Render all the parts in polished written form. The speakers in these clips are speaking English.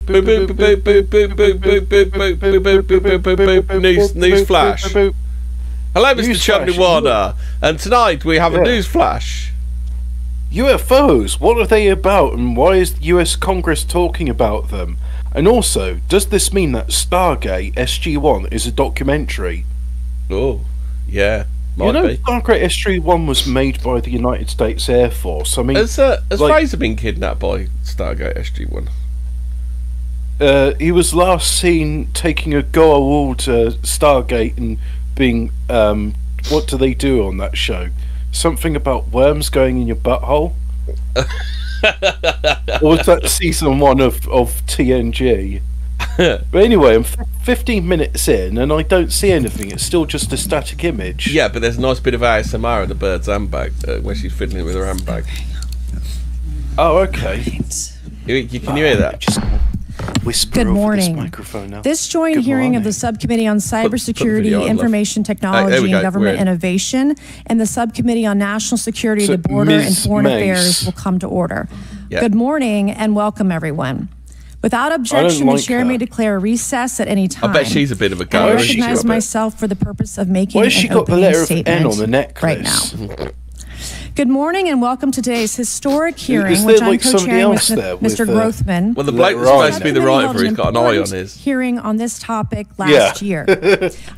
News flash. Hello, Mr. Chutney Warner, and tonight we have a news flash. UFOs, what are they about, and why is the US Congress talking about them? And also, does this mean that Stargate SG-1 is a documentary? Oh, yeah. You know, Stargate SG-1 was made by the United States Air Force. I mean, has Fraser been kidnapped by Stargate SG-1? He was last seen taking a go-award to Stargate and being, what do they do on that show? Something about worms going in your butthole? Or was that season 1 of TNG? But anyway, I'm 15 minutes in and I don't see anything. It's still just a static image. Yeah, but there's a nice bit of ASMR in the bird's handbag where she's fiddling with her handbag. Oh, okay. Can you hear that? Just whisper Good morning. This microphone now. This joint hearing of the Subcommittee on Cybersecurity, Information Technology, and Government Innovation and the Subcommittee on National Security, the Border, and Foreign Affairs will come to order. Yeah. Good morning and welcome, everyone. Without objection, the chair may declare a recess at any time. I bet she's a bit of a guy. I recognize myself for the purpose of making an opening statement on the necklace right now. Good morning and welcome to today's historic hearing, which I'm co-chairing with Mr. Grothman. Well, the bloke was supposed to be the writer. He's got an eye on his hearing on this topic last year.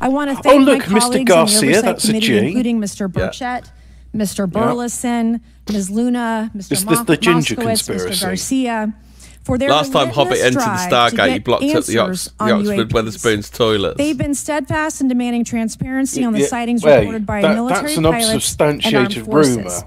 I want to thank my colleagues on the Oversight Committee, including Mr. Burchett, Mr. Burleson, Ms. Luna, Mr. Moskowitz, Mr. Garcia. For their last time Hobbit entered the Stargate, he blocked up the Oxford Wetherspoon's toilets. They've been steadfast in demanding transparency on the sightings reported by military pilots and armed forces.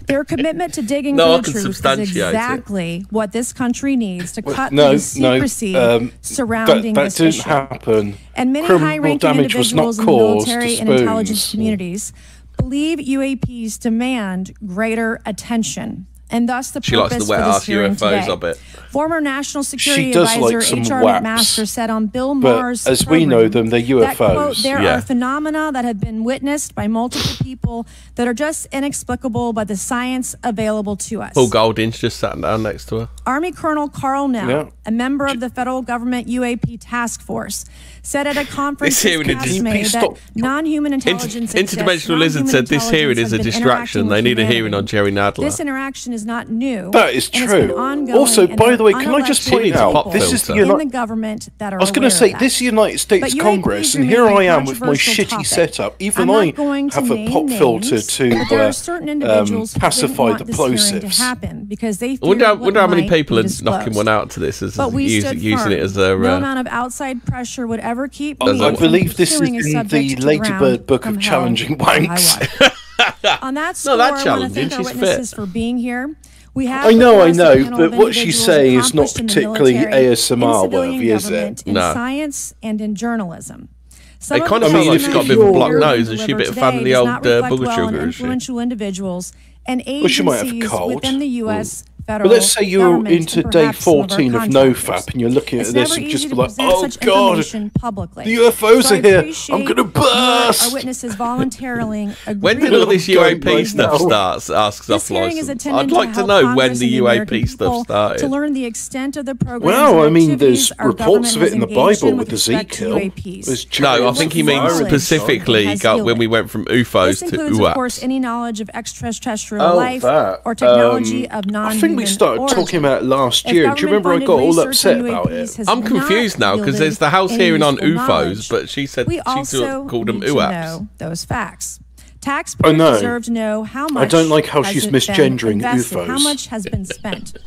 Their commitment to digging for the truth is exactly what this country needs to cut the secrecy surrounding this issue. That didn't happen. And many high-ranking individuals in the military and intelligence communities believe UAPs demand greater attention. And thus the purpose for this hearing today. Former National Security Advisor H.R. McMaster said on Bill Maher's as we know them, they're UFOs. That, quote, there are phenomena that have been witnessed by multiple people that are just inexplicable by the science available to us. Paul Golding's just sat down next to her. Army Colonel Carl Nell, a member of the federal government UAP task force, said at a conference that non-human intelligence Interdimensional Lizard said this hearing is a distraction. They need a hearing on Jerry Nadler. This interaction is not new. That is true. Also, by the way, can I just point out, this is the government that are I was going to say, this is the United States Congress, and here I am with my shitty setup. Even I have a pop filter to pacify the plosives. I wonder how many people are knocking one out to this, as using it as a... No amount of outside pressure would ever keep me I believe this is in the Ladybird Book of Challenging Wanks. On that score, I want to thank our witnesses for being here. I know, but what she's saying is not particularly ASMR worthy, is it? In science and in journalism. It kind of sounds like she's got a bit of a blocked nose, and she's a bit of a fan of the old booger sugar, is she? Influential individuals and agencies within the U.S. But let's say you're into day 14 of NoFap and you're looking at this and just like, oh god, the UFOs are here, I'm gonna burst! Our witnesses voluntarily when did all this UAP stuff start? Asks off license. I'd like to know when the UAP stuff started. To learn the extent of the program. Well, I mean, there's reports of it in the Bible with Ezekiel. No, I think he means specifically when we went from UFOs to UAPs. Of course, any knowledge of extraterrestrial life or technology of non-human we started talking about it last year. Do you remember I got all upset about it? I'm confused now because there's the House hearing on UFOs, but she said she called them UAPs. Know those facts. Taxpayers deserve to know how much. I don't like how she's misgendering UFOs. How much has been spent?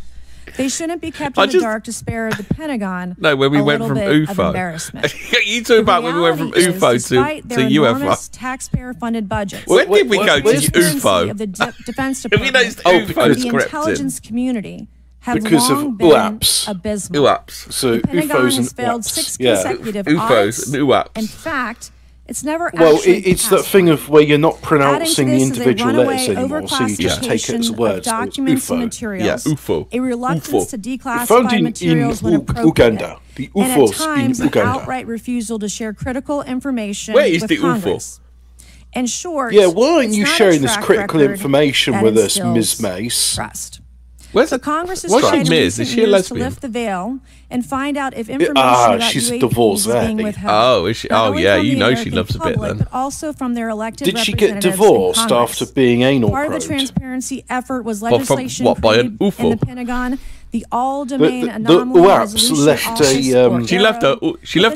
They shouldn't be kept in the dark to spare the Pentagon. No, when we went from UFO. You talk about when we went from UFO to UFO. Taxpayer-funded budgets. When did we go to UFO? Of the Defense Department, the intelligence community have long been abysmal. UAPs. So the Pentagon has failed 6 consecutive audits. UFOs. In fact, it's never it's that thing of where you're not pronouncing the individual letters anymore, so you just take it as a word. Documents and materials. Yeah, UFO. A reluctance to declassify materials when appropriate. Uganda. The UFOs and at times, in Uganda. An outright refusal to share critical information Where is with the Congress. In short, why aren't you sharing this critical information with us, Ms. Mace? Trust. So Congress is trying in recent years to lift the veil and find out if information about UAPs is being withheld. Oh, is she? Oh, yeah, you know she loves a bit then. But also from their elected representatives. Did she get divorced after being anal probed? Part of the transparency effort was legislation in the Pentagon. The all-domain anomaly resolution left she left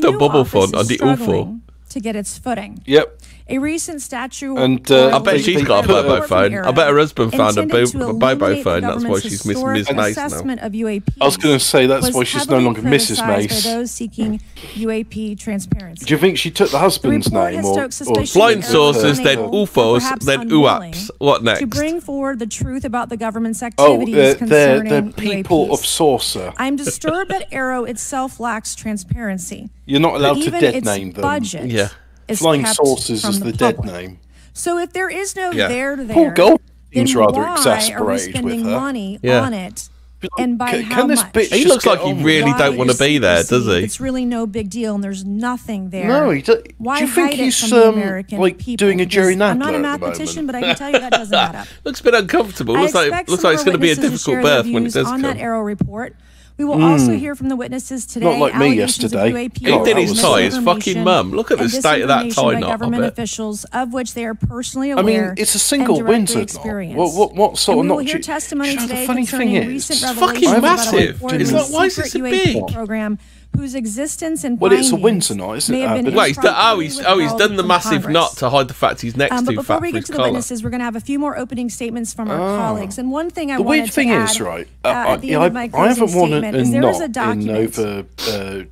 a bubble fund on the UFO to get its footing. Yep. A recent statute. And I bet she's got a Bobo phone. I bet her husband found a Bobo phone. That's why she's Miss Mace now. Of UAPs I was going to say that's why she's no longer Mrs. Mace. By those seeking UAP transparency. Do you think she took the husband's name or blind sources, then UFOs, then UAPs? What next? To bring forward the truth about the government's activities concerning the people UAPs. Of Saucer. I'm disturbed that Arrow itself lacks transparency. You're not allowed to dead name them. Budget yeah. Flying Saucers is the dead name. So if there is no there, Paul Gold seems rather why exasperated are we spending with her. money on it? And by how much? He looks like he really don't want to be there, does he? It's really no big deal, and there's nothing there. No, he does. Why do you think he's like doing a Jerry Nadler? I'm not a mathematician, but I can tell you that doesn't add up. Looks a bit uncomfortable. Looks like it's going to be a difficult birth when it does come. On that Arrow report. We will also hear from the witnesses today. Not like me yesterday. He did his tie, his fucking mum. Look at the state of that tie knot. Government officials, of which they are personally aware. I mean, it's a single Windsor knot. What sort of knot? We will hear testimony today funny thing is, it's fucking massive. It's like, why is it so big? Program whose existence and well, it's a Windsor knot, isn't it? Wait, he's done the massive knot to hide the fact he's next but to before fat we for get his to the collar. witnesses, we're going to have a few more opening statements from our colleagues. And one thing I the wanted weird thing to add, is, right? At the end of my I haven't worn a knot in over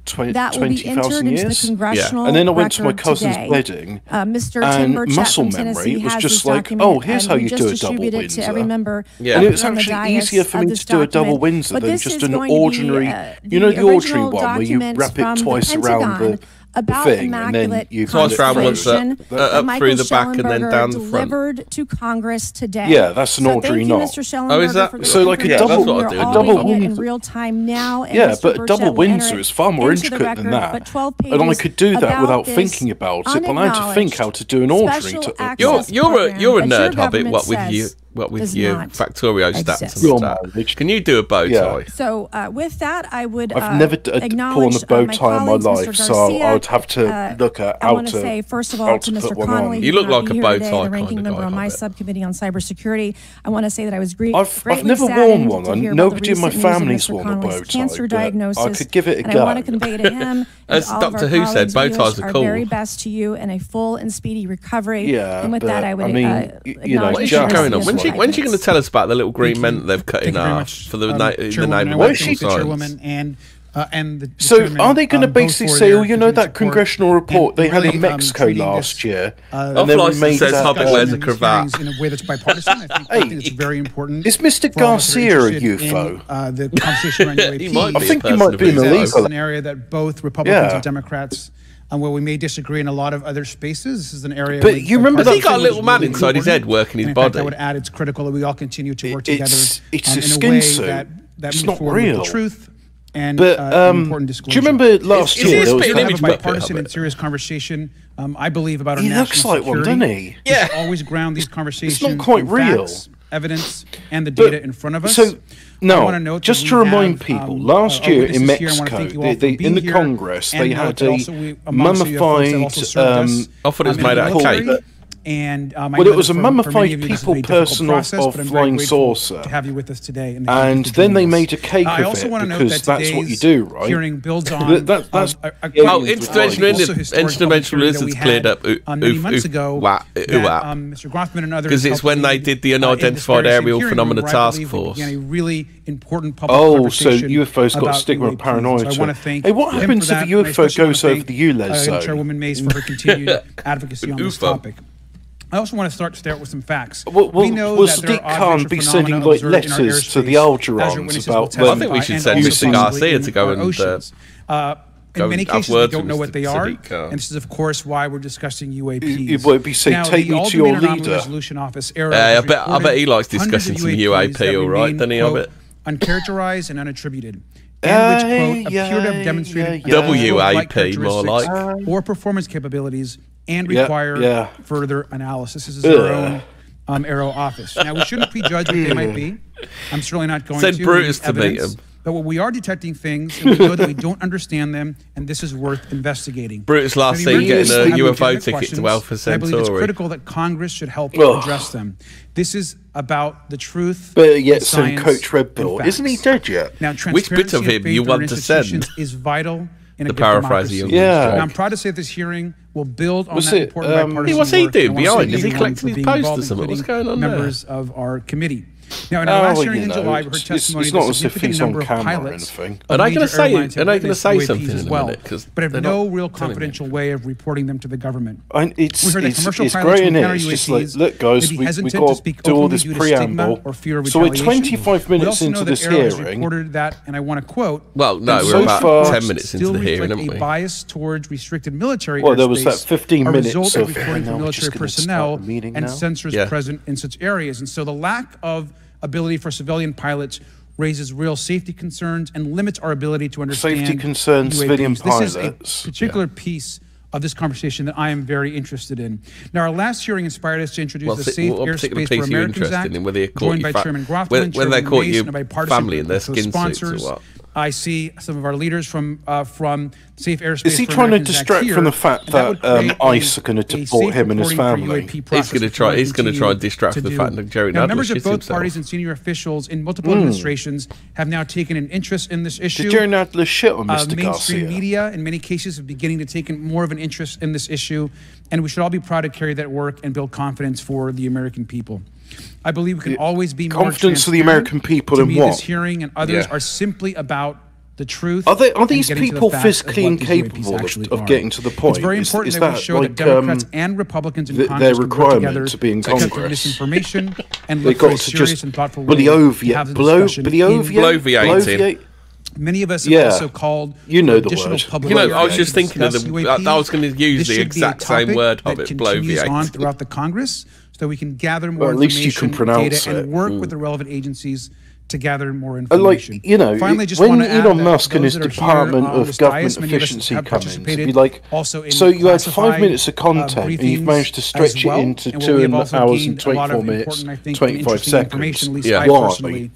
20,000 years. And then I went to my cousin's wedding, Mr. and Timber muscle memory was just like, oh, here's how you do a double Windsor. And it was actually easier for me to do a double Windsor than just an ordinary, you know, the ordinary one where you wrap it twice around the thing, and then you twice around once up through the back and then down the front. Delivered to Congress today. Yeah, that's an ordinary knot. Oh, is that so? Like a double Windsor in real time now. Yeah, but a double Windsor is far more intricate than that. And I could do that without thinking about it, but I had to think how to do an ordinary. You're a nerd, Hobbit. What with your Factorio stats and stuff? Can you do a bow tie? So with that, I would I've never pulled a bow tie in my life, so I would have to look at how to. I want to say first of all to Mr. Connolly, you look like a bow tie, the ranking member on my subcommittee on cybersecurity. I want to say that I was I've never worn one. Nobody in my family's worn a bow tie. Cancer diagnosis. I could give it a go. And I want to convey to him, as Dr. Who said, bow ties are cool. Very best to you and a full and speedy recovery. Yeah, and with that, I would acknowledge. What is she going on? When's she going to tell us about the little green men that they've cut in half for the name of medical science? So are they going to basically say, oh, you know that congressional report they had in Mexico last year, and then we made says that Hobbit wears a cravat. In a way that's bipartisan. I think it's very important. Is Mr. Garcia a UFO? The conversation around UAP. I think he might be illegal. This is an area that both Republicans and Democrats. And where we may disagree in a lot of other spaces, this is an area. But you remember that he got a little man inside his head working his body. I would add it's critical that we all continue to work together it's a in skin a way suit. that it's moves not forward real. With the truth and important disclosure. Do you remember last year there was a bipartisan and serious conversation? I believe about our national security. He looks like one, doesn't he? Yeah. Always ground these conversations. It's not quite real. Facts, evidence, and the data in front of us. So, no, just to remind people, last year in Mexico, in the Congress, they had a mummified. I thought it was made out of cake. And well, it was a mummified people person of flying saucer. To have you with us today, and then they made a cake of it because that's what you do, right? Hearing builds on. That's instrumentalism is cleared up. Many months ago, Mr. Grothman and others. Because it's when they did the unidentified aerial phenomena task force. A really important public conversation. So UFOs got stigma of paranoia. Hey, what happens if a UFO goes over the ULEZ zone? Chairwoman Mace for her continued advocacy on this topic. I also want to start with some facts. We know that Stick can't be sending like letters to the Algerons about. I think we should send Mr. Garcia to go and. In many cases, we don't know what they are, and this is, of course, why we're discussing UAPs. It won't be saying, take me to your leader. I bet he likes discussing some UAP, all right, doesn't he, Hobbit? Uncharacterized and unattributed. And which, quote, appear to have demonstrated WAP, more like. Or performance capabilities and require further analysis. This is our own Arrow office. Now, we shouldn't prejudge what they might be. I'm certainly not going Send to. Brutus to meet him. But we are detecting things, and we know that we don't understand them, and this is worth investigating. Brutus last seen getting a UFO ticket to Alpha Centauri. I believe it's critical that Congress should help address them. This is about the truth. But yet, some Coach Red Bull, isn't he dead yet? Now, which bit of him you want to send? Is vital in the a paraphrasing. Yeah. Now, I'm proud to say this hearing will build on that important bipartisan what's he doing work. behind? Is he collecting his post or something? What's going on members of our committee. Now, in our last hearing in July, we heard testimony of a significant number of pilots. Are they going to say something in a minute? But have no real confidential way of reporting them to the government. It's great in it. It's just like, look, guys, we got to do all this preamble. So we're 25 minutes into this hearing. And I want to quote. Well, no, we're about 10 minutes into the hearing, aren't we? A bias towards restricted military well, there was that 15 minutes of reporting for military personnel and sensors present in such areas. And so the lack of ability for civilian pilots raises real safety concerns and limits our ability to understand safety concerns, civilian pilots. This is a particular piece of this conversation that I am very interested in. Now, our last hearing inspired us to introduce the Safe Airspace for Americans Act, joined by Chairman Grothman, when they caught you family in their skin suits or what? I see some of our leaders from Safe Airspace. Is he trying to distract from the fact that ICE are going to deport him and his family? He's going to try and distract from the fact that Jerry Nadler members of both himself. Parties and senior officials in multiple administrations have now taken an interest in this issue. Did Jerry Nadler shit on Mr. Mainstream Garcia? media, in many cases, are beginning to take more of an interest in this issue, and we should all be proud to carry that work and build confidence for the American people. I believe we can always be more confidence for the American people in what? This hearing and others are simply about the truth. Are these people physically incapable of getting to the point? It's very important that we show that Democrats and Republicans in Congress their requirement to be in Congress. Misinformation and look for a serious and thoughtful way to have the discussion. Bloviate. Many of us have also called the public. I was just thinking of I was going to use the exact same word, Hobbit, bloviate. On throughout the Congress, so we can gather more information, data, and work with the relevant agencies to gather more information. Finally, just when Elon Musk and his Department of Government Efficiency come in, to be like, so you had 5 minutes of content and you've managed to stretch it into 2 hours and 24 minutes, 25 seconds. Why?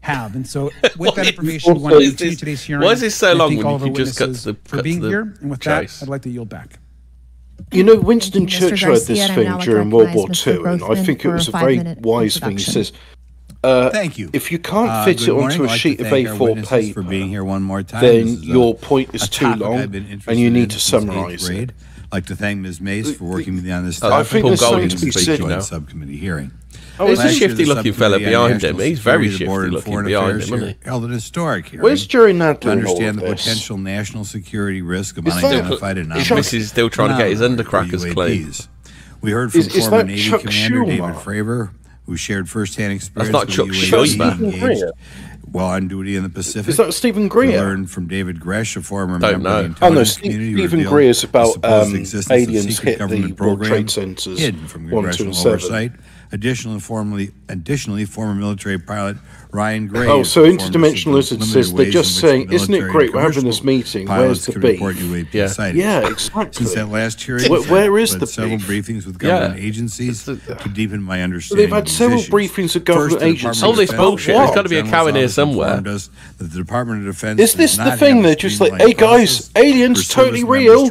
And so with that information, we want to continue today's hearing. Why is this so long when you can just cut to the being here? And with that, I'd like to yield back. Winston Churchill had this thing during World War II, and I think it was a very wise thing. He says, thank you. If you can't fit it onto a sheet of A4 paper, for being here one more time. Then your point is too long, and you need to summarize it. I'd like to thank Ms. Mays for working with me on this I think there's something to be said now. Subcommittee hearing. There's a shifty-looking fella behind him. He's very shifty-looking behind him, isn't he? Held an historic hearing. Where's Jerry Nadler to understand the potential national security risk of unidentified anomalies. He's still trying to get his undercrackers clean. We heard from former Navy Commander David Fravor, who shared firsthand experience with UAPs while on duty in the Pacific. Is that Stephen Greer? We learned from David Gresh, a former member of the intelligence community. Stephen Greer is about aliens hit the World Trade Centers. Hidden from congressional oversight. Additionally, former military pilot Ryan Gray. Oh, so Interdimensional Lizard says they're just saying, isn't it great we're having this meeting? Where's the beef? Yeah, exactly. Since that last hearing, where is the beef? Several briefings with government agencies to deepen my understanding. They've had several briefings with government agencies. All this bullshit. There's got to be a cow in here somewhere. The Department of Defense is this the thing? They're just like, hey guys, aliens totally real.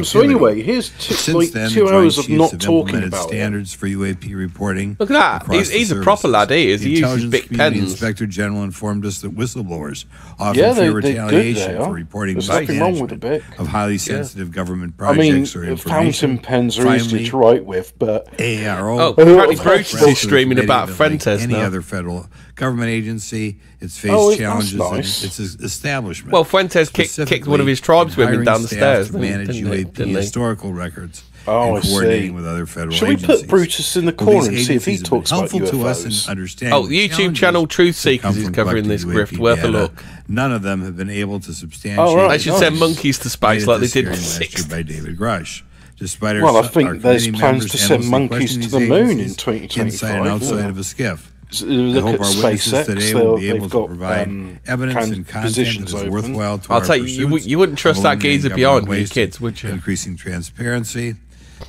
So anyway, here's 2 hours of not talking about standards for UAP reporting. Look at that. He's a proper lad. He is. He uses big pens. The Inspector General informed us that whistleblowers often fear retaliation for reporting of highly sensitive government projects or information. Fountain pens are easy to write with, but apparently Bruce is streaming about Fuentes any other federal government agency. It's faced challenges in its establishment. Well, Fuentes kicked one of his tribeswomen down the stairs. To manage UAP historical records. Oh, and coordinating with other federal agencies. Should we put Brutus in the corner and see if he talks about UFOs? To us in understanding the YouTube channel Truth Seekers is covering this grift. Worth a look. None of them have been able to substantiate. They should send monkeys to space like they did last year by David Grush. Despite I think there's plans to send monkeys to the moon in 2025. Inside and outside of a skiff. Look at SpaceX. Today will be able to provide evidence and content that is worthwhile to I'll tell you, you wouldn't trust that geezer behind me, kids, would you? Increasing transparency.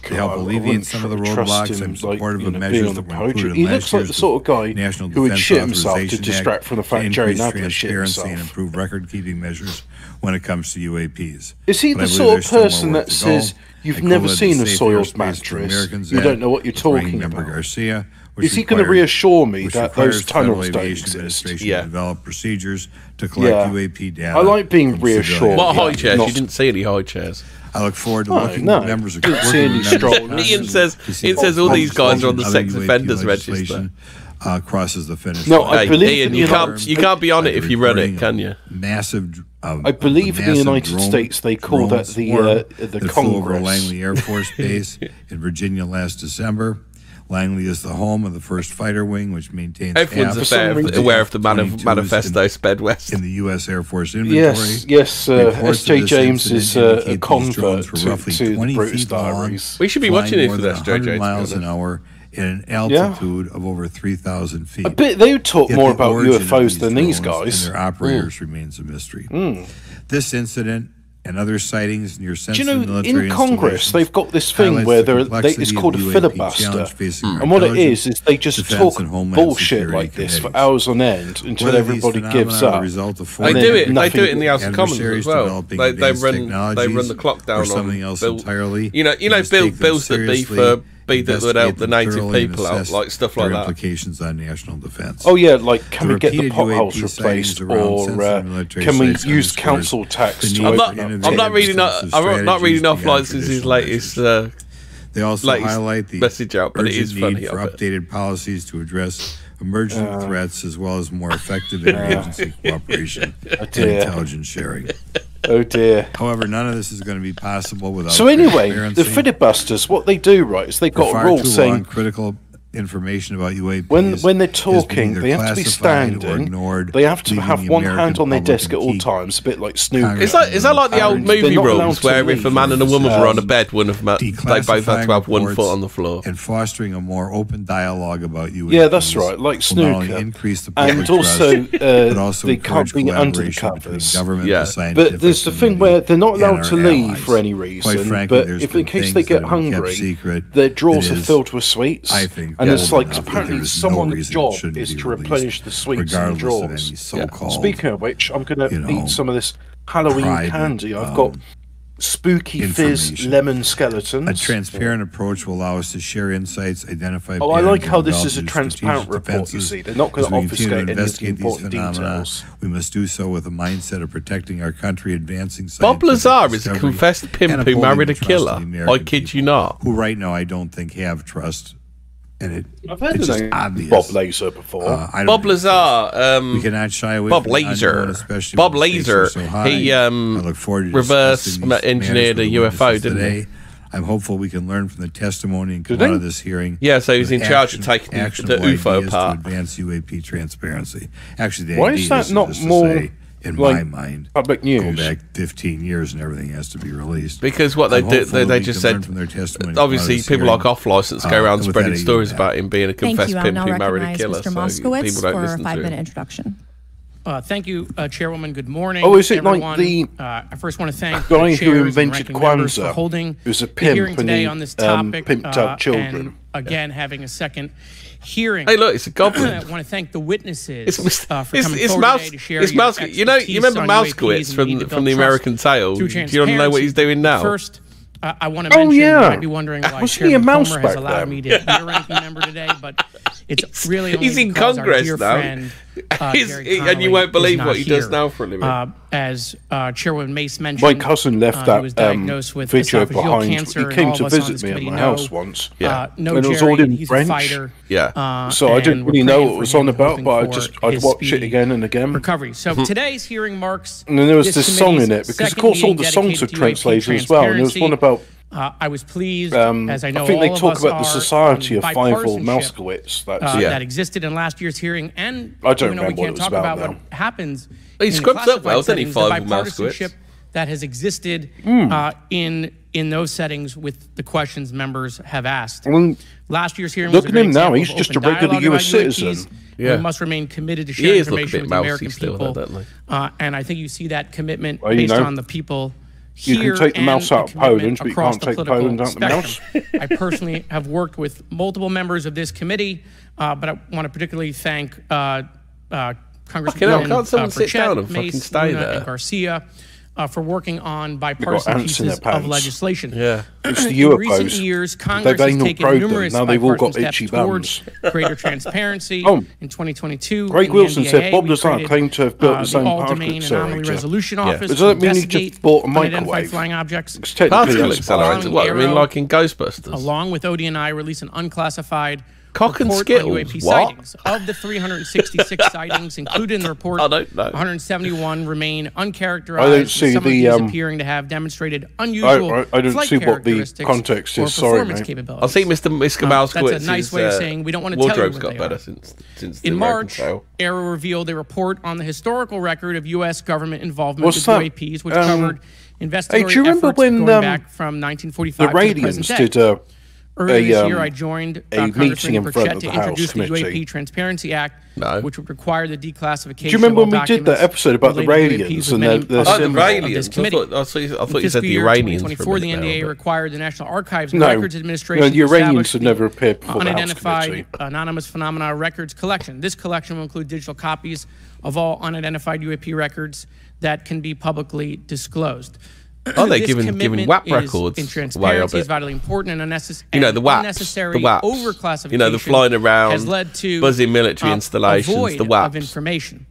To help alleviate some of the roadblocks, I'm supportive of measures that were included in He looks like the sort of guy National who would Defense shit himself to Authorization distract Act from the fact to Jerry increase Nadler shit transparency and himself. improve record-keeping measures when it comes to UAPs. Is he the sort of person that says you've never seen a soiled mattress, you don't know what you're talking about? Garcia, is he going to reassure me that those tunnels don't exist? Yeah. Develop procedures to collect UAP data. I like being reassured. What high chairs? You didn't see any high chairs. I look forward to looking at members of Ian says all these guys are on the sex offenders register. Crosses the finish line. No, I believe Ian, you can't be on it if you run it, can you? Massive. I believe in the United States they call that the Congress. Langley Air Force Base in Virginia last December. Langley is the home of the first fighter wing, which maintains. Everyone's aware of the manifesto sped west in the U.S. Air Force inventory. Yes. S.J. James is a convert to the Brutus Diaries. We should be watching it for this. 100 miles an hour at an altitude of over 3,000 feet. I bet they would talk more about UFOs than these guys. And their operators remains a mystery. This incident and other sightings near Do sensitive you know, military in Congress, they've got this thing where it's called a filibuster. And what it is they just talk bullshit like this for hours on end until everybody gives up. They do it in the House of Commons as well. They run the clock down on something else entirely. You know, bills that would help the native people out, like stuff like that. Implications on national defense. Oh yeah, like can we get the potholes replaced, or can we use council tax to I'm not reading off License's latest. They also highlight the message out, but it is funny for updated policies to address emergent threats as well as more effective interagency cooperation and intelligence sharing. Oh dear. However, none of this is going to be possible without. So anyway, the filibusters, what they do, right, is they've got a rule saying critical information about UAPs. When they're talking, they have to be standing. They have to have one hand on their desk at all times, a bit like snooker. Is that like the old movie rules where if a man and a woman were on a bed, they both had to have 1 foot on the floor? And fostering a more open dialogue about UAPs. Yeah, that's right, like snooker. And also, they can't be under the covers. But there's the thing where they're not allowed to leave for any reason. But if in case they get hungry, their drawers are filled with sweets. And it's like apparently someone's job is to replenish the sweets in the drawers. Speaking of which, I'm going to eat some of this Halloween candy. I've got Spooky Fizz lemon skeletons. A transparent approach will allow us to share insights, identify. I like how this is a transparent report. You see, they're not going to obfuscate any of the important details. We must do so with a mindset of protecting our country, advancing. Bob Lazar is a confessed pimp who married a killer. I kid you not. Who right now I don't think have trust. And I've heard the name Bob Lazar before. Bob Lazar, we cannot shy away Bob from Lazar. Bob Lazar, he reverse engineered a UFO, didn't he? I'm hopeful we can learn from the testimony and come out of this hearing. Yeah, so he's in charge of taking the UFO part. To advance UAP transparency. Actually, why is that not more? In my mind, public news. Go back 15 years and everything has to be released. Because what they did, they just said, obviously people like Off License go around spreading stories about him being a confessed pimp who married a killer. Mr. Moskowitz for a 5-minute introduction. Thank you, Chairwoman. Good morning. Oh, is it everyone. Like the I first want to thank guy the who invented Kwanzaa, for holding who's a pimp hearing today on this topic, pimped out children. And again, having a second hearing. Hey, look, it's a goblin. I want to thank the witnesses for coming it's forward today to share your expertise. You remember Moskowitz from the American Tale? Do you want to know what he's doing now? First, I want to mention, you might be wondering why Chairman Comer has allowed me to be a ranking member today, but it's really only he's in Congress now. Friend, and you won't believe what he does now for a living. As Chairwoman Mace mentioned, my cousin left that with video behind. He came to visit me at my house once. And it was all in French. So I didn't really know what it was on about, but I'd watch it again and again. Recovery. So today's hearing marks. And then there was this song in it, because of course all the songs are translated as well. And there was one about. I was pleased, as I know I think they talk about the Society of Fievel Moskowitz that existed in last year's hearing, and I don't remember what it was about now. What happens. He scrubs up well, doesn't he, Fievel Moskowitz? That has existed in those settings with the questions members have asked. Last year's hearing was a great example of open dialogue about UAPs. Look at him now; he's just a regular U.S. citizen. We must remain committed to sharing information with the American people, and I think you see that commitment based on the people You can take the mouse out of Poland, but you can't take Poland out of the mouse. I personally have worked with multiple members of this committee, but I want to particularly thank Congressman Burchett, Mace, Luna, and Garcia for working on bipartisan pieces of legislation. Yeah, it's the UFOs. In recent years, Congress has taken numerous bipartisan steps towards greater transparency. In 2022, Greg Wilson said Bob Lazar claimed to have built his own particle accelerator. Resolution Office. Does that mean he just bought a microwave? Flying objects. Particle accelerator. What, I mean, like in Ghostbusters? Along with ODNI, release an unclassified Cock and Skittles. UAP sightings. Of the 366 sightings included in the report, 171 remain uncharacterized. I don't see the appearing to have demonstrated unusual I don't see what the context is. Sorry, mate. I think Mr. Mouskowitz. That's a nice way of saying we don't want to tell you what got they better are. since in March, Arrow revealed a report on the historical record of U.S. government involvement with UAPs, which covered investigatory efforts going back from 1945 the Radians did earlier this year, I joined Congressman Burchett to introduce the UAP Transparency Act, which would require the declassification. Do you remember when we did that episode about the Radians and the Radians? I thought you said the Iranians. The NDA required the National Archives and Records Administration. No, the Iranians had never appeared before the House Unidentified Anonymous Phenomena Records Collection. This collection will include digital copies of all unidentified UAP records that can be publicly disclosed. Are they giving WAP records? In transparency is vitally important and unnecessary. You know, the WAPs, overclassification. You know, the flying around, has led to buzzy military installations, the WAPs. Of information,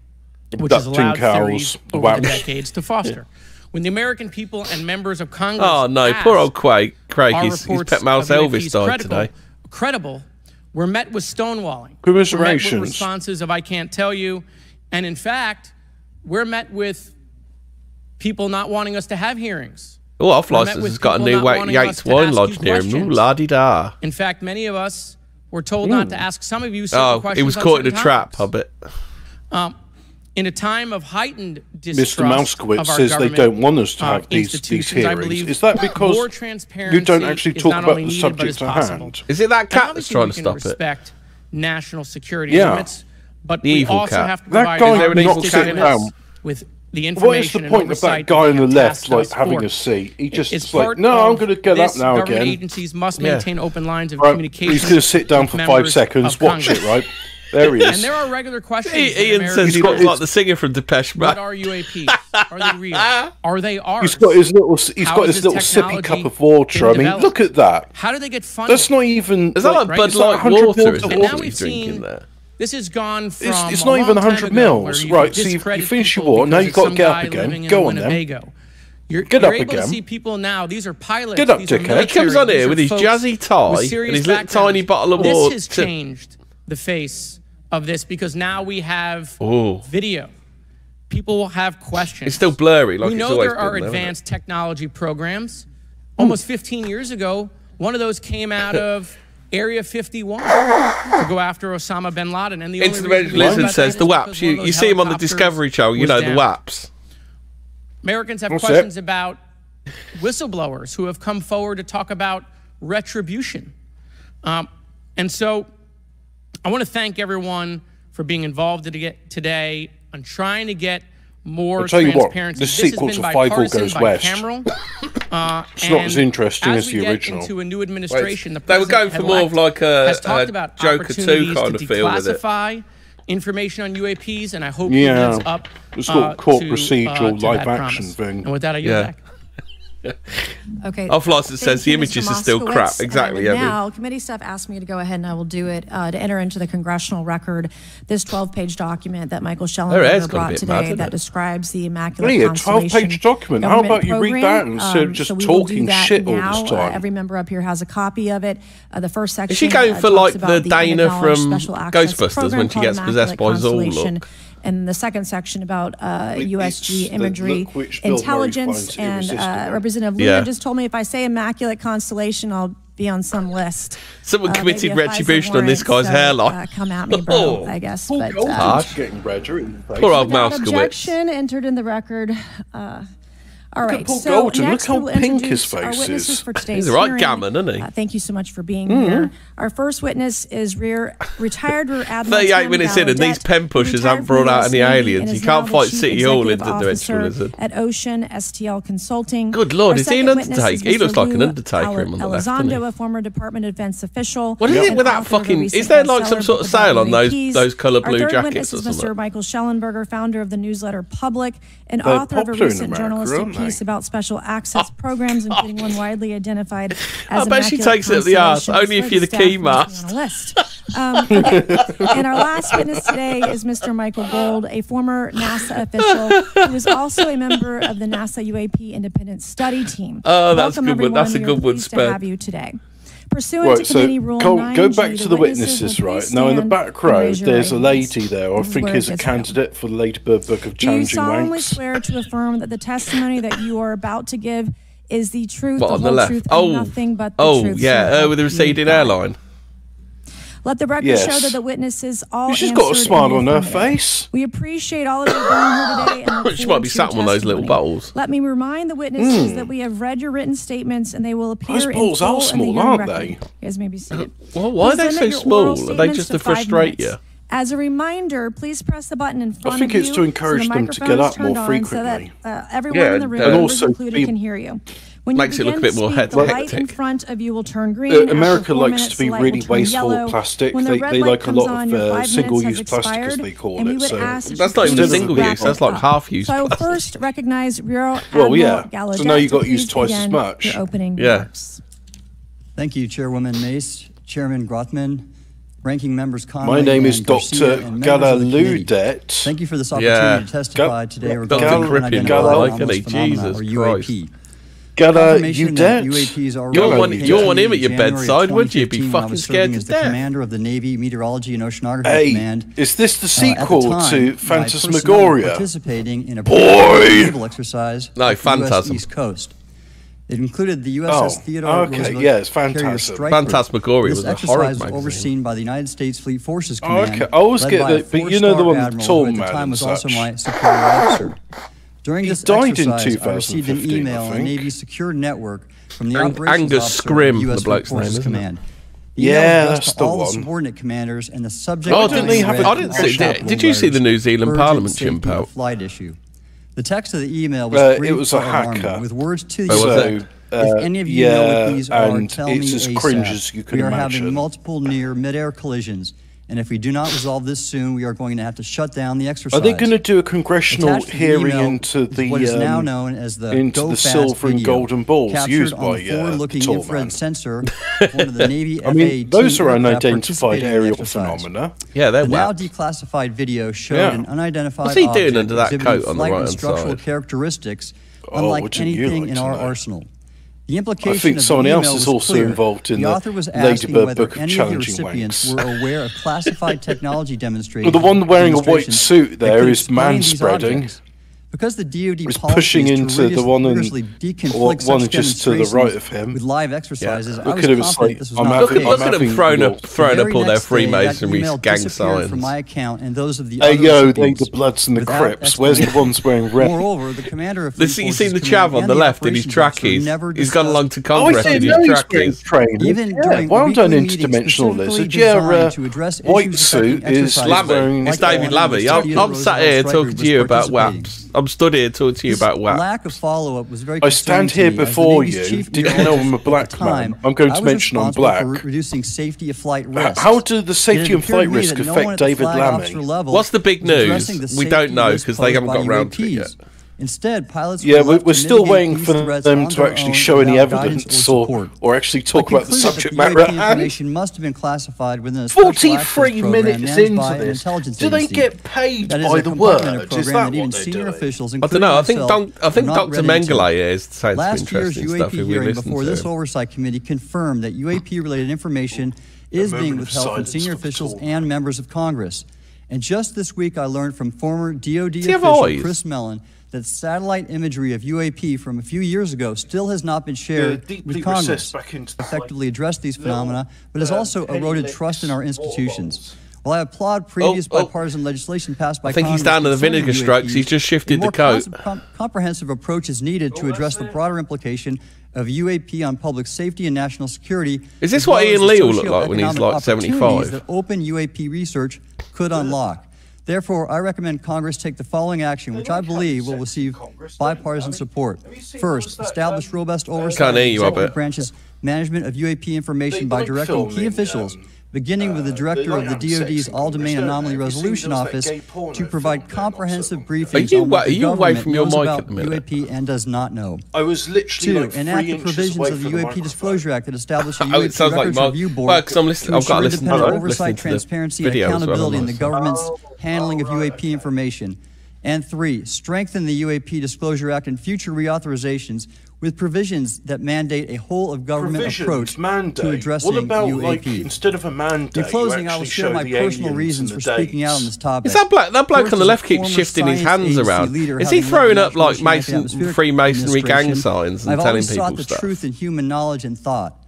which has allowed theories over the decades to foster. When the American people and members of Congress poor old Craig, his pet mouse Elvis died today. Credible, we're met with stonewalling. Commiserations. We're met with responses of I can't tell you. And in fact, we're met with people not wanting us to have hearings. Oh, Off License has got a new Yates wine lodge near him. Ooh, la-di-da. In fact, many of us were told not to ask some of you certain questions. He was caught in a trap, Hobbit. In a time of heightened distrust Mr. Mouskowitz says they don't want us to have these hearings. Is that because you don't actually talk about the subject at hand? Is it that cat that's trying to stop it? Respect national security limits, but the evil also cat. Have to provide with the information. What is the point of that guy on the left, like having a seat? He just like, no, I'm going to get up now again. Agencies must maintain open lines of communication. He's going to sit down for 5 seconds, watch it, right? There he is. And there are regular questions. Ian says he looks like the singer from Depeche Mode. What are UAPs? Are they real? Are they ours? He's got his little sippy cup of water. I mean, look at that. How do they get funded? That's not even. Is that like Bud Light water? Is what he's drinking there? This has gone from. It's not even 100 mils, right? So you finish your water. Now you've got to get up again. Go on then. You're able again. To see people now. These are pilots. Get up, dickhead. He comes on here with his jazzy tie and his little tiny bottle of water. This has changed the face of this because now we have video. People will have questions. It's still blurry. Like we know there are advanced technology programs. Almost 15 years ago, one of those came out of Area 51 to go after Osama bin Laden. And the Instant Lizard says the WAPs. You see him on the Discovery Channel. You know the WAPs. Americans have questions about whistleblowers who have come forward to talk about retribution. And so I want to thank everyone for being involved today on trying to get more transparency. The sequel to Five All Goes West. It's not as interesting as the original. Into a new administration, they were going for more of like a Joker 2 kind of feel with it. Information on UAPs, and I hope he lives up it's got court procedural live action thing. And with that, I yield back. Okay. Off License says the images are still crap. Exactly. Now, committee staff asked me to go ahead, and I will do it, to enter into the congressional record this 12-page document that Michael Schellenberger brought today that describes the Immaculate Constellation. 12-page document. How about you read that instead of just talking shit all this time? Every member up here has a copy of it. The first section. Is she going for like the Dana from Ghostbusters when she gets possessed by Zol? And the second section about USG imagery, intelligence, and Representative Luna just told me if I say Immaculate Constellation, I'll be on some list. Someone committed retribution on this guy's hairline. Come at me, bro, I guess. But, getting redder in the face. Poor old Mouskowitz. Objection entered in the record. All right, Look at Paul so Galton. next Look we'll how pink his introduce our face witnesses is. for today's He's a right hearing. gammon, isn't he? Thank you so much for being here. Our first witness is retired Rear Admiral 38 minutes in, and these pen pushers haven't brought out any aliens. You can't fight City Hall in the Dimensional Lizard. At Ocean STL Consulting. Good Lord, is he an Undertaker? He looks like an Lou Undertaker on the left, doesn't he? a former Department of Defense official. What is it with that fucking... Is there like some sort of sale on those colour blue jackets or witness is something? Mr. Michael Schellenberger, founder of the newsletter Public, and author of a recent journalistic piece about special access programs, including one widely identified as I bet she takes it at the arse, only if you're the key mast. And our last witness today is Mr. Michael Gold, a former NASA official who is also a member of the NASA UAP Independent Study Team. Oh, that's good one. That's a good one, to have you today. Pursuant to committee rule 9G, go back to the witnesses, right? Now, in the back row, there's a lady there, I think is a candidate for the Ladybird Book of Challenging Ranks. Do you solemnly swear to affirm that the testimony that you are about to give is the truth, the whole truth, and nothing but the truth? Oh, yeah, with the receding airline. Let the record show that the witnesses all She's got a smile on her face. We appreciate all of you being here today. And she might be sat on one of those little bottles. Let me remind the witnesses that we have read your written statements and they will appear those balls are small, aren't they? You guys may be seated. Well, why are they so small? Are they just to frustrate you? As a reminder, please press the button in front of you. I think it's to encourage them to get up more frequently. So that everyone in the room, and also included, can hear you. When makes you it look a bit more hectic. The light in front of you will turn green. America likes to be really wasteful of plastic. They like a lot of single-use plastic, as they call it. So that's not even single use. That's like half-use. So I will first recognize Rear Admiral Gallaudet. So now you've got to use twice as much. Your opening remarks. Thank you, Chairwoman Mace, Chairman Grothman, Ranking Members Conway. My name is Dr. Gallaudet. Thank you for this opportunity to testify today regarding unidentified anomalous phenomena, or UAP. Gallaudet? You want him at your bedside, would you? Be fucking scared to death. Commander of the Navy Meteorology and Oceanography Command. Is this the sequel to Phantasmagoria? Participating in a naval exercise no, on the US East Coast. It included the USS Theodore Roosevelt. Yeah, it's fantastic. Phantasmagoria was a horror magazine. This exercise was overseen by the United States Fleet Forces Command. I always get that, but you know the one with the tall man who at the time was also my superior officer. During this exercise, I received an email on the Navy's secure network from the operations officer of the U.S. Fleet Forces Command. Yeah, that's the all one. the subordinate commanders and the subject. Oh, didn't they have? I didn't see. Did you see the New Zealand Parliament chimp out? Flight issue. The text of the email was brief, it was a hacker with words to the if any of you know what these are, tell me ASAP. We are having multiple near mid-air collisions, and if we do not resolve this soon, we are going to have to shut down the exercise. Are they going to do a congressional hearing into the what is now known as the silver and golden balls used by forward-looking infrared sensor of one of the Navy I mean, those are unidentified aerial phenomena. Yeah, they're now declassified video showed an unidentified What's he doing under that coat on the right-hand structural side? characteristics unlike anything in our arsenal. The implication I think someone else is also involved in the author was asking Ladybird whether Book of any of the Challenging recipients Ranks. were aware of classified technology demonstrations. Well, the one wearing a white suit there is man-spreading. Because the DoD is pushing into the one just to the right of him. With live exercises, look at him, it's like, look at them throwing up all their Freemasonry gang signs. From my account and those of the hey yo, they the Bloods and the Crips. Where's the ones wearing red? Moreover, the commander of you seen the chav on the left in his trackies? He's gone along to Congress in his trackies. Even during well done, Interdimensional Lizard. Yeah, white suit is Lammy. It's David Lammy. I'm sat here talking to you about WAPs. I'm stood here talking to you about WAPs. Lack of follow-up was very I stand here before you. Did you know I'm a black man? I'm going to mention I'm black. Reducing safety of flight risks. How do the safety and flight risk affect David Lammy? What's the big news? We don't know because they haven't got around to it yet. Instead, pilots we're still waiting for them to actually show any evidence or actually talk about the subject matter. Information must have been classified within a 43 minutes into this. Do they get paid by the word? Is that what they do? I don't know. I think Dr. Mengele is saying some interesting stuff. Last year's UAP hearing before this oversight committee confirmed that UAP-related information is being withheld from senior officials and members of Congress. And just this week, I learned from former DoD official Chris Mellon that satellite imagery of UAP from a few years ago still has not been shared with Congress to effectively address these phenomena, but has also eroded trust in our institutions. While I applaud previous bipartisan legislation passed by Congress, I think he's down to the vinegar strokes. He's just shifted the coat. A more comprehensive approach is needed to address the broader implication of UAP on public safety and national security. Is this what Ian Lee will look like when he's like 75? That open UAP research could unlock. Therefore, I recommend Congress take the following action, which I believe will receive bipartisan support. First, establish robust oversight of the executive branch's management of UAP information by directing key officials, beginning with the director of the DoD's All-Domain Anomaly Resolution Office, to provide comprehensive briefings on what the government knows about UAP and does not know. I was literally Two, enact the provisions of the UAP Disclosure Act that establish a UAP Records Review Board to ensure independent oversight, transparency, and accountability in the government's handling of UAP information. And three, strengthen the UAP Disclosure Act and future reauthorizations with provisions that mandate a whole-of-government approach to addressing UAP. Like, instead of a mandate, in closing, I will share my personal reasons for speaking out on this topic. Is that bloke on the left keeps shifting his hands around? Is he throwing up like Freemasonry gang signs and telling people stuff? I've always sought the truth in human knowledge and thought.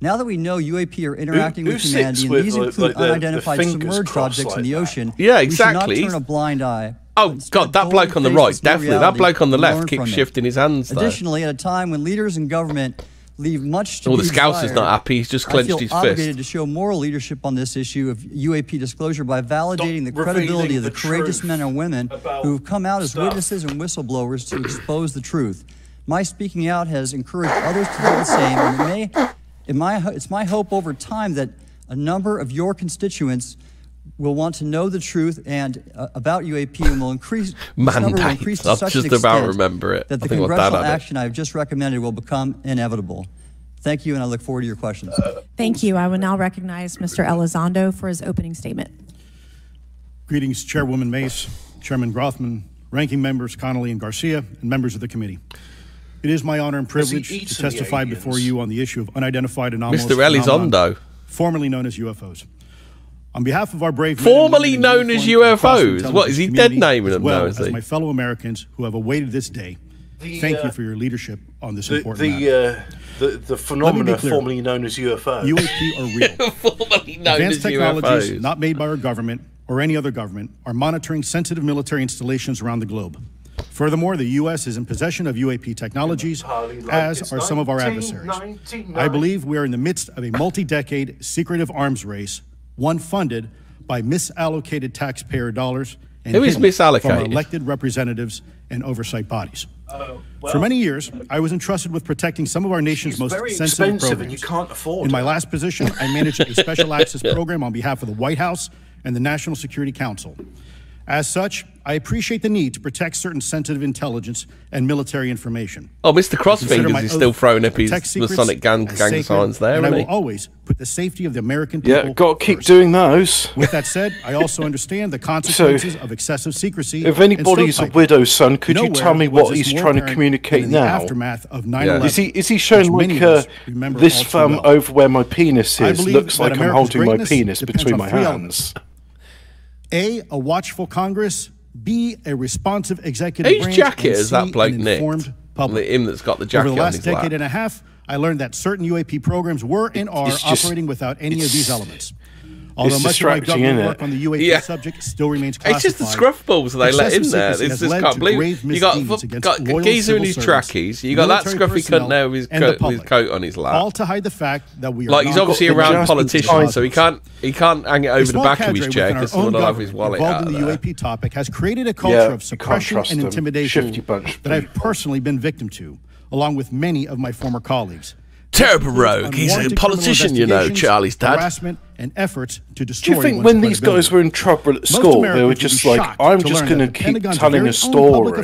Now that we know UAP are interacting with humanity, and these include unidentified submerged objects in the ocean, yeah, exactly. We should not turn a blind eye. Oh, God, that bloke on the right, definitely. That bloke on the left keeps shifting his hands, though. Additionally, at a time when leaders in government leave much to be desired, the Scouser's not happy. He's just clenched his fist. I feel obligated to show moral leadership on this issue of UAP disclosure by validating the credibility of the courageous men and women who have come out as witnesses and whistleblowers to expose the truth. My speaking out has encouraged others to do the same, and it's my hope over time that a number of your constituents will want to know the truth and about UAP and will increase. Mandates. I'll just about remember it. That the congressional action I've just recommended will become inevitable. Thank you, and I look forward to your questions. Thank you. I will now recognize Mr. Elizondo for his opening statement. Greetings, Chairwoman Mace, Chairman Grothman, Ranking Members Connolly and Garcia, and members of the committee. It is my honor and privilege to testify before you on the issue of unidentified anomalous Mr. Elizondo, formerly known as UFOs. On behalf of our brave formerly known as UFOs, what is he dead naming them now? As my fellow Americans who have awaited this day, thank you for your leadership on this important matter. The phenomena formerly known as UFOs. UAP are real. Formerly known Advanced as technologies UFOs. not made by our government or any other government are monitoring sensitive military installations around the globe. Furthermore, the U.S. is in possession of UAP technologies, as are some of our adversaries. I believe we are in the midst of a multi-decade secretive arms race, one funded by misallocated taxpayer dollars and who is misallocated? From our elected representatives and oversight bodies. For many years, I was entrusted with protecting some of our nation's most sensitive programs. And you can't afford in my last position, I managed a special access program on behalf of the White House and the National Security Council. As such, I appreciate the need to protect certain sensitive intelligence and military information. Oh, Mr. Crossfingers is still throwing up his Masonic gang signs there, and I will he? always put the safety of the American people Yeah, got to keep first. doing those. With that said, I also understand the consequences of excessive secrecy. If anybody's a widow's son, could you tell me what he's trying to communicate now? Aftermath of 9/11, is he showing like this thumb over where my penis is? Looks like I'm holding my penis between my hands. A watchful Congress, B, a responsive executive branch, whose jacket is that bloke an informed public. Him that's got the jacket Over the last on his lap. decade and a half, I learned that certain UAP programs were and are operating without any of these elements. Although much of my government work on the UAP subject still remains classified. It's just the scruffballs they let in there. It's just can't believe. You got geezer in his trackies. You got that scruffy cunt there with his coat on his lap. All to hide the fact that we are like he's obviously around politicians, so he can't hang it over the back of his chair because someone will have his wallet out of there. The UAP topic has created a culture of suppression and intimidation that I've personally been victim to, along with many of my former colleagues. Terrible rogue. He's a politician, you know, Charlie's dad. Harassment and efforts to destroy. Do you think when these guys were in trouble at school, they were just like, I'm just going to keep telling a story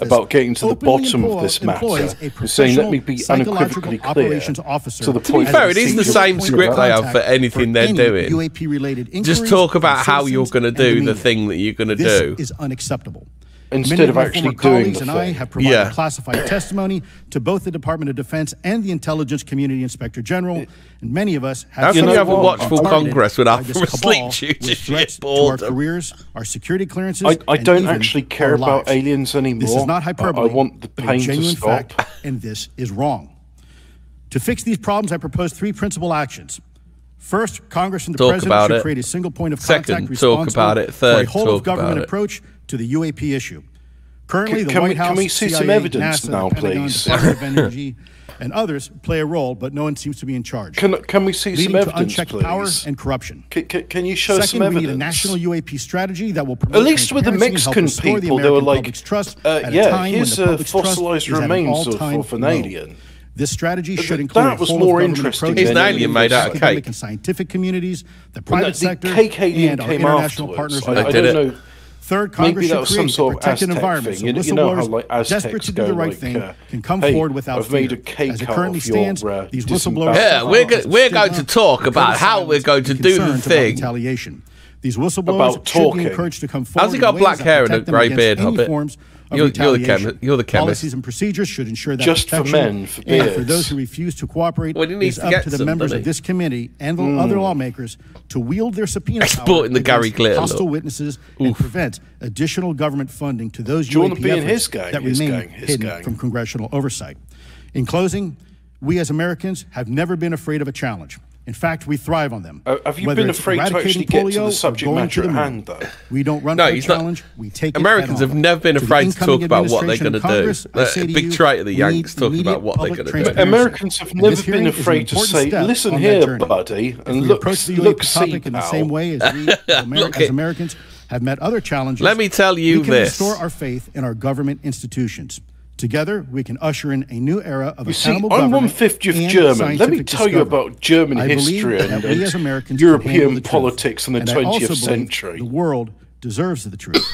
about getting to the bottom of this matter, and saying, let me be unequivocally clear to the point. To be fair, it is the same script they have for anything they're doing. Just talk about how you're going to do the thing that you're going to do. This is unacceptable. Instead of actually doing the thing. And I have provided classified testimony to both the Department of Defense and the Intelligence Community Inspector General, and many of us have. How can you have a watchful Congress without sleep shooters? To our careers, our security clearances. I don't actually care about aliens anymore. This is not hyperbole. I want the pain to stop. Fact, and this is wrong. To fix these problems, I propose 3 principal actions. First, Congress and the President should create a single point of contact responsible for a whole-of-government approach to the UAP issue. Currently, the White House, can we see CIA, some evidence NASA, now, Pentagon, please? Department of Energy, and others play a role, but no one seems to be in charge. Can we see some evidence, unchecked please? Power and corruption. Can you show some evidence? We need a national UAP strategy that will promote at least with the Mexican people, they were like, yeah, here's fossilized remains of an alien. This strategy should include that was more interesting. He's an alien made out of cake. And scientific communities, the private sector, and our international partners. I don't know. Third, Congress should create a protected environment so whistleblowers desperate to do the right thing can come forward without fear. As it currently stands, these whistleblowers... Yeah, we're going to talk about how we're going to do the thing. Retaliation. These whistleblowers should be encouraged to come forward. How's he got black hair and a grey beard, Hobbit? You're the chemist. Policies and procedures should ensure that just for men, for beards. And for those who refuse to cooperate, it's up to the members of this committee and the other lawmakers to wield their subpoena power against hostile witnesses and prevent additional government funding to those UAP efforts that remain hidden from congressional oversight. In closing, we as Americans have never been afraid of a challenge. In fact, we thrive on them. Have you been afraid to actually get to the subject matter at hand, though? We don't run from a challenge. We take Americans have never been afraid to talk about what they're going to do. Big trait of the Yanks talking about what they're going to do. Americans have never been afraid to say, listen here, buddy, and look, see, in the same way as we, as Americans, have met other challenges. Let me tell you we can restore our faith in our government institutions. Together, we can usher in a new era of accountable government. I'm 1/50th German. Let me tell you about German history and European politics in the 20th century. The world deserves the truth.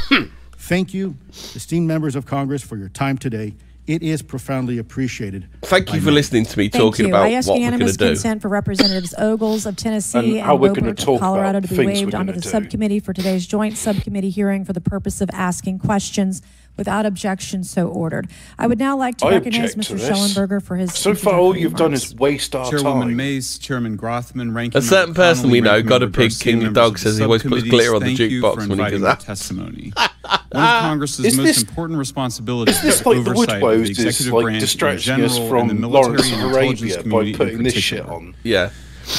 Thank you, esteemed members of Congress, for your time today. It is profoundly appreciated. Thank you for listening to me talking about what we're going to do. I ask unanimous consent for Representatives Ogles of Tennessee and Wilbert of Colorado to be waived onto the subcommittee for today's joint subcommittee hearing for the purpose of asking questions. Without objection, so ordered. I would now like to recognize Mr. Schellenberger for his... So far, all you've done is waste our Chairwoman time. Mays, Chairman Grothman, Ranking A certain person we know, got a pig, King the dog, says he always puts glitter on the jukebox when he does that. Testimony. One of Congress's most important responsibilities is this like the Woodwose is like distracting us from Lawrence of Arabia by putting this shit on? Yeah.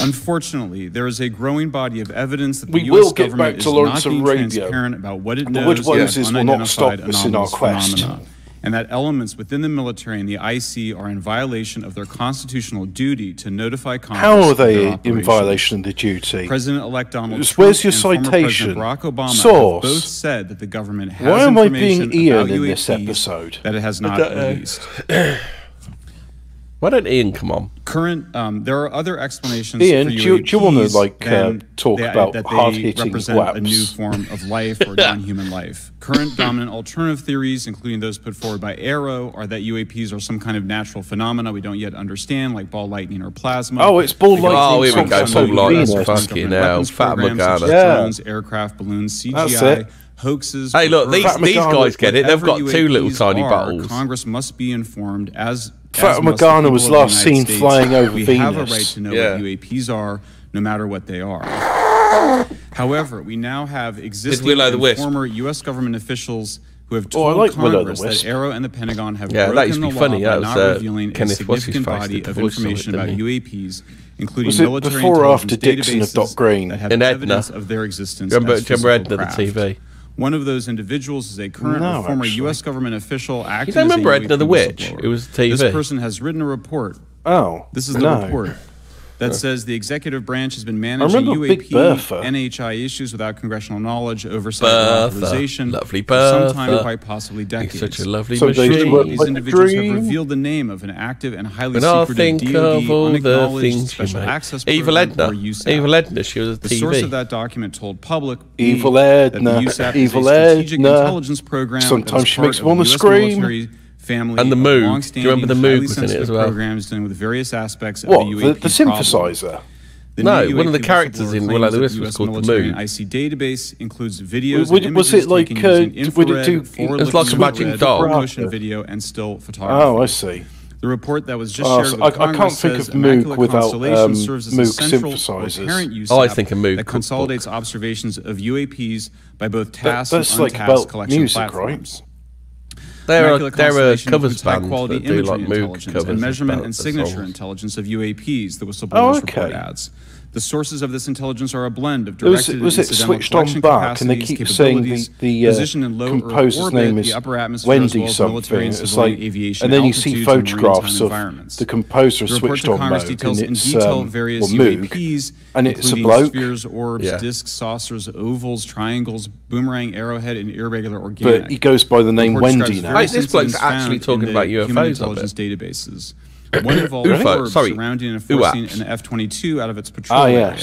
Unfortunately, there is a growing body of evidence that the U.S. government is not being transparent about what it knows about unidentified anomalous phenomena, and that elements within the military and the IC are in violation of their constitutional duty to notify Congress. How are they in violation of the duty? President-elect Donald Trump Where's your and former citation? President Barack Obama Source. have both said that the government has Why am I information being Ian about in UAPs this episode? that it has not released. Why don't Ian come on? There are other explanations. Ian, for do you want to like talk about that hard-hitting represent a new form of life or non-human life? Current dominant alternative theories, including those put forward by Arrow, are that UAPs are some kind of natural phenomena we don't yet understand, like ball lightning or plasma. Oh, it's ball lightning. Oh, here we go. Ball lightning. Fucking hell. Fat Morgana. Drones, aircraft, balloons, CGI. Hoaxes. Hey, look, these guys get it. They've got two little tiny bottles. Congress must be informed as Fat Morgana was last seen flying over Venus. We have a right to know what UAPs are, no matter what they are. However, we now have existing and former U.S. government officials who have told Congress that Arrow and the Pentagon have broken the law by not revealing a significant body of information about UAPs, including military intelligence databases that have evidence of their existence as physical craft. One of those individuals is a current or former U.S. government official acting as a Edna the Witch? It was TV. This person has written a report. Oh, this is the report that says the executive branch has been managing UAP, NHI issues without congressional knowledge, oversight, and authorization for some time, quite possibly decades. He's such a lovely machine. These individuals have revealed the name of an active and highly secretive DoD unacknowledged special access program or USAP. Evil Edna, she was a TV. The source of that document told public Evil Edna, that the USAP is a strategic intelligence program. Sometimes she makes me want to scream. Family and the Moog. Do you remember the Moog was in it as well? Programs dealing with various aspects of the UAP the synthesizer? No, one of the characters in Will I the Wisp was called the Moog. IC database includes videos and images taken using infrared, it's like a matching doll. Motion video and still photography. Oh, I see. The report that was just shared with Congress I can't think of Moog without Moog synthesizers. I think of Moog that consolidates observations of UAPs by both tasked and untasked collection platforms. There are covers bands that do like Moog covers and measurement and signature intelligence of UAPs, the whistleblower's report adds. The sources of this intelligence are a blend of directed and was it switched on back, and they keep saying the composer's name is Wendy something. It's like, and then you see photographs of the composer switched on mode, and it's Moog, and it's a bloke. Spheres, orbs, discs, saucers, ovals, triangles, boomerang, arrowhead, and irregular organic. But he goes by the name Wendy now. This bloke's actually talking about UFOs. Human intelligence databases. One involved orbs surrounding and forcing an F-22 out of its patrol area.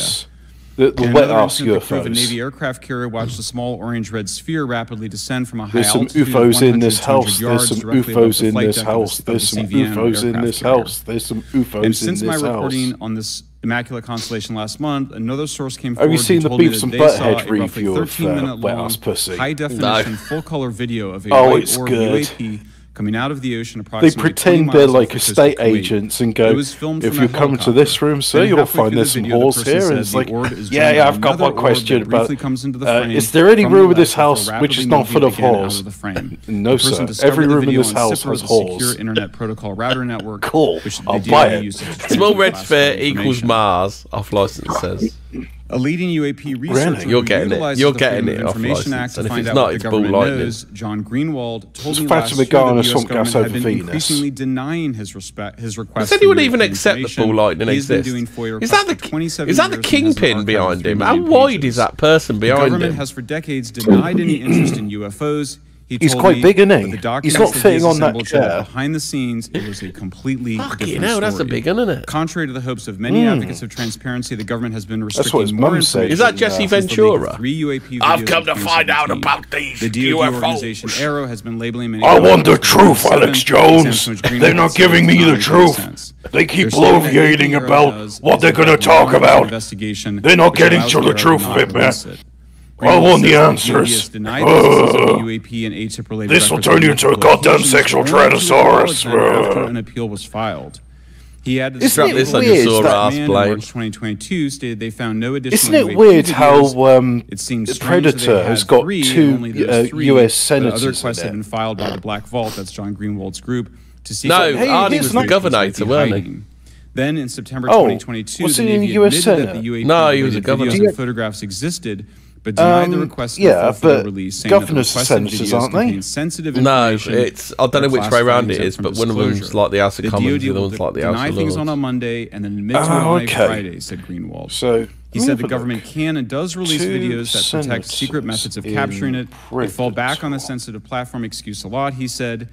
The wet ass UFOs. A Navy aircraft carrier watched a small orange-red sphere rapidly descend from a high altitude. There's some UFOs in this house. There's some UFOs in this house. There's some UFOs in this house. There's some UFOs in this house. And since my reporting on this Immaculate Constellation last month, another source came Have forward you seen the Beavis and Butthead review of 13-minute-long, pussy? high-definition, full-color video of a white orb UAP coming out of the ocean approximately. They pretend they're like estate agents and go, if you come to this room, sir, you'll find there's some holes here. And it's like, yeah, I've got one question about, is there any room in this house which is not full of holes? No, sir. Every room in this house has holes. Secure internet protocol router network. Cool. I'll buy it. Small red sphere equals Mars, off license says. A leading UAP researcher You're getting it. You're getting it off Information license. Act And to if find it's out not, what it's the bull government lightning. knows, John Greenwald told me It's last year that the US government had been increasingly denying his request. Does anyone even accept that bull lightning exists? Is that the kingpin behind him? How wide is that person behind him? The government has for decades denied any interest in UFOs. He's quite big, isn't he? He's not fitting on that chair. Behind the scenes, it was a completely different story. That's a big one, isn't it? Contrary to the hopes of many advocates of transparency, the government has been restricting what his mum said. Is that Jesse Ventura? I've come to find out about these The DoD organization Arrow has been labeling many. I want the truth, Alex Jones. They're not giving me the truth. They keep bloviating about what they're going to talk about. They're not getting to the truth of it, man. I want the answers. This will turn you into a goddamn sexual tyrannosaurus. An appeal was filed. He added Isn't it weird that in March 2022 stated they found no additional. Isn't it weird how the Predator has got two U.S. senators? Other requests have been filed by the Black Vault. That's John Greenwald's group. To see Arnie was the governor, weren't he? Then in September 2022, the Navy admitted that the UAP he was a governor. Videos and photographs existed, but denied the request for release, saying governors that the are senators, aren't they? Sensitive it's I don't know which way around it is, but one of them's like the House of Commons, the other one's like the House of Lords. Deny things on a Monday and then admit to it on a Friday, said Greenwald. So he said the government can and does release videos that protect secret methods of capturing it. They fall back on the sensitive platform excuse a lot, he said.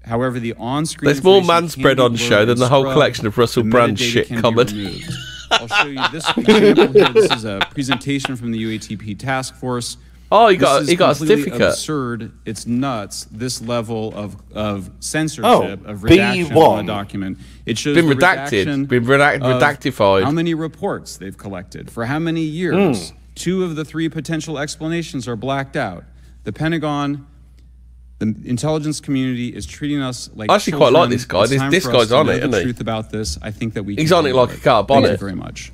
However, the on-screen there's more manspread on show than the whole collection of Russell Brand's shit comedy. I'll show you this example here. This is a presentation from the UATP task force. Oh, he got a certificate. Absurd. It's nuts. This level of censorship, of redaction on a document. It shows been redacted, redactified. How many reports they've collected for how many years? 2 of the 3 potential explanations are blacked out. The Pentagon. The intelligence community is treating us like I actually quite like this guy. This guy's on it, isn't he? Truth about this, I think that he's on it like a car bonnet. Thank you very much.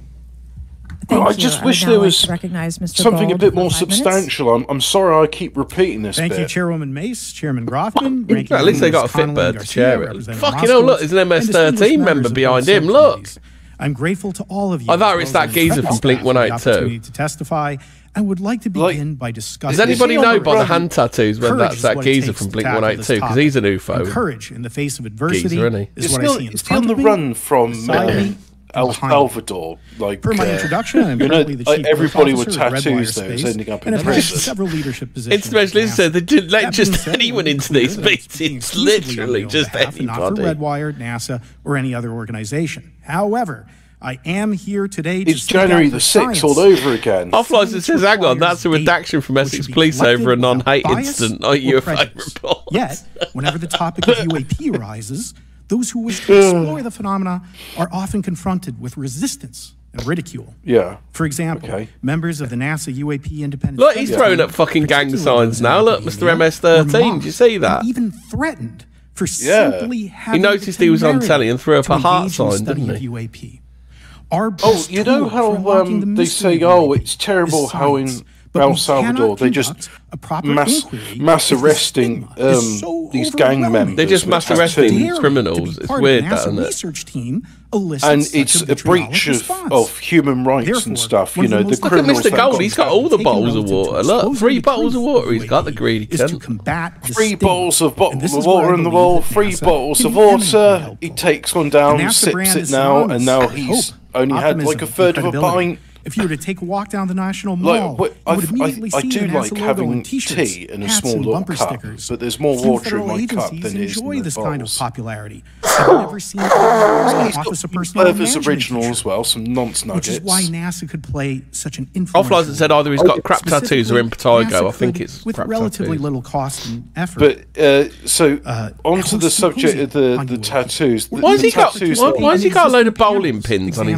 I just wish there was something a bit more substantial. I'm sorry I keep repeating this. Thank you, Chairwoman Mace, Chairman Groffman. At least they got a Fitbird to chair it. Fucking hell, look, there's an MS-13 member behind him. Look. I'm grateful to all of you. I thought it's that geezer from Blink 182. To testify. I would like to begin by discussing. Does anybody know by the hand tattoos whether that's that geezer from Blink 182? Because he's an UFO. Courage in the face of adversity is what I see in front of me. Is he on the run from El Salvador? Like, for my introduction, I'm currently the chief everybody with tattoos there is ending up in prison. Several leadership positions. International said they didn't let just anyone into these meetings. Literally, just anybody. Not for Redwire, NASA, or any other organization. However, I am here today to it's January the 6th all over again. Off-license says, hang on, that's a redaction from Essex Police over a non-hate incident, not UFO report. Yet, whenever the topic of UAP arises, those who wish to explore the phenomena are often confronted with resistance and ridicule. Yeah. For example, members of the NASA UAP independent... Look, he's throwing up fucking gang signs now. Look, Mr. MS-13, do you see that? Even threatened for simply having... He noticed he was on telly and threw up a heart sign, didn't he? UAP. You know how they say, it's terrible how in El Salvador, they just mass arresting these gang members. They're just mass arresting criminals. It's weird, that, isn't it? Research team and it's a breach of human rights and stuff. You know, the criminals. Look at Mr. Gold. He's got all the bottles of water. Look, 3 bottles of water. He's got the greedy cunt. 3 bottles of water in the wall. 3 bottles of water. He takes one down, sips it now, and now he's only had like a third of a pint. If you were to take a walk down the National Mall, I do like having tea in a small little cup, but there's more water in my cup than is in this kind of popularity. I've never seen Office of Personnel Management original as well, some nonce nuggets. Which is why NASA could play such an influential Offline said either he's got crap tattoos or impetigo. I think it's with relatively little cost and effort. But so onto the subject of the tattoos. Why has he got a load of bowling pins on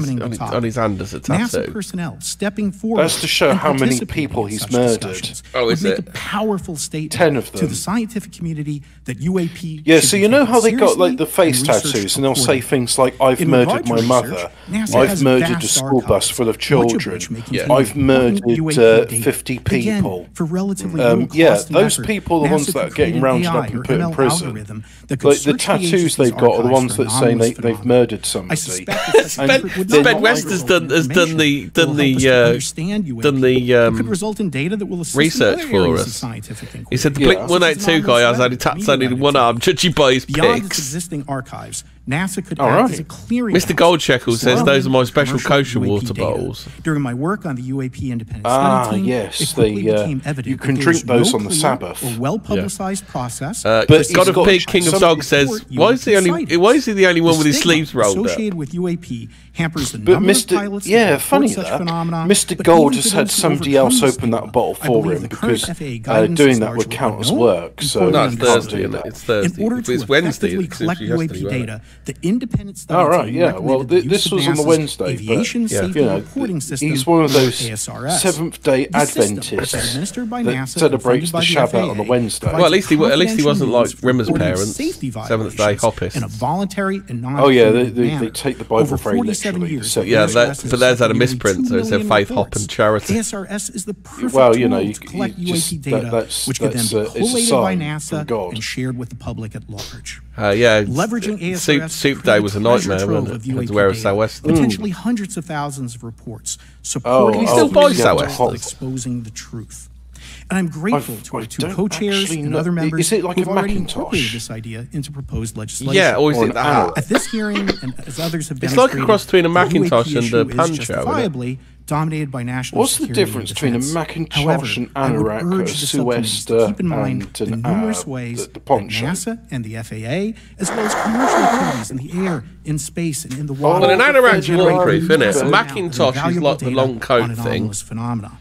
his hand as a tattoo? Stepping forward. That's to show how many people he's murdered. Oh, is it? Make a powerful statement 10 of them to the scientific community that UAP. Yeah, so you know how they got like the face tattoos, and they'll say things like, "I've murdered my mother. I've murdered a school bus full of children. I've murdered 50 people." For relatively those people are the ones that are getting rounded up and put in prison. Like the tattoos they've got are the ones that say they've murdered somebody. Ben West has done the could result in data that will research for us. He said the Blink 182 guy has only taps only one arm, judging by his beyond pics. its existing archives. NASA could act as a clearing. Mr. Goldsheckle says those are my special kosher water bottles. During my work on the UAP independent study team, yes, you can drink those on the Sabbath. A well-publicized process. But God of Pig, King of Dogs says, why is he the only one with his sleeves rolled up? Associated with UAP hampers the number of pilots funny that Mr. Gold has had somebody else open that bottle for him because doing that would count as work. So no, it's Thursday, isn't it? It's Thursday. In order to it's Wednesday. effectively collect UAP data, the independent study well, this was on the Wednesday, but he's one of those Seventh-day Adventists that celebrates the Shabbat on the Wednesday. Well, at least he wasn't like Rimmer's parents, Seventh-day Hoppists. In a voluntary and they take the Bible very literally. But theirs had a misprint, so it said faith, hop, and charity. ASRS is the perfect tool to collect UAP data, which could then be collated by NASA and shared with the public at large. Leveraging ASRS Soup Day was a nightmare, wasn't it? Had to wear a sou'wester. Potentially hundreds of thousands of reports supporting exposing the truth. And I'm grateful to our 2 co-chairs and other members who have already incorporated this idea into proposed legislation. Yeah, or is it that? At this hearing, and as others have demonstrated, it's like a cross between a Macintosh and a Pancho. Justifiably dominated by national What's the difference between a Macintosh, an anorak, a Suester, and an numerous ways the poncho? NASA and the FAA, as well as commercial activities in the air, in space, and in the water. Well, an anorak's waterproof, isn't it? A Macintosh is like the long coat thing. Phenomena.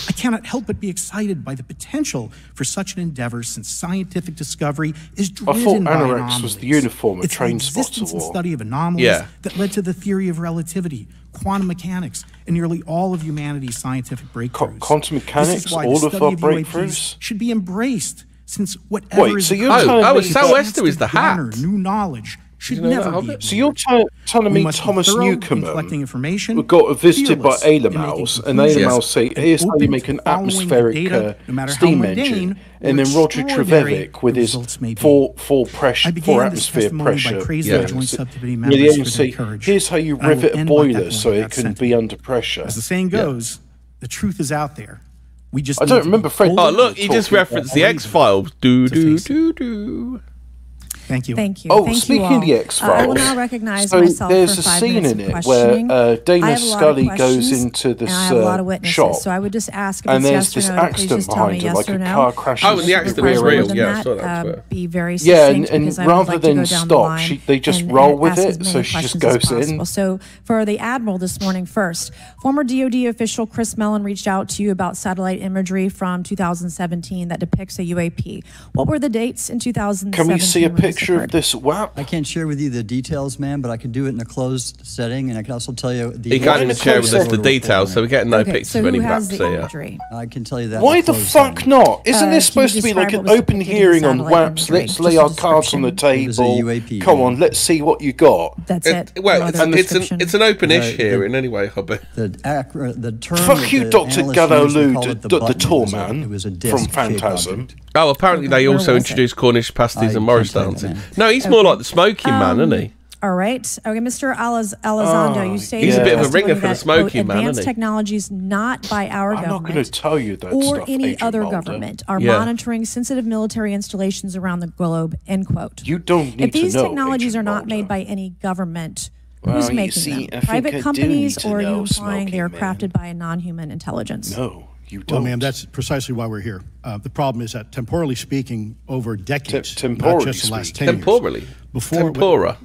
I cannot help but be excited by the potential for such an endeavor, since scientific discovery is driven by anomalies. I thought Anorex was the uniform of train spots and study of anomalies that led to the theory of relativity, quantum mechanics, and nearly all of humanity's scientific breakthroughs. Quantum mechanics, all of our breakthroughs should be embraced, since whatever is sou'wester is the hat. New knowledge should never be. So you're telling me Thomas Newcomen got visited by Alamaus, and Alamaus say, here's how you make an atmospheric steam engine, and then Roger Trevethick with his four atmosphere pressure really say, here's how you rivet a boiler so it can be under pressure. As the saying goes, the truth is out there. We just I don't remember Fred. Oh look, he just referenced the X-Files. Do. Thank you. Thank you. Oh, Thank speaking of the X-Files, I will now recognize myself there's for a 5 scene minutes in of it questioning. where Dana Scully goes goes into this I have a lot of witnesses, shop, so I would just ask if and it's there's yes or this no. accident Please tell me behind her, yes like or a no. car crash. Oh, and the accident was real. Yeah, I saw that. Be very succinct, and rather than stop, they just roll with it, so she just goes in. So for the Admiral this morning first, former DoD official Chris Mellon reached out to you about satellite imagery from 2017 that depicts a UAP. What were the dates in 2017? Can we see a picture picture of this WAP? I can't share with you the details, man, but I can do it in a closed setting, and I can also tell you... He can't even share with us the details, so we're getting no pictures of any WAPs here. I can tell you that. Why the fuck not? Isn't this supposed to be like an open hearing on WAPs? Let's lay our cards on the table. Come on, let's see what you got. That's it. Well, it's an open-ish hearing anyway, Hobbit. The term... Fuck you, Dr. Galolu, the tall man from Phantasm. Oh, apparently they also introduced Cornish pasties and Morris dancing. No, he's more like the smoking man, isn't he? All right. Okay, Mr. Elizondo, you say he's a bit of a ringer for the smoking man, advanced isn't he? technologies not by our government. I'm not going to tell you that or stuff, any other government are monitoring sensitive military installations around the globe. End quote. You don't need to know. If these technologies are not made by any government, who's making them? Private companies, or are you implying they are crafted by a non-human intelligence? No. You don't. Well, ma'am, that's precisely why we're here. The problem is that, temporally speaking, over decades, not just the last 10 years. Tempura.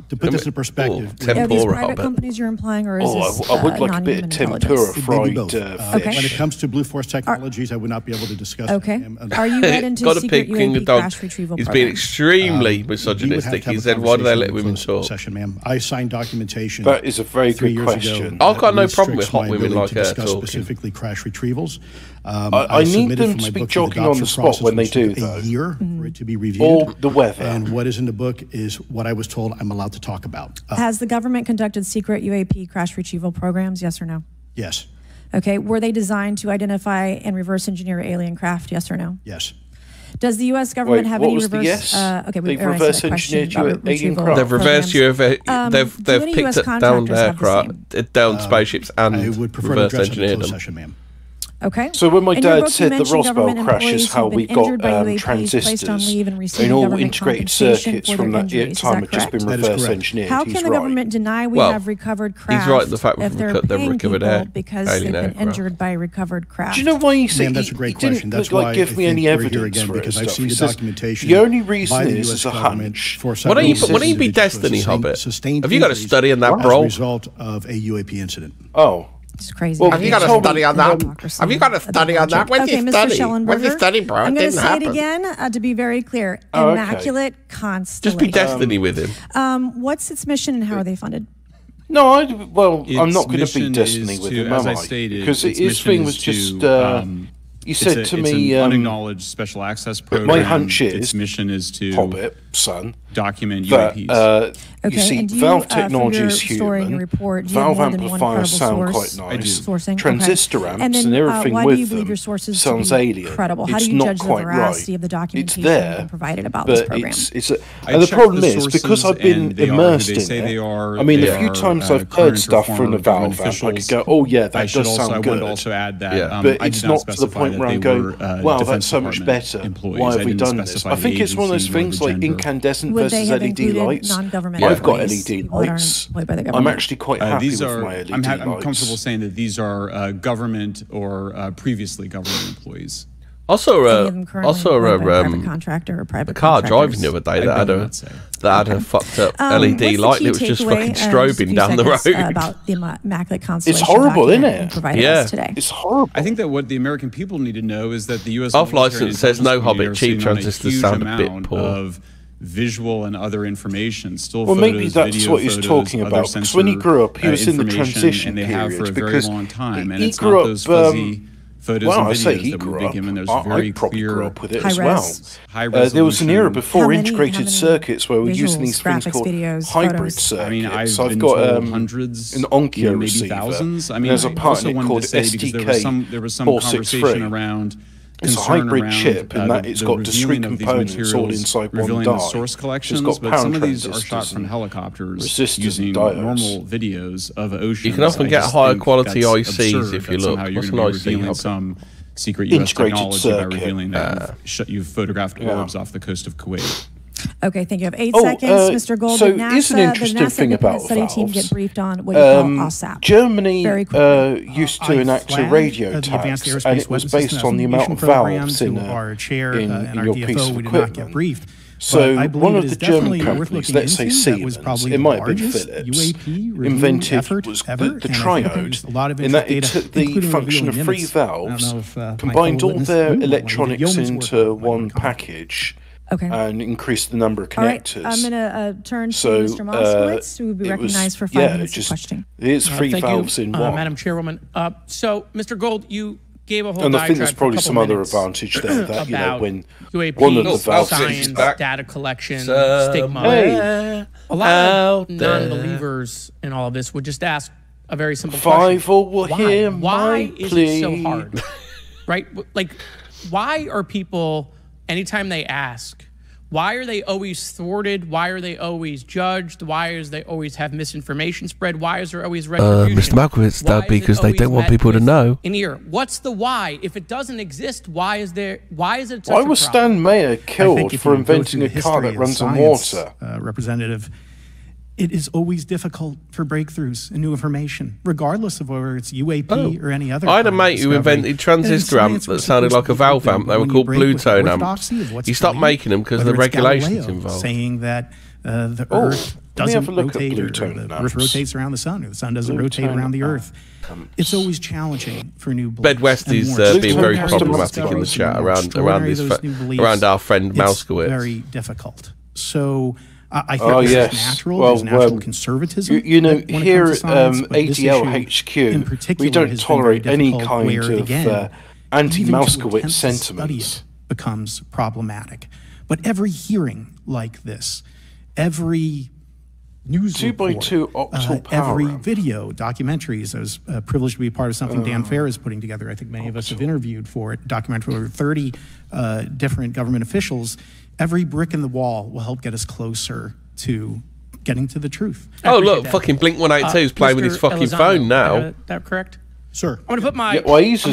To put this in perspective. Are these private companies you're implying, or is this I would like a bit of tempura fried fish. When it comes to Blue Force Technologies, I would not be able to discuss Okay. Are you read into secret UAP crash retrieval He's been extremely misogynistic. He said, why do they let women talk? Ma'am. I signed documentation. That is a very good question. I've got no problem with hot women like her talking. Specifically crash retrievals. I need them to be joking on the spot when they do, though. A year for it to be reviewed. Or the weather. And what is in the book is what I was told I'm allowed to talk about. Has the government conducted secret UAP crash retrieval programs, yes or no? Yes. Okay, were they designed to identify and reverse engineer alien craft, yes or no? Yes. Does the U.S. government have any reverse? Yes? Okay, they've reverse engineered alien craft. They've reversed they've picked up down aircraft, down spaceships, and reverse engineered them. Okay. So when my dad said the Roswell crash is how we got transistors in all integrated circuits from that time had just been reverse engineered. How can the government deny we have recovered craft? He's right. The fact if they're paying people because they've been injured by recovered craft. Do you know why he said? That's a great question. That's why give me any evidence for it. Because I've seen the documentation. The only reason is a hunch. Why don't you be Destiny, Hobbit? Have you got a study on that, bro? As a result of a UAP incident. Oh. It's crazy. Well, have you got a study on that? Have you got a study on that? Where's your study? Where's your study, bro? I'm going to say it again to be very clear. Immaculate Constellation. Just be Destiny with him. What's its mission and how are they funded? No, I'm not going to be Destiny with him, am I? Because his thing was just... You said to me, it's an unacknowledged special access program. My hunch is its mission is to Hobbit, son, document UAPs. You see, Valve technology is human. Valve amplifiers sound quite nice. Transistor amps and everything with them sounds alien. It's not quite right. It's there, but and the problem is because I've been immersed in it. I mean, the few times I've heard stuff from the Valve amp, I could go, "Oh yeah, that does sound good." But it's not to the point where I'm going, "Wow, that's so much better. Why have we done this?" I think it's one of those things like incandescent versus LED lights. I've got LED lights. I'm actually quite happy with my LED lights. I'm comfortable saying that these are government or previously government employees. Also, private contractor or private car driving the other day that had a fucked up LED light. It was just fucking strobing down the road. About the Immaculate Constellation. It's horrible, isn't it? Yeah, today. It's horrible. I think that what the American people need to know is that the U.S. off license says no Hobbit. Cheap transistors sound a bit poor. Of visual and other information, still well, photos, maybe that's video what he's talking about. Because when he grew up, he was in the transition period. And they have for a very long time. And he it's grew not those fuzzy photos and videos that we've been given. There's very clear grew up with it as well. There was an era before integrated circuits where we're using these things called hybrid circuits. I mean, I've been told hundreds, an Onkyo maybe receiver. Thousands. I mean, there's a part in it called SDK. There was some conversation around. It's a hybrid chip in that it's got discrete components all inside one die. The source collections, but some of these are shot from helicopters using normal videos of oceans. You can often get higher quality ICs if you look. What's an IC? Some secret U.S. technology by revealing that you've photographed orbs off the coast of Kuwait. Okay, thank you. I have 8 seconds, Mr. Gold. So here's an interesting thing about study team get briefed on what you call OSAP. Germany used to enact a radio tax, and it was based on the amount of valves in your piece of equipment. So one of the German companies, let's say Siemens, it might have been Philips, invented the triode, in that it took the function of 3 valves, combined all their electronics into one package, and increase the number of connectors. All right, I'm going to turn to Mr. Moskowitz, who will be recognized for 5 minutes of questioning. It's 3 valves in one. Madam Chairwoman. So, Mr. Gold, you gave a whole and I think there's probably some other advantage there that, you know, when one of the valves science, data collection, stigma. A lot of non-believers in all of this would just ask a very simple question. Why is it so hard? Right? Like, why are people, anytime they ask, why are they always thwarted? Why are they always judged? Why is they always have misinformation spread? Why is there always retribution? Mr. Malkowitz, that because they don't want people to know. In here, what's the why? If it doesn't exist, why is it such Why was Stan Mayer killed for inventing a car that runs on water? Representative, it is always difficult for breakthroughs and new information, regardless of whether it's UAP or any other. I had a mate who invented transistor amps that sounded like a valve amp. They were called blue tone amps. He stopped making them because of the regulations involved. Saying that the Earth doesn't rotate, or the Earth rotates around the Sun, or the Sun doesn't rotate around the Earth. It's always challenging for new beliefs. Bedwest is being very problematic in the chat around our friend Malkowitz. Very difficult. So I think it's natural. There's natural conservatism. You know, here at ADL HQ, we don't tolerate any kind of anti-Malkowitz sentiments. Becomes problematic. But every hearing like this, every news report, 2x2 octal power every video, documentaries. I was privileged to be a part of something Dan Fair is putting together. I think many of us have interviewed for it. Documentary over 30 different government officials. Every brick in the wall will help get us closer to getting to the truth. Oh, look, fucking Blink-182 is playing with his fucking phone now. That correct? Sir. I want to put my he's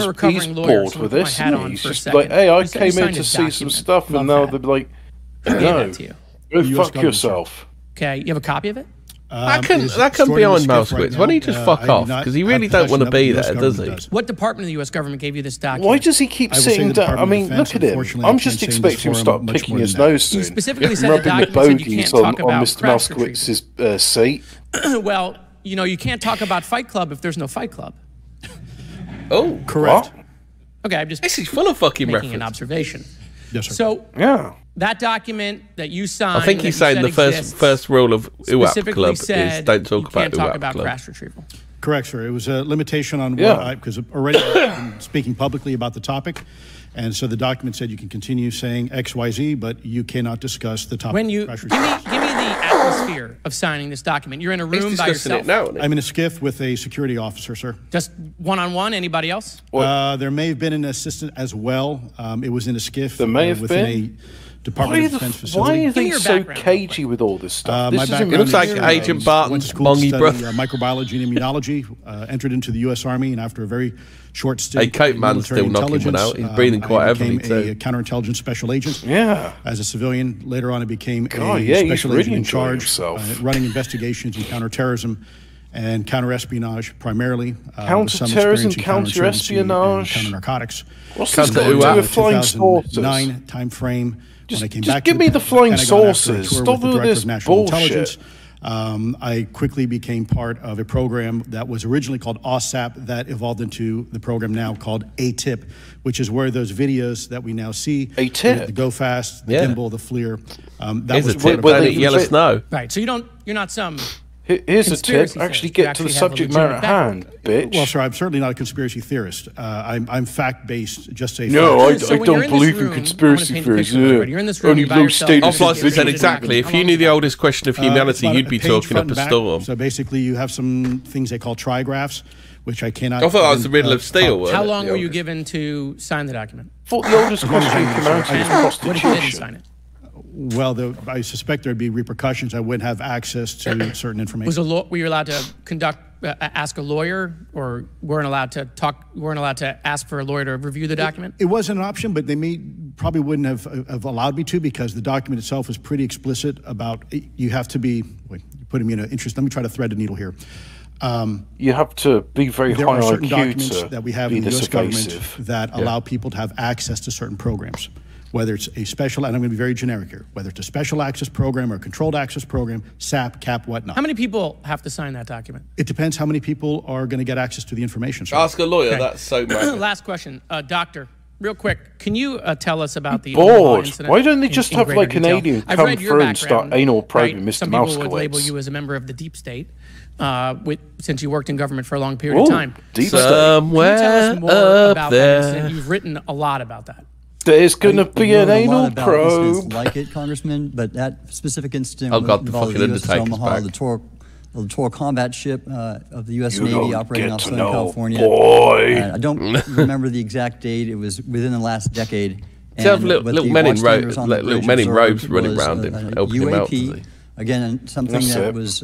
bored with this. He's like, hey, I came in to see some stuff, and now they're like, no, go fuck yourself. Okay, you have a copy of it? That can be on Malkowitz. Why don't you just fuck off? Because he really don't want to be there, does he? What department of the U.S. government gave you this document? Why does he keep sitting down? I mean, look at him. I'm just expecting him to start picking his nose soon. You specifically said the document said you can't talk about Mr. Malkowitz's seat. Well, you know, you can't talk about Fight Club if there's no Fight Club. Oh, correct. What? Okay, I'm just this is full of fucking making an observation. Yes, sir. So that document that you signed, I think he's saying the first rule of UAP Club is don't talk about UAP Club. Crash retrieval. Correct, sir. It was a limitation on what because already I've been speaking publicly about the topic, and so the document said you can continue saying X, Y, Z, but you cannot discuss the topic. When you give me the atmosphere of signing this document, you're in a room by yourself. I'm in a skiff with a security officer, sir. Just one-on-one. Anybody else? There may have been an assistant as well. It was in a skiff. There may have within been. Department of Defense facility. Why are they so cagey with all this stuff? It looks like Agent Barton's mongy brother. Microbiology and immunology, entered into the U.S. Army, and after a very short stint, hey, Cope Man's still knocking one out. He's breathing quite heavily too. I became a counterintelligence special agent. Yeah. As a civilian, later on, I became a special agent in charge, running investigations in counterterrorism and counterespionage primarily. Counterterrorism, counterespionage, counter-narcotics. What's this got to do with flying saucers? 2009 time frame. Just give me the flying saucers. Stop all this bullshit. I quickly became part of a program that was originally called OSAP that evolved into the program now called ATIP, which is where those videos that we now see, the Go Fast, the Gimbal, the FLIR, that was part of Yellow Snow. Right, so you're not some... Here's a tip. Actually get to the subject matter at hand, bitch. Well, sir, I'm certainly not a conspiracy theorist. I'm fact-based, just say no, I don't believe in conspiracy theories. You're in this room, only low status. Off-license said exactly. If you knew the oldest question of humanity, you'd be talking up a storm. So basically, you have some things they call trigraphs, which I cannot... I thought that was the riddle of steel. How long were you given to sign the document? I thought the oldest question of humanity is prostitution. What if you didn't sign it? Well, I suspect there'd be repercussions. I wouldn't have access to certain information. Were you allowed to ask a lawyer, or weren't allowed to ask for a lawyer to review the document? It wasn't an option, but they probably wouldn't have allowed me to, because the document itself is pretty explicit about you have to be. Wait, you're putting me in an interest. Let me try to thread the needle here. You have to be very high IQ. There are certain documents that we have in the U.S. government that allow people to have access to certain programs. Whether it's a special, and I'm going to be very generic here, whether it's a special access program or a controlled access program, SAP, CAP, whatnot. How many people have to sign that document? It depends how many people are going to get access to the information. Ask a lawyer, that's so bad. Last question. Doctor, real quick, can you tell us about the bored? Why don't they just have like an alien come through and start anal probing Mr. Mouse? Some people would label you as a member of the deep state, since you worked in government for a long period of time. Deep somewhere can you tell us more about that incident? You've written a lot about that. There's going to be an anal probe. Like it, Congressman, but that specific incident involved the USS Omaha, the littoral combat ship of the U.S. Navy operating off Southern California. Boy. I don't remember the exact date. It was within the last decade. Little men in robes running around him, helping him out. Again, something that was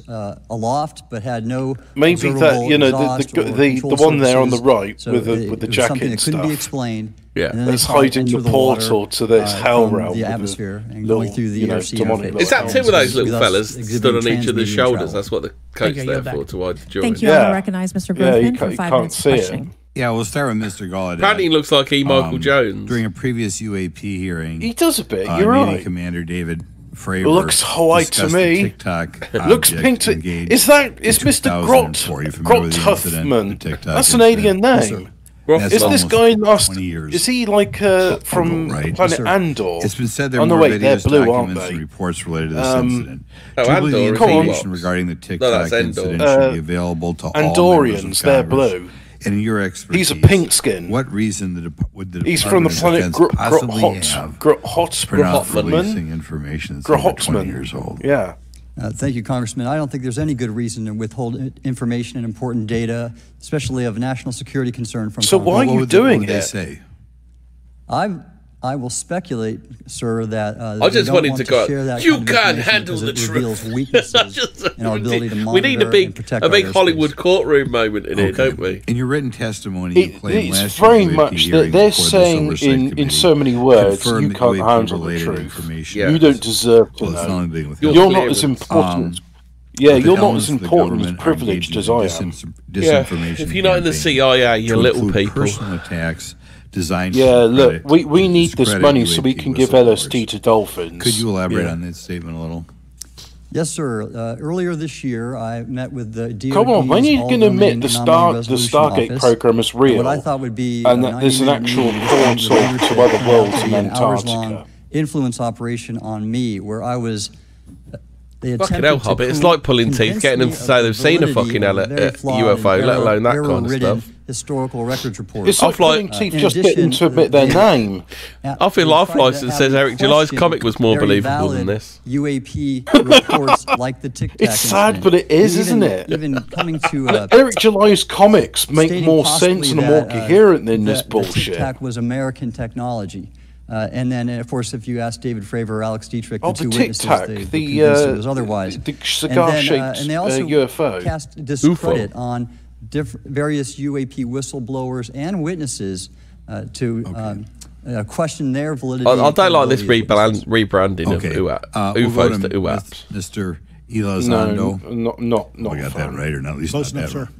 aloft but had no maybe that the one there on the right with the jacket something and that couldn't stuff. be explained. Yeah, let's hide in the portal to this hell realm, the atmosphere, and going through the ERC interface. Is that two of those little fellas stood on each of the shoulders? That's what the coat's there for, to hide the joint. Thank you. I recognize Mr. Grothman for 5 minutes of questioning. Yeah, we'll start with Mr. Gallaudet. Apparently he looks like E. Michael Jones. During a previous UAP hearing, he does a bit. You're right. Commander David Fravor looks white to me. TikTok looks pink to. Is Mr. Grot Huffman? That's an alien name. Is this guy lost? Is he like from planet Andor? It's been said there are more videos, documents, and reports related to this incident. The information regarding the TikTok incident should be available to all Andorians. They're blue. And in your expertise, he's a pink skin. What reason would the he's from the planet releasing information that's over 20 years old? Yeah. Thank you, Congressman. I don't think there's any good reason to withhold information and important data, especially of national security concern from So why are you doing it? They say? I will speculate, sir, that I just wanted to go. You can't handle the truth. Weaknesses in our ability to monitor we need a big Hollywood courtroom moment in here, don't we? In your written testimony, you claim it's very much that they're saying in so many words, you can't handle the truth. You don't deserve to know. You're not as important. Yeah, you're not as important and privileged as I am. Yeah, if you're not in the CIA, you're little people. Personal attacks. Look, we need this money so we can give LSD to dolphins. Could you elaborate on that statement a little? Yes, sir. Earlier this year, I met with the DOD's Come on, when are you going to admit the Stargate program is real? What I thought would be and that there's an actual portal to other worlds in Antarctica. Influence operation on me, where I was. Fucking hell, Hobbit. It's like pulling teeth, getting them to say they've seen a fucking UFO, let alone that kind of stuff. Historical records report. It's like pulling teeth just getting to admit their name. I feel Life License says Eric July's comic was more believable than this. UAP reports like the Tic Tac It's sad, but it is, isn't it? Even coming to Eric July's comics make more sense and are more coherent than this bullshit. The Tic Tac was American technology. And then, of course, if you ask David Fravor or Alex Dietrich, the two witnesses, they was otherwise. The cigar-shaped and they also UFO. cast discredit on various UAP whistleblowers and witnesses to question their validity. I don't like this rebranding of UFOs to UAPs. Mr. Elizondo. No, not I got that right, or not at least close not enough,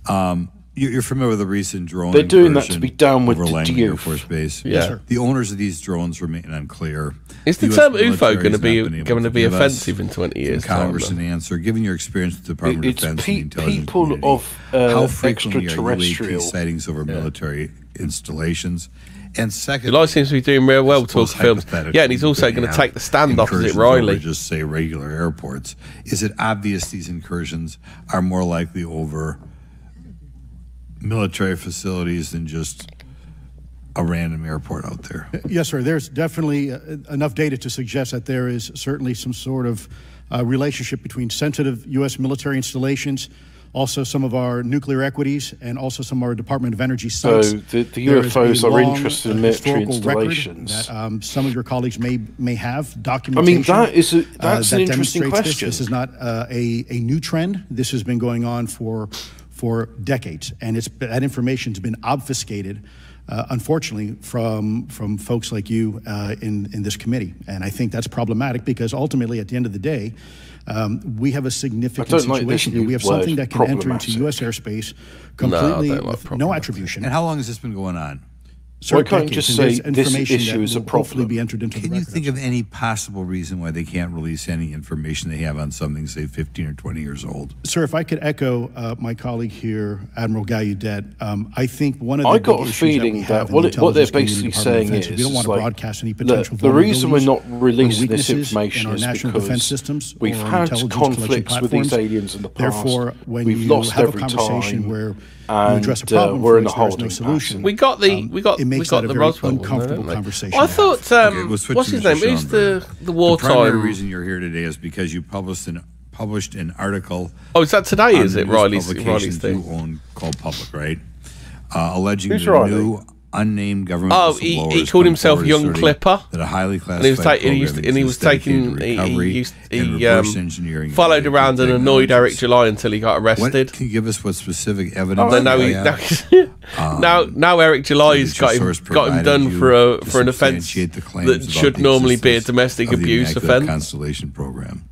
sir. You're familiar with the recent drone They're doing that to be down with the Langley Air Force Base. Yeah. Yes, sir. The owners of these drones remain unclear. Is the term UFO going to be offensive in 20 years? Congress an answer. Given your experience with the Department of Defense and the intelligence community, how frequently are UAP sightings over military installations? And second, July seems to be doing real well talking films. Yeah, and he's also going to take the stand opposite Riley. Just say regular airports. Is it obvious these incursions are more likely over military facilities than just a random airport out there? Yes, sir. There's definitely enough data to suggest that there is certainly some sort of relationship between sensitive U.S. military installations, also some of our nuclear equities, and also some of our Department of Energy sites. So the UFOs are interested in military installations. That, some of your colleagues may have documentation. I mean, that's an interesting question. This is not a new trend. This has been going on for decades, and that information's been obfuscated, unfortunately, from folks like you in this committee. And I think that's problematic because ultimately, at the end of the day, we have a significant situation here. We have something that can enter into U.S. airspace completely with no attribution. And how long has this been going on? Why can't you just say this issue is a problem? Be entered into Can you think of any possible reason why they can't release any information they have on something, say, 15 or 20 years old? Sir, if I could echo my colleague here, Admiral Gallaudet, I think one of the I got a feeling that what they're basically saying is, we don't want to broadcast any potential the reason we're not releasing this information is because we've had conflicts with these aliens in the past. Therefore, when we've you lost have every a conversation time, where you and address a problem, we're in a there's no holding solution. We got the Roswell uncomfortable conversation. I thought what's his name? Who's the wartime? The primary reason you're here today is because you published an article. Oh, is that today? Is it Riley's thing? You own called Public, right? Alleging Who's the new unnamed government. Oh, he called himself Young Clipper. That a highly classified he followed around and annoyed Eric July until he got arrested. Can you give us what specific evidence? Now Eric July's got him done for an offence that should normally be a domestic abuse offence. Constellation program.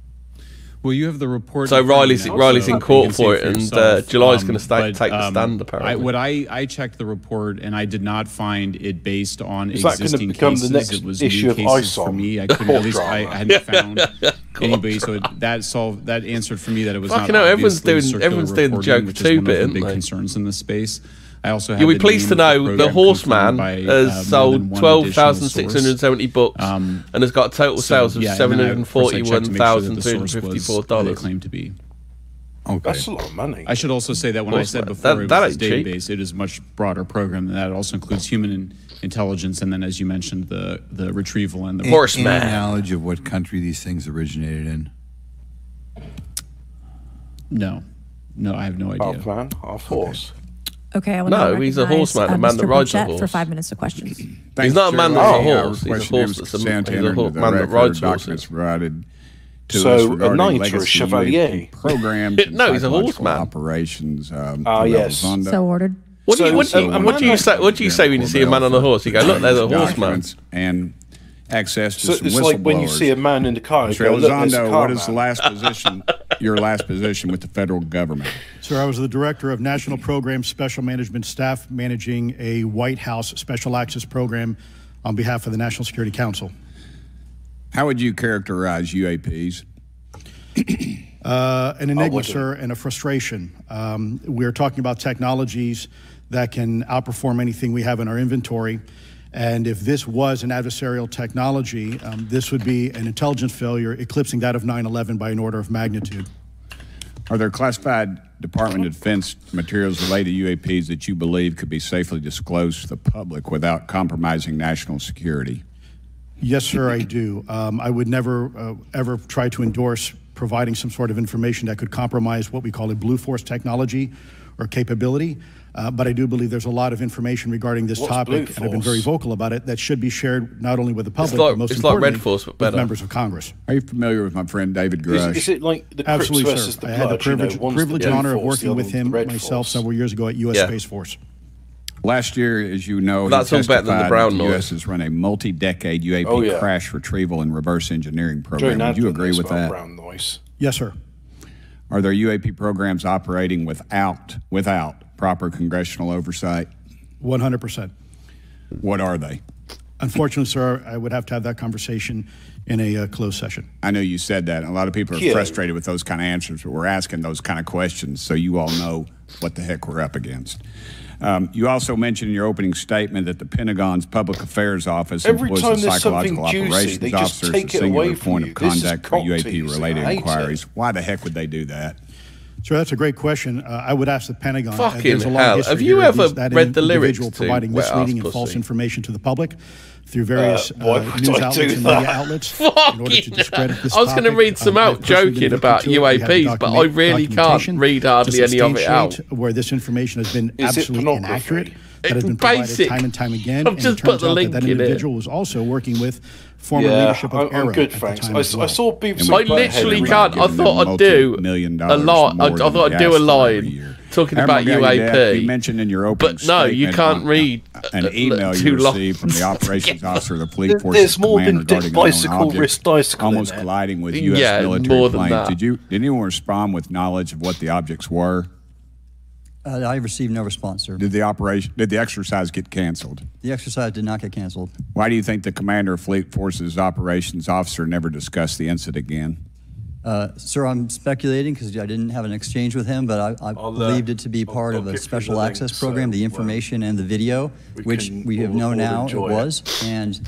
Well, you have the report. So Riley's in court for it, and July's going to take the stand. Apparently, I checked the report, and I did not find it based on Is existing cases. The next it was issue new of cases ISOM? For me. I couldn't at least I hadn't found anybody. So that answered for me that it was not. Everyone's doing the joke too, bit. Big concerns in this space. I also you'll be pleased to know the Horseman has sold 12,670 books and has got total sales of $741,354. Claim to be. Okay. That's a lot of money. I should also say that when I said before it was a database, it is a much broader program than that. It also includes human intelligence, and then, as you mentioned, the retrieval and the Horseman. Any knowledge of what country these things originated in? No, I have no idea. Half man, half horse. Okay, I want to he's a horseman, a man that rides a horse. For 5 minutes of questions. He's not a man that's a horse. He's a horse that's a man that rides horses. So a knight or a chevalier? No, he's a horseman. Operations. Yes. So ordered. What do you say? What do you say when you see a man on a horse? You go, look, there's a horseman. And access to some it's whistleblowers. Like when you see a man in the car. Mr. Elizondo, what is the last position? Your last position with the federal government? Sir, I was the director of National Program Special Management Staff, managing a White House Special Access Program on behalf of the National Security Council. How would you characterize UAPs? An enigma, sir, and a frustration. We're talking about technologies that can outperform anything we have in our inventory. And if this was an adversarial technology, this would be an intelligence failure eclipsing that of 9/11 by an order of magnitude. Are there classified Department of Defense materials related to UAPs that you believe could be safely disclosed to the public without compromising national security? Yes, sir, I do. I would never, ever try to endorse providing some sort of information that could compromise what we call a blue force technology or capability. But I do believe there's a lot of information regarding this topic, and I've been very vocal about it, that should be shared not only with the public, but most importantly with members of Congress. Are you familiar with my friend David Grush? Is it like the Absolutely, versus sir. the I had the privilege and honor of working with him myself several years ago at U.S. Space Force. Last year, as you know, that's all better than the brown noise. The U.S. has run a multi-decade UAP crash retrieval and reverse engineering program. Would you agree with that? Brown noise. Yes, sir. Are there UAP programs operating without proper congressional oversight? 100%. What are they? Unfortunately, sir, I would have to have that conversation in a closed session. I know you said that, and a lot of people are frustrated with those kind of answers, but we're asking those kind of questions so you all know what the heck we're up against. You also mentioned in your opening statement that the Pentagon's Public Affairs Office employs the psychological operations officers as a singular point of contact for UAP-related inquiries. Why the heck would they do that? Sure, that's a great question. I would ask the Pentagon. Fucking hell. Have you ever read the lyrics to providing misleading and false information to the public through various news outlets and media outlets in order to discredit this I was going to read some out joking about UAPs, but I really can't read hardly any of it out. Where this information has been absolutely inaccurate, that has been provided time and time again. I've just put the link in it. That individual was also working with former leadership of ERA. Good, thanks. I saw BBC. I literally can't. I thought I'd do a lot. I thought I'd do a line talking about UAP. You mentioned in your opening but no, you can't read an email you received from the operations officer of the Fleet Forces There's more Command than regarding bicycle wrist bicycle almost colliding with U.S. military planes. Did anyone respond with knowledge of what the objects were? I received no response, sir. Did the exercise get canceled? The exercise did not get canceled. Why do you think the commander of Fleet Forces operations officer never discussed the incident again? Sir, I'm speculating because I didn't have an exchange with him, but I believed it to be part of a special access program, the information and the video, which we have known now it was, and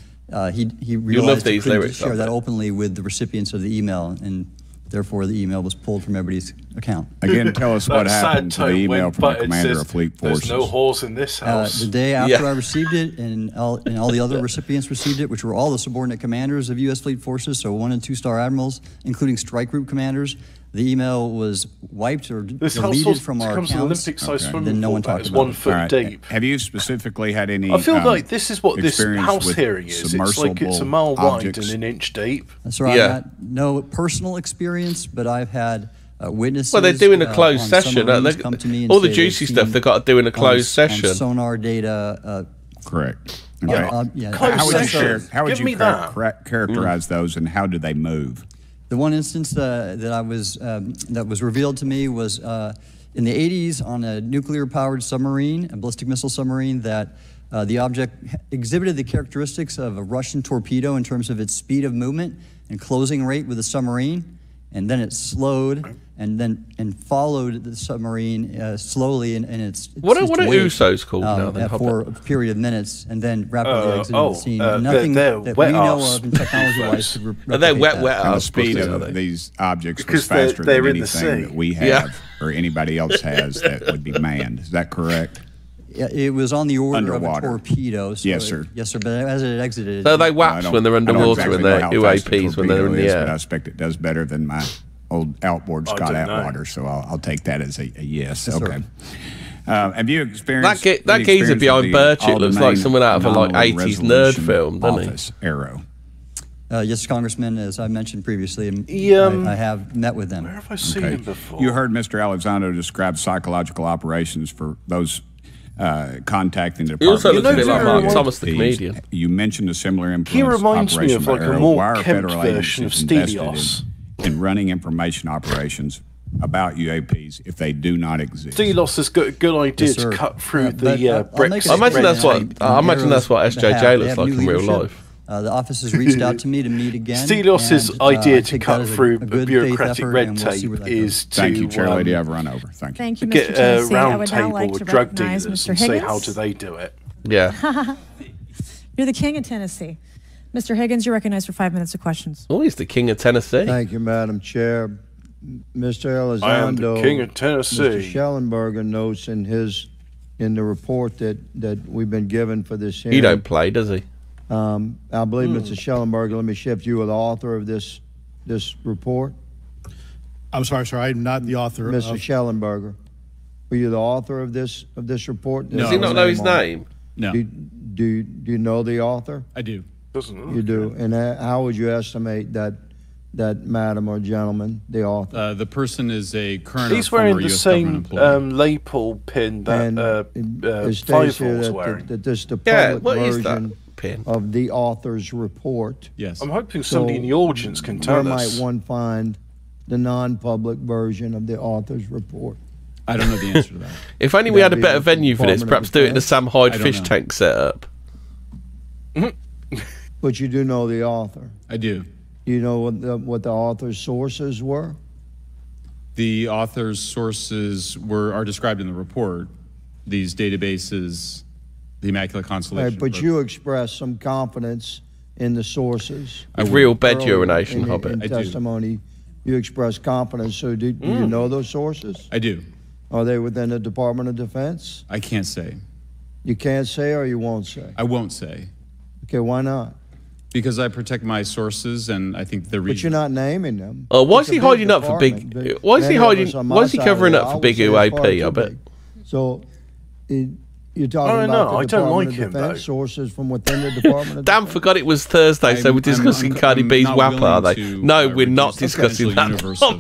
he realized he couldn't share that openly with the recipients of the email, and therefore the email was pulled from everybody's account. Again, tell us what happened to the email from the commander of Fleet Forces. There's no holes in this house. The day after I received it, and all the other recipients received it, which were all the subordinate commanders of U.S. Fleet Forces, so 1- and 2-star admirals, including strike group commanders, the email was wiped or deleted from our accounts. Then no one talked about it. 1 foot deep. Have you specifically had any? I feel like this is what this house hearing is. It's like it's a mile wide and an inch deep. That's right. I've had no personal experience, but I've had witnesses. Well, they're doing a closed session. All the juicy stuff they've got to do in a closed session. Sonar data. Correct. Yeah. How would you characterize those, and how do they move? The one instance that was revealed to me was in the 80s on a nuclear-powered submarine, a ballistic missile submarine, that the object exhibited the characteristics of a Russian torpedo in terms of its speed of movement and closing rate with the submarine, and then it slowed and followed the submarine slowly in its what are USOs called now? For a period of minutes, and then rapidly exited the scene. Nothing that we know of in technology-wise could replicate they're wet the speed of these objects was faster than anything that we have or anybody else has that would be manned. Is that correct? Yeah, it was on the order of a torpedo. So yes, sir. Yes, sir. But as it exited, so they WAPs when they're underwater and they're UAPs when they're in the air. But I expect it does better than my old outboard Scott Atwater, so I'll take that as a yes. Okay. Have you experienced that geezer behind Birch? It looks like someone out of a 80s nerd film, doesn't he? Arrow. Yes, Congressman, as I mentioned previously, I have met with them. Where have I seen him before? You heard Mr. Elizondo describe psychological operations for those contacting the department. He also looks a bit like Mark Thomas, the comedian. You mentioned a similar influence. He reminds me of like a more kempt version of Stelios. In running information operations about UAPs if they do not exist. Stelios has got a good idea to cut through the bricks. I imagine that's what SJJ looks like in real life. The office has reached out to me to meet again. Stelios' idea to cut through bureaucratic red tape is to... Thank you, Chair Lady. I've run over. Thank you. Thank you, Mr. Get a round table like with drug dealers and say, how do they do it? Yeah. You're the king of Tennessee. Mr. Higgins, you're recognized for 5 minutes of questions. Oh, he's the king of Tennessee. Thank you, Madam Chair. Mr. Elizondo, I am the king of Tennessee. Mr. Schellenberger notes in the report that we've been given for this hearing. He don't play, does he? I believe, Mr. Schellenberger, let me shift you, are the author of this report. I'm sorry, sir, I'm not the author. Mr. Schellenberger, were you the author of this report? No. Does he not know his name? No. Do you know the author? I do. You do. And how would you estimate that madam or gentleman, the author? The person is a current. He's wearing the same lapel pin that Five's wearing. That this the public version of the author's report. Yes. I'm hoping somebody in the audience can tell us. Where might one find the non-public version of the author's report? I don't know the answer to that. If only we had a better venue for this, perhaps do it in a Sam Hyde fish tank setup. But you do know the author. I do. You know what the author's sources were? The author's sources are described in the report. These databases, the Immaculate Constellation. Right, but you expressed some confidence in the sources. A real bed urination, Hobbit. In testimony, you expressed confidence. So do you know those sources? I do. Are they within the Department of Defense? I can't say. You can't say, or you won't say? I won't say. Okay, why not? Because I protect my sources, and I think the reason. But you're not naming them. Why is he hiding up for big? Why is he hiding? Why is he covering up for big UAP? I bet. So, you're talking about the Department of Defense sources from within the Department of Defense. Dan forgot it was Thursday, so we're discussing Cardi B's WAP, are they? No, we're not discussing that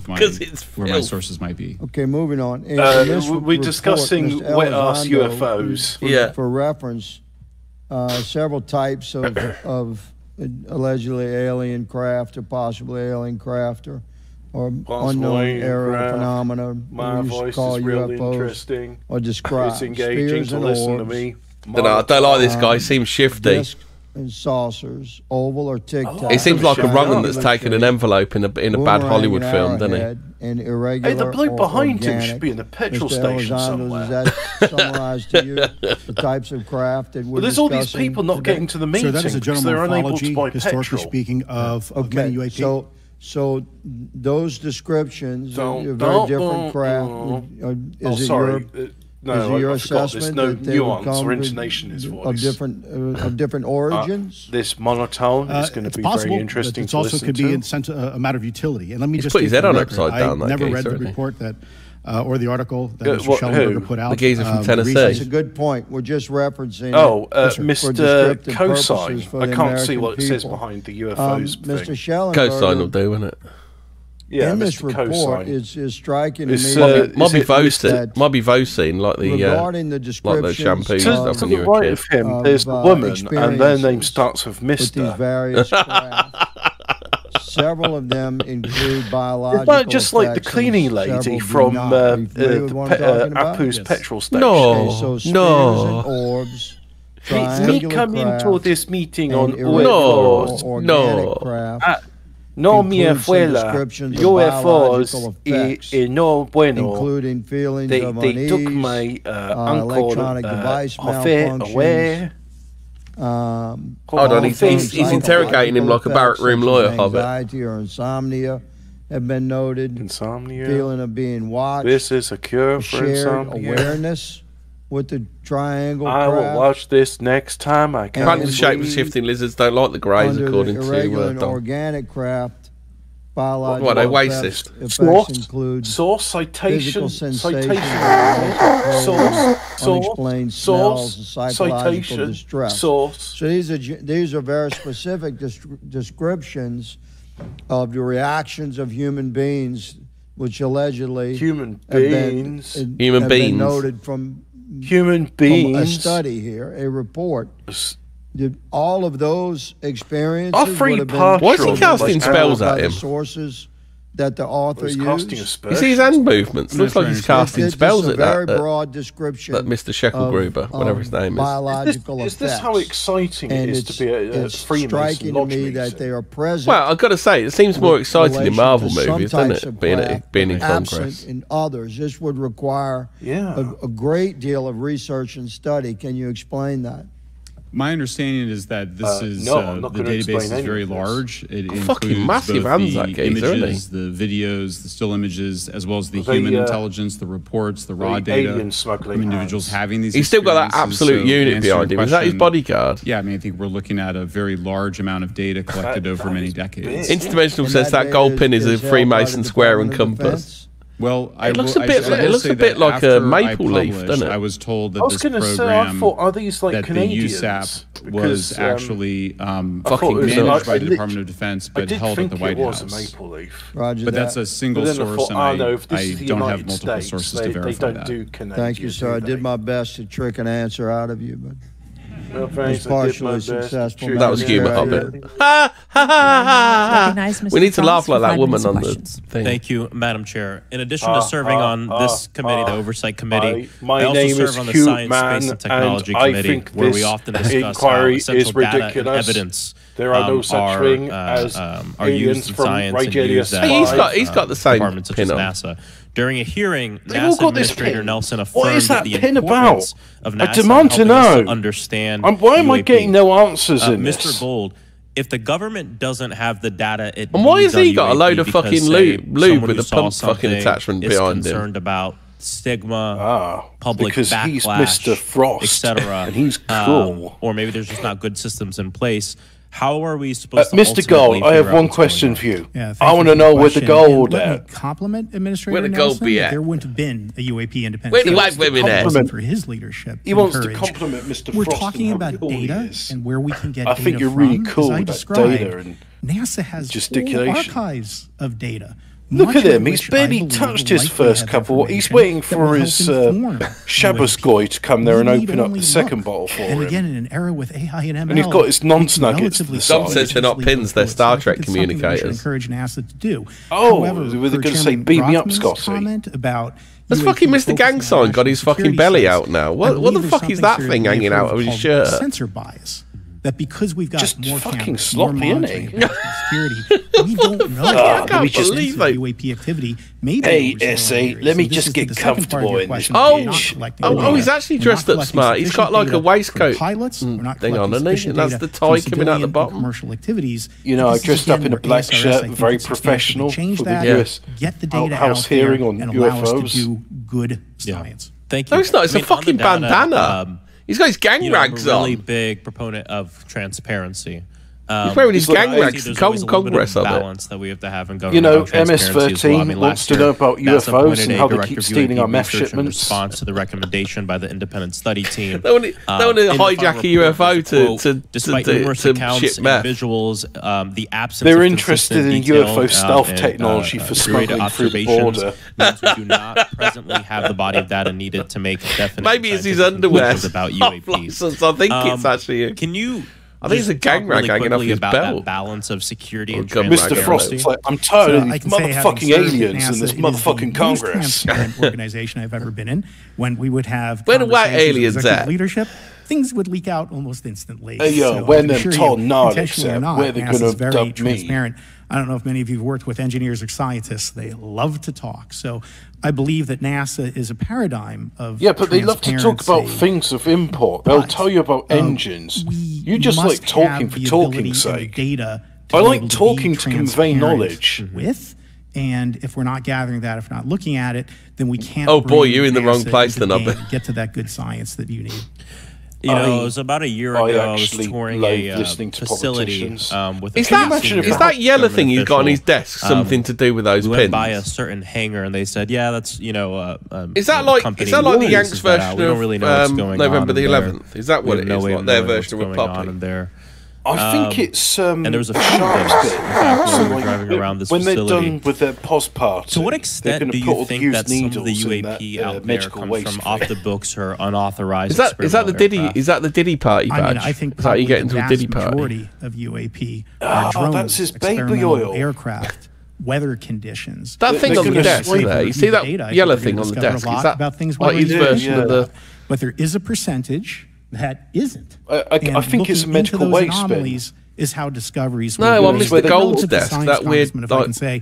because it's where my sources might be. Okay, moving on. We're discussing wet-ass UFOs. For reference, several types of allegedly alien craft or possibly alien craft are or unknown aerial phenomena. My voice is real interesting. Or describe it's engaging to listen to me. I don't like this guy. He seems shifty. And saucers, oval or tic-tac. He seems like a runner that's taken an envelope in a bad Hollywood film, doesn't he? And irregular. Hey, the bloke behind him should be in a petrol station somewhere. Does that summarize to you the types of craft that we're there's all these people not getting to the meeting that is a because they're unable to buy historically petrol. speaking, of many UAP. So those descriptions are very different craft. Is it your assessment no that they nuance or intonation in his voice of different origins? This monotone is going to be very interesting. It also could be a matter of utility. And let me just put his head on upside down. I never read the report that or the article that Mr. Schellenberger put out. The geezer from Tennessee. That's a good point. We're just referencing. Mr. Cosine. I can't see what it says behind the UFOs. Mr. Schellenberger. Cosine will do, won't it? Yeah, in this report is striking to me. Might be Vocine, like the regarding the description like the shampoo stuff to the right of him, there's the woman, and their name starts with Mr. With these various craft. Several of them include biological. It's not just like the cleaning lady from Apu's petrol station. No, no. Orbs. Me coming to this meeting on organic craft. No mi abuela, UFOs y no bueno. Including feelings of they unease, took my uncle device away. Hold on, he's interrogating him like a barrack room lawyer, Hobbit. Anxiety or insomnia have been noted. Insomnia. Feeling of being watched. This is a cure for shared insomnia. Awareness with the triangle. I will watch this next time. I can. Apparently, the shape-shifting lizards don't like the greys, according to irregular organic craft. Biological what, they racist? Effects include source citation, unexplained smells, and psychological distress. So these are very specific descriptions of the reactions of human beings, which allegedly have been noted from a study here, a report. All of those experiences would have been why is he casting spells at him? Sources that the author used. You see his hand movements. Looks like he's casting spells at that. Very broad description. That Mr. Sheckelgruber, whatever his name is. Biological is this how exciting it is to be a Freemason lodge striking to me that they are present. Well, I've got to say, it seems more exciting in Marvel movies, doesn't it? Being in Congress. In others, this would require a great deal of research and study. Can you explain that? My understanding is that this is the database is very large. It includes massive both the geezer, images, the videos, the still images, as well as the human intelligence, the reports, the raw data from individuals having these. He's still got that absolute unit behind him. Is that his bodyguard? Yeah, I mean, I think we're looking at a very large amount of data collected over many decades. Interdimensional says that gold pin is a Freemason square and compass. Well, it looks a bit like a maple leaf, doesn't it? I was told that this program, are these like that Canadians? The USAP was actually managed by the Department of Defense, but held at the White House. A maple leaf. Roger that's a single source, and I don't have multiple sources to verify that. Thank you, sir. I did my best to trick an answer out of you, but well, thanks, partially successful. That was humour, Hobbit. We need to laugh like that woman on the thing. Thank you, Madam Chair. In addition to serving on this committee, the Oversight Committee, I also serve on the Science, Space, and Technology Committee, where we often discuss how essential data and evidence there are no such thing as are used in science and used at he's got the same departments such as NASA. During a hearing, NASA Administrator Nelson affirmed what is that the pin importance about? of NASA I demand to know. Understand why am I getting no answers in Mr. this? Gold, if the government doesn't have the data it and why has he got UAP a load of fucking lube with a pump fucking attachment behind him? Concerned about stigma, public because backlash, he's Mr. Frost, etc. And he's cool. Or maybe there's just not good systems in place. How are we supposed to Mr. Gold, I have one question for you. I want to know where the gold at. Compliment Administrator where the gold Nelson be at? There wouldn't have been a UAP independent. Where the white women at? For his leadership. He wants to compliment Mr. Frost. We're talking about data and where we can get data from. I think you're really cool about data and NASA has whole archives of data. Look at him. He's barely touched his first couple. He's waiting for his Shabbos Goy to come there and open up the second bottle for him. And again, in an era with AI and ML, and he's got his nonce nuggets to the side. Dom says they're not pins, they're Star Trek communicators. Encourage NASA to do. Oh, were they going to say, beam me up, Scotty? That's fucking Mr. Gang Sign got his fucking belly out now. What the fuck is that thing hanging out of his shirt? Sensor bias. That because we've got just more fucking cameras, sloppy, isn't he? Security, we don't know. I can't believe it. UAP activity. Maybe hey, SA, let me just get comfortable in this. Oh, he's actually dressed up smart. He's got like a waistcoat. Pilots, we're not thing on, isn't he? And that's the tie coming out the bottom. Commercial activities. You know, I dressed up in a black shirt, very professional for the US get the data House hearing on and allow us to UFOs. do good science. Thank you. No, it's not. It's a fucking bandana. He's got his gang rags on. I'm a really big proponent of transparency. He's wearing his gang rags. Congress of balance that we have to have in government. You know, MS-13 wants to know about UFOs and how they keep stealing our meth shipments. In response to the recommendation by the independent study team, they want to hijack a UFO despite numerous accounts and visuals, the absence. They're interested in UFO stealth technology for smuggling through the border. We do not presently have the body of data needed to make definite. Maybe it's his underwear about UAPs. I think it's actually. Can you? I think it's a gang rag hanging off his belt. That balance of security and Mr. Frost is like, I'm tired of these motherfucking aliens in this motherfucking Congress. The most transparent organization I've ever been in. When we would have where the white aliens at? Leadership, things would leak out almost instantly. When them tall Nordics where they're going to dump me. I don't know if many of you have worked with engineers or scientists. They love to talk. So I believe that NASA is a paradigm of but they love to talk about things of import. They'll tell you about engines. You just like talking for talking's sake. Data I like talking to convey knowledge. And if we're not gathering that, if we're not looking at it, then we can't. Oh boy, you're in the wrong place then, get to that good science that you need. You know, it was about a year ago. I was touring a facility with. Is that yellow thing he's got on his desk something to do with those pins? We went by a certain hangar and they said, "Yeah, that's is that like the Yanks version we don't really know what's going November on the 11th? Is that what it is? Like their version of Republic? I think it's and there was a Sharp's bit. Driving around this when facility. they're done with their postparty, to what extent do you think that some of the UAP out there comes from off the books or unauthorized? Is that the Diddy? Is that the Diddy party badge? I mean, I think you get into a Diddy party. Majority of UAP are drones, that's his baby oil. Aircraft, weather conditions. That thing on the desk there. You see that yellow thing on the desk? Is that about things like his version of the? But there is a percentage that isn't. I think it's medical waste bin. Is how discoveries. No, I missed the gold desk. That weird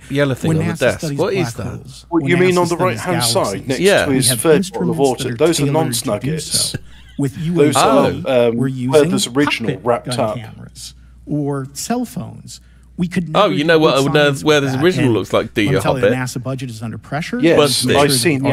yellow thing on the desk. What is that? What you mean on the right-hand side next to his third bottle of water? Those are nonce nuggets. With UAPs, we're using where there's original wrapped up cameras or cell phones. We could. You know what? Where there's original looks like. Do you, Hobbit? The NASA budget is under pressure. Yes, I've seen the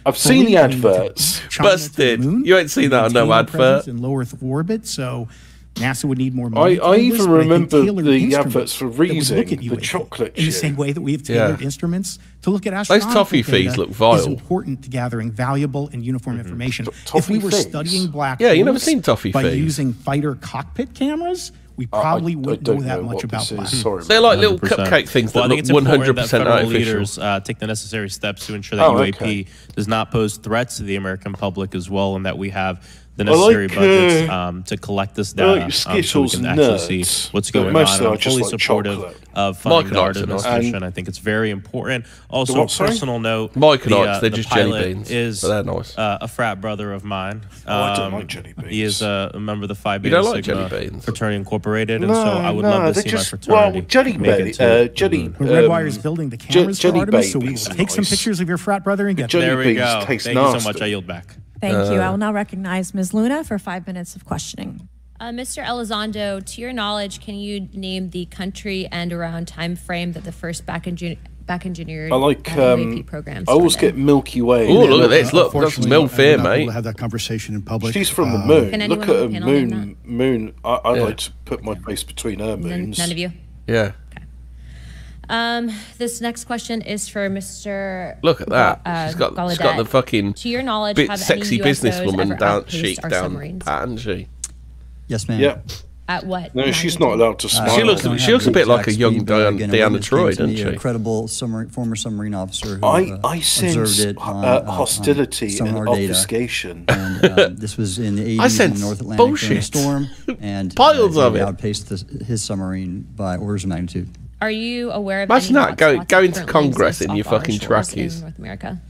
I've seen the adverts. Busted. You ain't seen that on no advert. In low Earth orbit, so. NASA would need more money. I even remember the adverts for Reazing, the chocolate in the same way that we have tailored instruments to look at astronomical those toffee fees look vile. Is important to gathering valuable and uniform information. If we were studying black holes, you never seen toffee by using fighter cockpit cameras, we probably wouldn't know that much about black holes. They're like little cupcake things that look 100% artificial. Leaders take the necessary steps to ensure that UAP does not pose threats to the American public as well, and that we have the necessary budgets to collect this data so we can actually see what's going on. I'm fully supportive of funding the Artemis mission. I think it's very important. Also, a personal note, they're just jelly beans, is but they're nice. A frat brother of mine. I don't like jelly beans. He is a member of the Phi Beta Sigma fraternity incorporated, and so I would love to see my fraternity When Redwire is building the cameras for Artemis, so we will take some pictures of your frat brother and get them. There we go. Thank you so much. I yield back. Thank you. I will now recognize Ms. Luna for 5 minutes of questioning. Mr. Elizondo, to your knowledge, can you name the country and around time frame that the first back engineered UAP programs? I always get Milky Way. Oh, look at this! Look, that's Milf here, mate. We'll have that conversation in public. She's from the moon. Look at her moon. I'd like to put my face between her moons. None of you. Yeah. This next question is for Mr. Look at that. She's got the fucking to your knowledge, bit sexy businesswoman down chic down pat, hasn't she? Yes, ma'am. Yep. At what? No, she's not allowed to smile. She looks a bit like a young Diana Troy, doesn't she? A credible former submarine officer who I sense hostility and obfuscation. And this was in the 80s in the North Atlantic during a storm, and piles of it outpaced his submarine by orders of magnitude. Are you aware of Imagine that going to Congress in your fucking trackies in North America?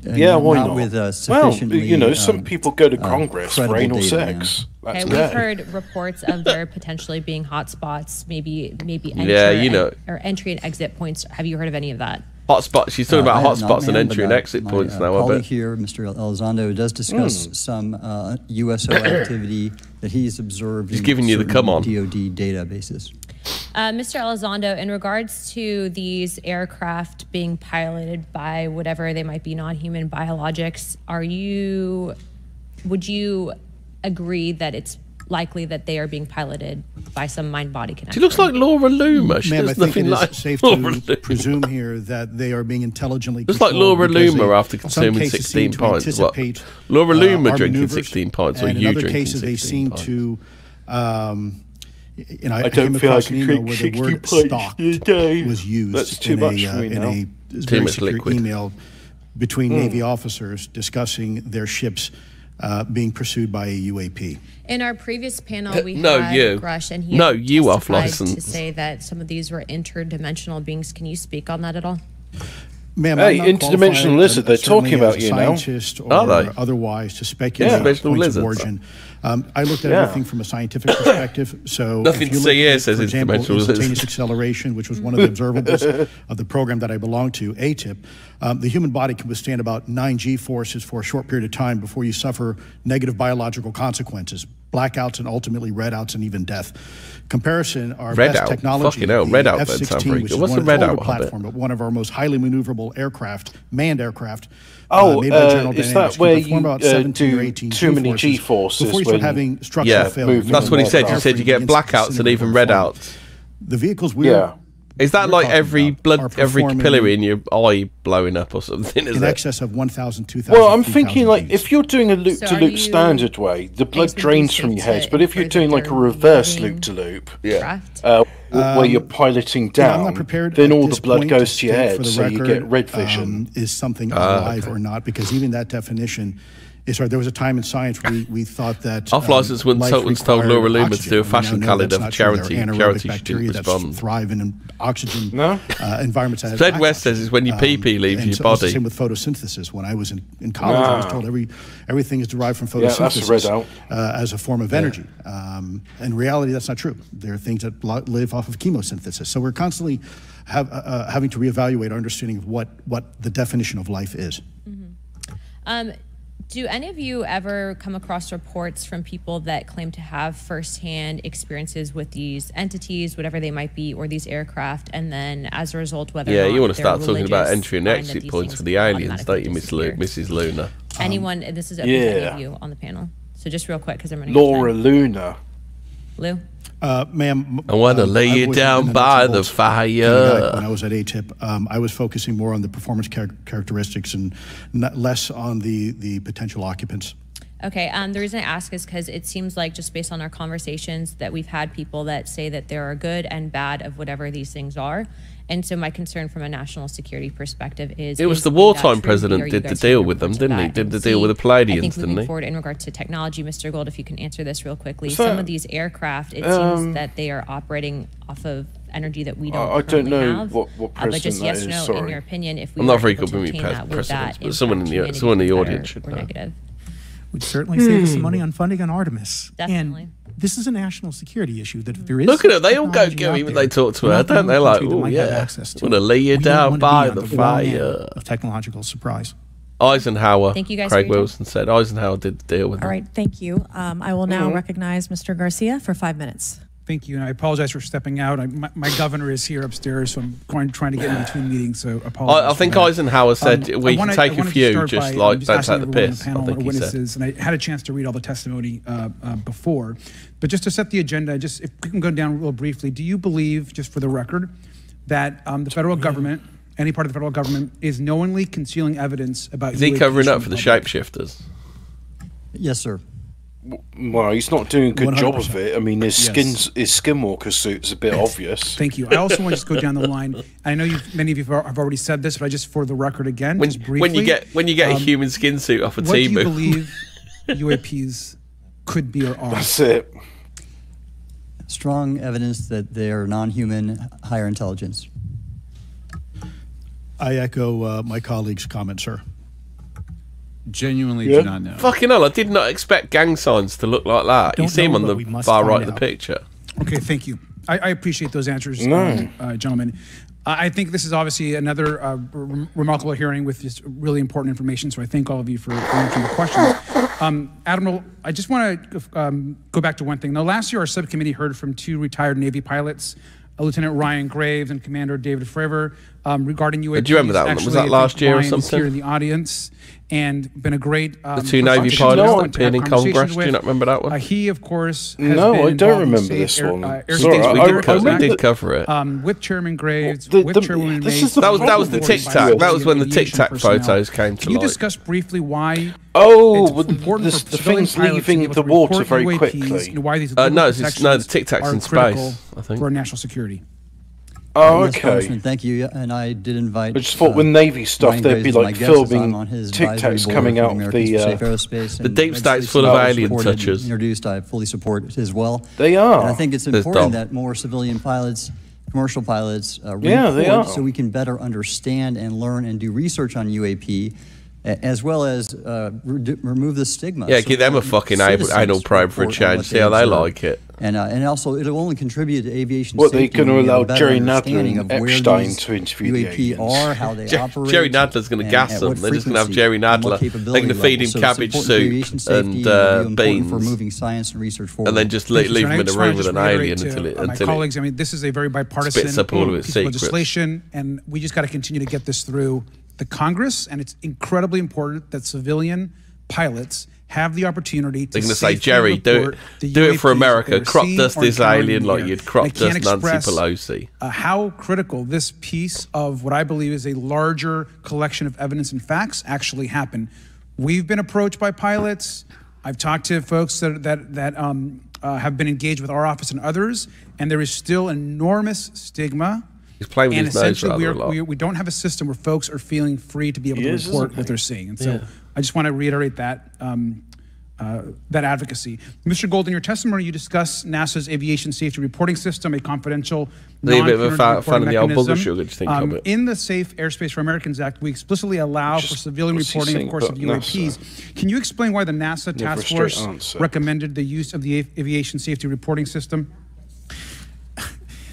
Yeah, why not? With, well, you know, some people go to Congress for anal sex. Okay, we've heard reports of there potentially being hotspots, maybe entry and exit points. Have you heard of any of that? Hotspots. She's talking about hotspots and entry and exit points now. My colleague here, Mr. Elizondo, does discuss some USO activity that he's observed. He's giving you the come on DoD databases. Mr. Elizondo, in regards to these aircraft being piloted by whatever they might be, non-human biologics, would you agree that it's likely that they are being piloted by some mind-body connection? She looks like Laura Loomer. She Ma'am, does I think nothing it is like safe Laura to presume here that they are being intelligently looks like Laura Loomer after consuming 16 pints. What? Laura Loomer drinking 16 pints, or you drinking 16 pints? To, you know, I don't feel like an email where the word "stalked" was used. That's too much for me now. In a very secure email between Navy officers discussing their ships being pursued by a UAP. In our previous panel, we had Grush, and he testified to say that some of these were interdimensional beings. Can you speak on that at all? Ma'am, hey, interdimensional lizard, they're talking about you now. Are they? Otherwise, to speculate on points of origin. I looked at everything from a scientific perspective. So nothing to say here says interdimensional instantaneous acceleration, which was one of the observables of the program that I belong to, ATIP. The human body can withstand about 9 G-forces for a short period of time before you suffer negative biological consequences, blackouts and ultimately redouts and even death. Comparison, our best technology, the F-16, which is one of the older platform, but one of our most highly maneuverable aircraft, manned aircraft. Is that where you do too many G-forces before you start having structural failure? That's what he said. He said you get blackouts and even redouts. The vehicles we're is that like every capillary in your eye blowing up or something? In excess of 1,000, 2,000. Well, I'm thinking like if you're doing a loop-to-loop standard way, the blood drains from your head. But if you're doing like a reverse loop-to-loop, where you're piloting down, then all the blood goes to your head, so you get red vision. Is something alive or not? Because even that definition. There was a time in science we thought that off-license when consultants told Laura Loomer to do a fashion calendar for charity. Charity didn't respond. Thrive in oxygen environments. Fred West says is when your pee leaves your body. Same with photosynthesis. When I was in college, I was told everything is derived from photosynthesis as a form of energy. In reality, that's not true. There are things that live off of chemosynthesis. So we're constantly having to reevaluate our understanding of what the definition of life is. Do any of you ever come across reports from people that claim to have firsthand experiences with these entities, whatever they might be, or these aircraft, and then as a result, whether or not you want to start talking about entry and exit points for the aliens, don't you, Mrs. Luna? Anyone, this is open to any of you on the panel. So just real quick, because I'm running Laura Luna. Lou? Ma'am, I want to lay you down by the fire. When I was at ATIP, I was focusing more on the performance characteristics and less on the potential occupants. Okay, the reason I ask is because it seems like just based on our conversations that we've had people that say that there are good and bad of whatever these things are. And so my concern from a national security perspective is... It was the wartime president did the deal with them, didn't he? Did the deal with the Palladians, didn't he? I think moving forward in regards to technology, Mr. Gold, if you can answer this real quickly. Some of these aircraft, it seems that they are operating off of energy that we don't I don't know have. What but just yes or no, in your opinion, if we I'm not very good good with precedents, but someone in the audience should know. Negative. We'd certainly save some money on funding on Artemis. Definitely. And this is a national security issue that if there is... Look at it, they all go when they talk to her, don't they? Like, oh yeah, I want to lay you down by the fire. Of technological surprise. Eisenhower, thank you guys Craig Wilson said, Eisenhower did the deal with them. All right, thank you. I will now recognize Mr. Garcia for 5 minutes. Thank you, and I apologize for stepping out. My governor is here upstairs, so I'm trying to get in between meetings, so apologize. I think Eisenhower said we can take a few, just like don't take the piss. I think he said. And I had a chance to read all the testimony before, but just to set the agenda, just if we can go down real briefly, do you believe, just for the record, that the federal government, any part of the federal government, is knowingly concealing evidence about... Is he covering up for the shapeshifters? Yes, sir. Well, he's not doing a good 100%. Job of it. I mean, his skinwalker suit's a bit obvious. Thank you. I also want to just go down the line. I know many of you have already said this, but I just, for the record again, just briefly, when you get a human skin suit off a Temu. What do you believe UAPs could be or are? That's it. Strong evidence that they are non-human, higher intelligence. I echo my colleague's comment, sir. Genuinely do not know. Fucking hell, I did not expect gang signs to look like that. You see them on the far right of the picture. Okay, thank you. I appreciate those answers, gentlemen. I think this is obviously another remarkable hearing with just really important information, so I thank all of you for answering the questions. Admiral, I just want to go back to one thing. Now, last year, our subcommittee heard from 2 retired Navy pilots, Lieutenant Ryan Graves and Commander David Fravor, regarding UAPs. Do you remember that one? Was that last year or something? Here in the audience, and been a great the 2 Navy pilots being in Congress. Do you not remember that one? He, of course, has no, I don't remember this one. We did cover it with Chairman Graves, with Chairwoman May. That was the Tic Tac. That was when the Tic Tac photos came to light. Can you discuss briefly why? The thing's leaving the water very quickly. No, the Tic Tac's in space, I think. For our national security. Oh, okay. Thank you. And I did invite. I just thought with Navy stuff, there'd be like filming Tic Tacs coming out of the deep state's full of alien touchers. Introduced, I fully support it as well. They are. And I think it's important that more civilian pilots, commercial pilots, report so we can better understand and learn and do research on UAP, as well as remove the stigma. Yeah, give them a fucking anal probe for a change, see how they like it. And also, it'll only contribute to aviation safety. They're going to allow Jerry Nadler and Epstein to interview the UAP are, how they operate. Jerry Nadler's going to gas them. They're just going to have Jerry Nadler. They're going to feed him cabbage soup and beans. For moving science and research forward. And then just leave him in a room with an alien until my colleagues, I mean, this is a very bipartisan piece of legislation, and we just got to continue to get this through the Congress, and it's incredibly important that civilian pilots have the opportunity to They're going to say, Jerry, do it for America. Crop dust this alien like you'd crop dust Nancy Pelosi. How critical this piece of what I believe is a larger collection of evidence and facts actually happened. We've been approached by pilots. I've talked to folks that have been engaged with our office and others, and there is still enormous stigma. He's playing with his nose rather a lot. We don't have a system where folks are feeling free to be able to report what they're seeing. And so I just want to reiterate that that advocacy. Mr. Gold, in your testimony, you discuss NASA's aviation safety reporting system, a confidential non-punitive reporting mechanism. In the Safe Airspace for Americans Act, we explicitly allow for civilian reporting, of course, of UAPs. NASA. Can you explain why the NASA task force recommended the use of the aviation safety reporting system?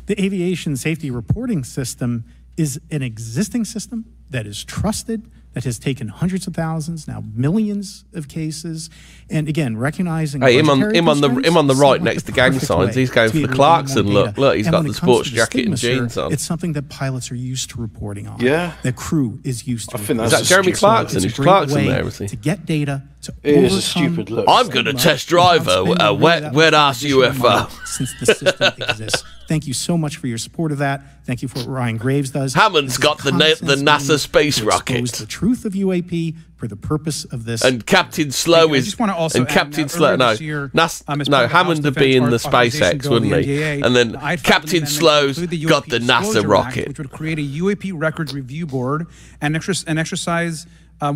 The aviation safety reporting system is an existing system that is trusted, that has taken hundreds of thousands, now millions of cases, and again, recognizing him on the right next to gang signs. He's going for the Clarkson look. Look, he's got the sports jacket and jeans on. It's something that pilots are used to reporting on. Yeah, the crew is used to. Is that Jeremy Clarkson? Is Clarkson there? Is he? To get data. It is a stupid look. I'm going to test drive a wet ass UFO. Since the system exists. Thank you so much for your support of that. Thank you for what Ryan Graves does. Hammond's got the NASA space rocket. The truth of UAP for the purpose of this. And Captain Slow is. And Captain Slow, no, Hammond would be in the SpaceX, wouldn't he? And then Captain Slow's got the NASA rocket, which would create a UAP records review board and exercise.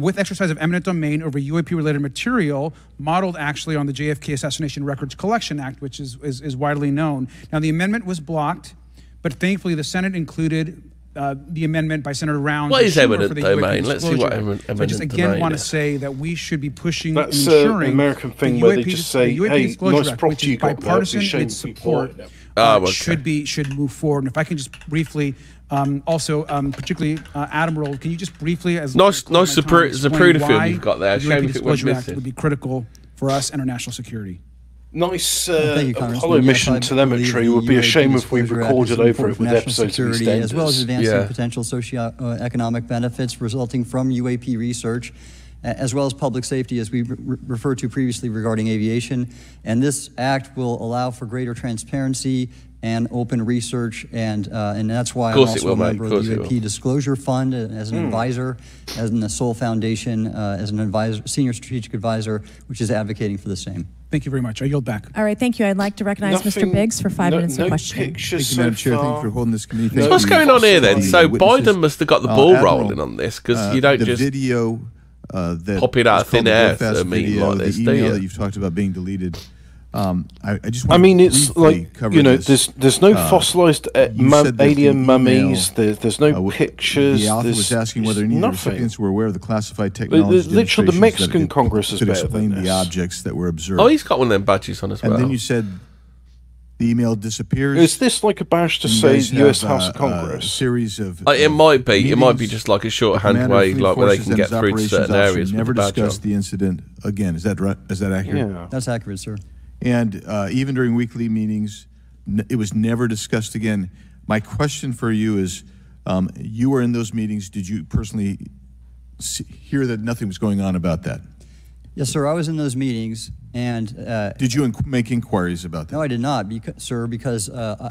With exercise of eminent domain over UAP-related material, modeled actually on the JFK Assassination Records Collection Act, which is widely known. Now, the amendment was blocked, but thankfully the Senate included the amendment by Senator Rounds. What is eminent domain? Let's see what eminent domain is. I just again want to say that we should be pushing and ensuring an American thing where they just say, hey, nice property you got there, its support should move forward. And if I can just briefly... particularly Admiral, can you just briefly, as nice Zapruder film you've got there, show me if it was missing. Would be critical for us and our national security. Nice Apollo mission telemetry would be a shame if we recorded over it with episodes of EastEnders. As well as advancing potential socio-economic benefits resulting from UAP research, as well as public safety, as we referred to previously regarding aviation. And this act will allow for greater transparency and open research, and that's why I'm also a member of the UAP Disclosure Fund as an advisor, as in the Sol Foundation as an advisor, senior strategic advisor, which is advocating for the same. Thank you very much. I yield back. All right, thank you. I'd like to recognize Mr. Biggs for 5 minutes of questioning. Thank you, Madam Chair. Thank you for holding this committee. So what's going on here then? So Biden must have got the ball rolling on this, because you don't just video that pop it out of thin air to a meeting like this, the email that you've talked about being deleted. I just I mean, it's like, you know, there's no fossilized alien mummies. There's no pictures. The author was asking whether any recipients were aware of the classified technology. Literally, the Mexican Congress is could better explain than the objects that were observed. Oh, he's got one of them badges on as well. And then you said the email disappears. Is this like a badge to say U.S. House of Congress? A series of it might be. It might be just like a shorthand way, like where they can get through to certain areas. Never discussed the incident again. Is that right? Is that accurate? Yeah. That's accurate, sir. And even during weekly meetings, it was never discussed again. My question for you is, you were in those meetings. Did you personally hear that nothing was going on about that? Yes, sir. I was in those meetings. And did you make inquiries about that? No, I did not, sir, because I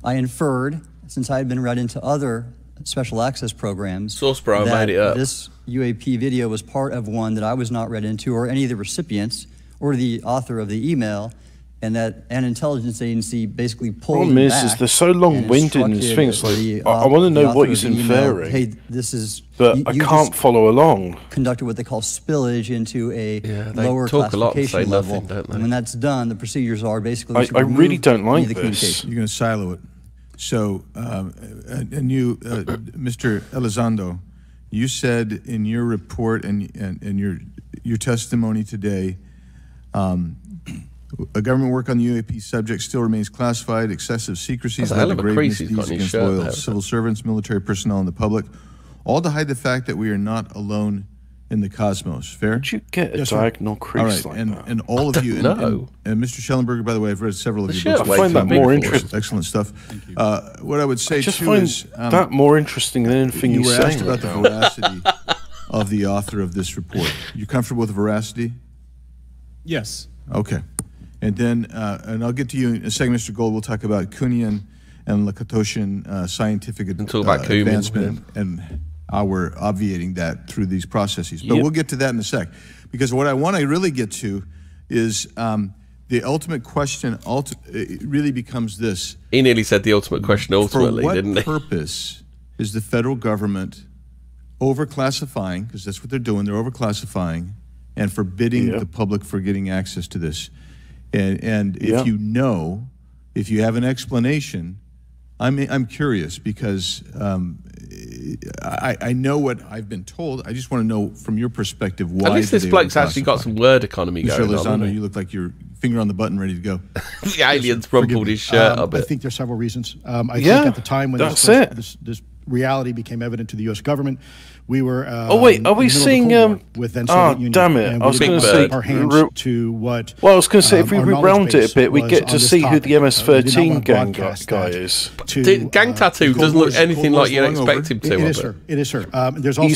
inferred, since I had been read into other special access programs, that this UAP video was part of one that I was not read into, or any of the recipients, or the author of the email, and that an intelligence agency basically pulled them back. Is they're so long-winded in these things. Like, I want to know what he's inferring. Hey, this is. But I can't follow along. Conducted what they call spillage into a lower classification level. And when that's done, the procedures are basically. I really don't like this. You're going to silo it. So, and you, Mr. Elizondo, you said in your report and your testimony today. A government work on the UAP subject still remains classified. Excessive secrecy has led to grave misdeeds against loyal civil servants, military personnel, and the public, all to hide the fact that we are not alone in the cosmos. Fair? Did you get a diagonal crease like that? And all of you, and Mr. Schellenberger, by the way, I've read several of your books. I find that more interesting. Excellent stuff. What I would say, I just find that more interesting than anything you were asked about the veracity of the author of this report. You comfortable with the veracity? Yes. Okay. And then, and I'll get to you in a second, Mr. Gold. We'll talk about Kuhnian and Lakatoshan scientific advancement and how we're obviating that through these processes. But we'll get to that in a sec. Because what I want to really get to is the ultimate question it really becomes this. He nearly said the ultimate question ultimately, didn't he? For what purpose is the federal government overclassifying, because that's what they're doing, they're overclassifying, and forbidding the public for getting access to this. And if you know, if you have an explanation, I'm curious because I know what I've been told. I just want to know from your perspective why. At least this bloke's actually got some word economy going on. Mr. Elizondo, you look like your finger on the button, ready to go. The alien's rumpled his shirt a bit. I think there's several reasons. I think at the time when this reality became evident to the U.S. government, we were are we seeing with then Soviet Union, damn it, I was going to say our hands to what I was going to say, if we round it a bit, we get to see who the MS-13 gang guy is. The gang tattoo doesn't look anything like you'd expect him to. It is, sir. It is, sir. There's also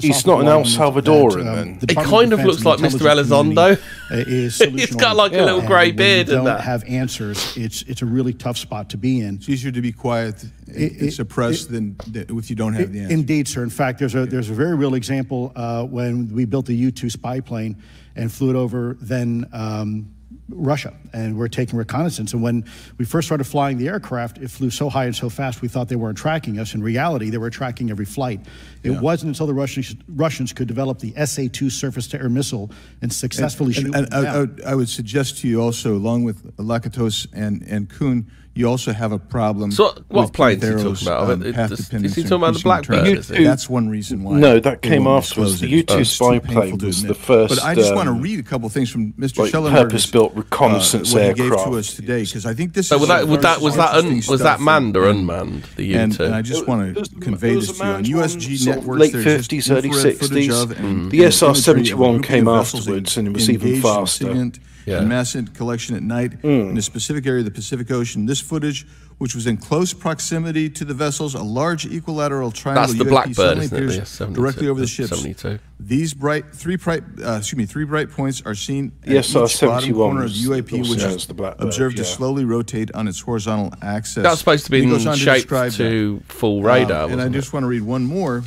he's not an El Salvadoran then. He kind of looks like Mr. Elizondo. He's got like a little grey beard and that. Don't have answers. It's a really tough spot to be in. It's easier to be quiet and suppressed than if you don't have the answer. Indeed, sir. In fact, there's a very real example when we built the U-2 spy plane and flew it over then Russia, and we're taking reconnaissance. And when we first started flying the aircraft, it flew so high and so fast we thought they weren't tracking us. In reality, they were tracking every flight. It wasn't until the Russians could develop the SA-2 surface-to-air missile and successfully shoot them down. I would suggest to you also, along with Lakatos and Kuhn, you also have a problem. So what planes are you talking about? Is he talking about the Blackbird? That's one reason why. No, that came afterwards. The U-2 spy plane was the first. But I just want to read a couple of things from Mr. Schellenberger's purpose-built reconnaissance aircraft. What he gave to us today, because I think this. So was that manned or unmanned? The U-2. And I just want to convey this to you on USG networks. Late 50s, early 60s. The SR-71 came afterwards, and it was even faster. And mass collection at night in a specific area of the Pacific Ocean. This footage which was in close proximity to the vessels. A large equilateral triangle That's the UAP Blackbird, suddenly isn't it? appears Yeah, 72, directly over the ships. 72. These three bright points are seen at Yes, each bottom corner of the was UAP, which is observed to slowly rotate on its horizontal axis. That's supposed to be shaped to full radar. And I just want to read one more.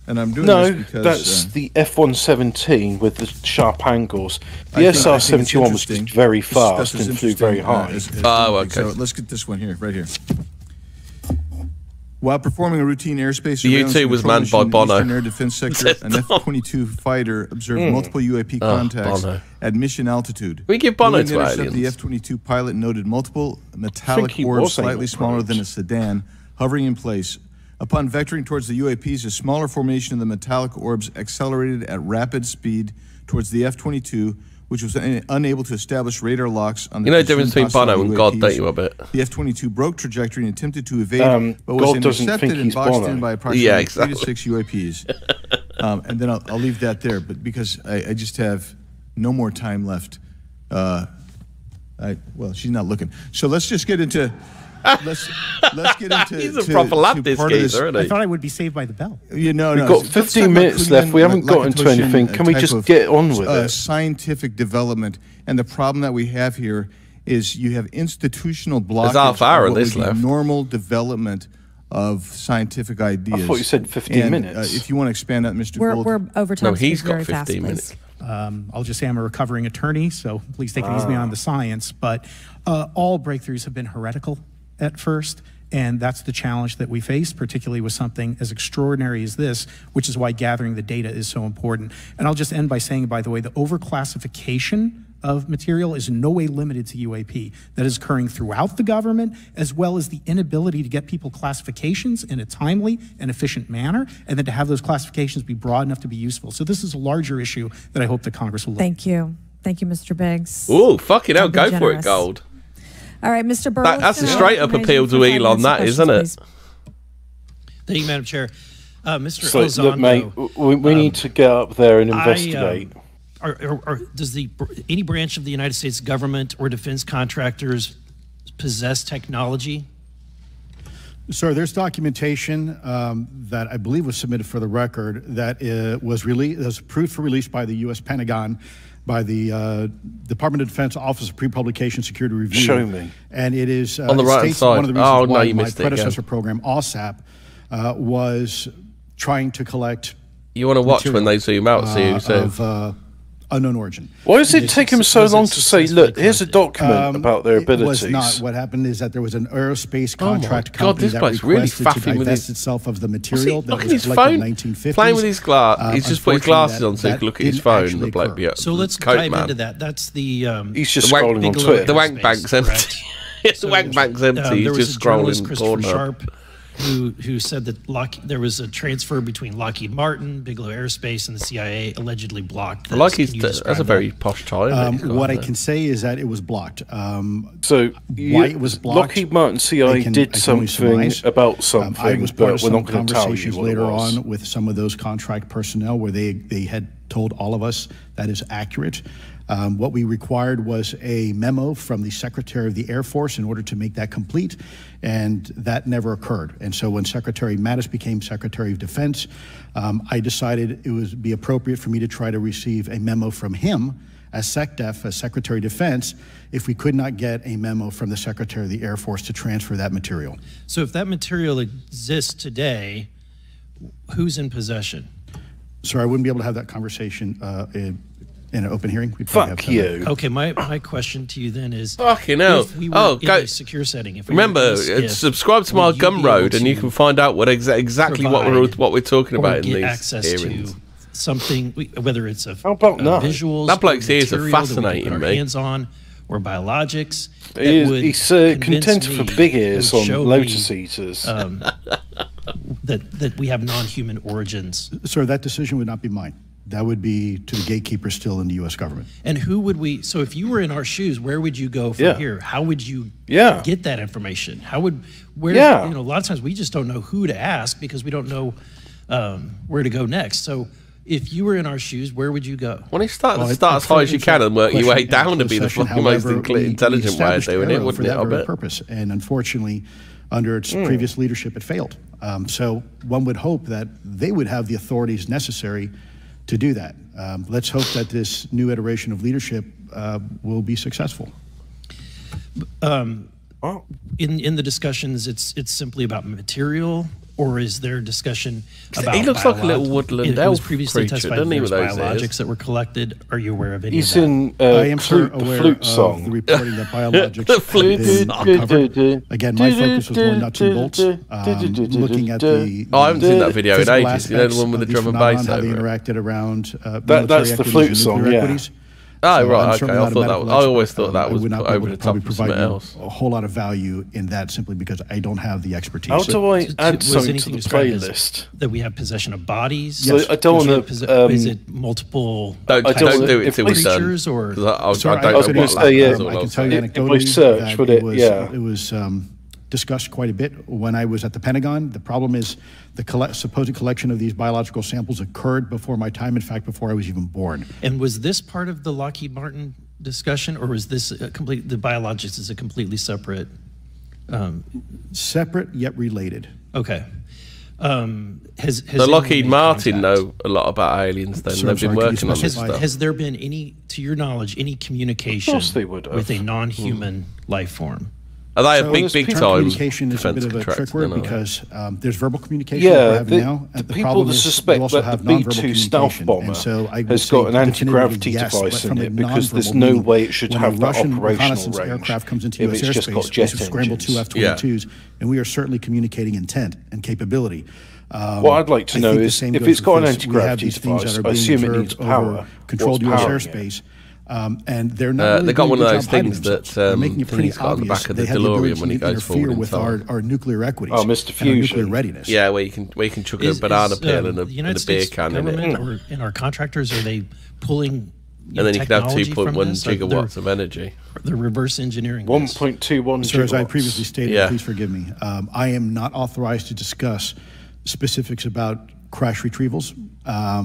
And I'm doing this because that's the F-117 with the sharp angles. The SR-71 was just very fast and flew very high. Okay. So let's get this one here, right here. While performing a routine airspace the U-2 was manned by Bono. Eastern Air Defense Sector, an F-22 fighter observed multiple UAP contacts at mission altitude. We give Bono to aliens. The F-22 pilot noted multiple metallic orbs slightly smaller than a sedan hovering in place. Upon vectoring towards the UAPs, a smaller formation of the metallic orbs accelerated at rapid speed towards the F-22, which was unable to establish radar locks on the the difference between Bono and God, don't you, a bit? The F-22 broke trajectory and attempted to evade, but was intercepted and boxed in by approximately 3 to 6 UAPs. And then I'll leave that there, but because I just have no more time left. Well, she's not looking. So let's just get into... Let's get into. He's a proper lap this geezer, isn't he? I thought I would be saved by the bell. We've got 15 minutes left. We haven't got into anything. Can we just get on with it? Scientific development, and the problem that we have here is you have institutional blockage. There's half hour of this left. Normal development of scientific ideas. I thought you said 15 minutes. If you want to expand that, Mr. Gold. We're over time. No, he's got 15 minutes. I'll just say I'm a recovering attorney, so please take it easy on the science. But all breakthroughs have been heretical at first, and that's the challenge that we face, particularly with something as extraordinary as this, which is why gathering the data is so important. And I'll just end by saying, by the way, the overclassification of material is in no way limited to UAP. That is occurring throughout the government, as well as the inability to get people classifications in a timely and efficient manner, and then to have those classifications be broad enough to be useful. So this is a larger issue that I hope that Congress will look at. Thank you. Thank you, Mr. Biggs. Ooh, fucking hell, go for it, Gold. All right, Mr. Burrows. That's a straight-up appeal to Elon, that, isn't it? Thank you, Madam Chair. Mr. So, Elizondo, look, mate, we need to get up there and investigate. Does any branch of the United States government or defense contractors possess technology? Sir, there's documentation that I believe was submitted for the record that was approved for release by the U.S. Pentagon, by the Department of Defense Office of Pre-Publication Security Review. Show me. And it is on the right side. One of the reasons why my predecessor program, OSAP, was trying to collect. You want to watch when they zoom out, see who says. Unknown origin. Why does it take him so long to say, look, here's a document about their abilities? It was not. What happened is that there was an aerospace contract company that requested to divest itself of the material that was his phone, in the 1950s. Playing with his glass. He's just put his glasses on so he can look at his phone. The bloke, so let's dive into that. That's the he's just scrolling on Twitter. The wank bank's empty. The wank bank's empty. He's just scrolling Pornhub. Who said that there was a transfer between Lockheed Martin, Bigelow Aerospace, and the CIA allegedly blocked. That's a very posh time. What I can say is that it was blocked. So why it was blocked? Lockheed Martin CIA did something about something, I was part of we're some not going to tell you conversations what later it was. on with some of those contract personnel where they had told all of us that is accurate. What we required was a memo from the Secretary of the Air Force in order to make that complete, and that never occurred. And so when Secretary Mattis became Secretary of Defense, I decided it would be appropriate for me to try to receive a memo from him as SecDef, as Secretary of Defense, if we could not get a memo from the Secretary of the Air Force to transfer that material. So if that material exists today, who's in possession? Sir, I wouldn't be able to have that conversation in an open hearing. Fuck you. Okay, my question to you then is, fucking hell. If we were in a secure setting, if we remember, subscribe to my Gumroad and you can find out what exactly what we're talking about in these access hearings. To something, whether it's visuals, that bloke's ears are fascinating me. Hands-on or biologics. He's contended for big ears on Lotus Eaters. That we have non-human origins. Sir, that decision would not be mine. That would be to the gatekeeper still in the U.S. government. And who would we? So if you were in our shoes, where would you go from here? How would you get that information? How would You know, a lot of times we just don't know who to ask because we don't know where to go next. So if you were in our shoes, where would you go? When you start as high as you can and work your way down to be the fucking most intelligent way of doing it, wouldn't it? I bet. Purpose, and unfortunately, under its previous leadership, it failed. So one would hope that they would have the authorities necessary to do that. Let's hope that this new iteration of leadership will be successful. In the discussions, it's simply about material, or is there discussion about? He looks like a little woodland elf previously creature, doesn't he? With those biologics ears that were collected. Are you aware of any? He's of that? in I am flute, aware flute of song. the reporting that biologics The flute have been covered. Again, my focus was more nuts and bolts, looking at the. I haven't seen that video in ages. You know, the one with the drum and bass how they over it. interacted around. That's the flute song, yeah. Oh, So right, I'm okay. I certainly not a thought that. medical I always expert. thought that was would not put be over able the to probably top of provide something you else. a whole lot of value in that simply because I don't have the expertise. How do I add Was something to anything the described as playlist? that we have possession of bodies? So I don't want to. Is it multiple? Don't do it till we're done. Creatures or? I I don't was know going to what say, that I was. can tell you If we anecdotally search, that would it? Yeah. it was discussed quite a bit when I was at the Pentagon. The problem is the supposed collection of these biological samples occurred before my time, in fact, before I was even born. And was this part of the Lockheed Martin discussion, or was this the biologics is a completely separate? Separate yet related. Okay. Has The Lockheed Martin know a lot about aliens. Then they've been working on this stuff. Has there been any, to your knowledge, any communication with a non-human life form? Are they a big time communication is a bit of a trick word because there's verbal communication Yeah, we're having now. the people that suspect that the B-2 stealth bomber has got an anti-gravity device in it because there's no way it should have that operational range aircraft comes into if US it's just got airspace, jet scramble engines. two F-22s, and we are certainly communicating intent and capability. What I'd like to know is if it's got an anti-gravity device, I assume it needs power. Controlled US airspace. And they're not. Really they got one of those hiding things that they're making it pretty got on the obvious back of the they have DeLorean ability when he to goes forward interfere in with time. our nuclear equities. Oh, Mr. And our nuclear Fusion. readiness. Yeah, where you can chuck a banana peel and a beer can in it. Or in our contractors, are they pulling? And then you can have 2.1 gigawatts gigawatts of energy. They're reverse engineering. 1.21 Sir, as I previously stated, Yeah. please forgive me. I am not authorized to discuss specifics about crash retrievals. How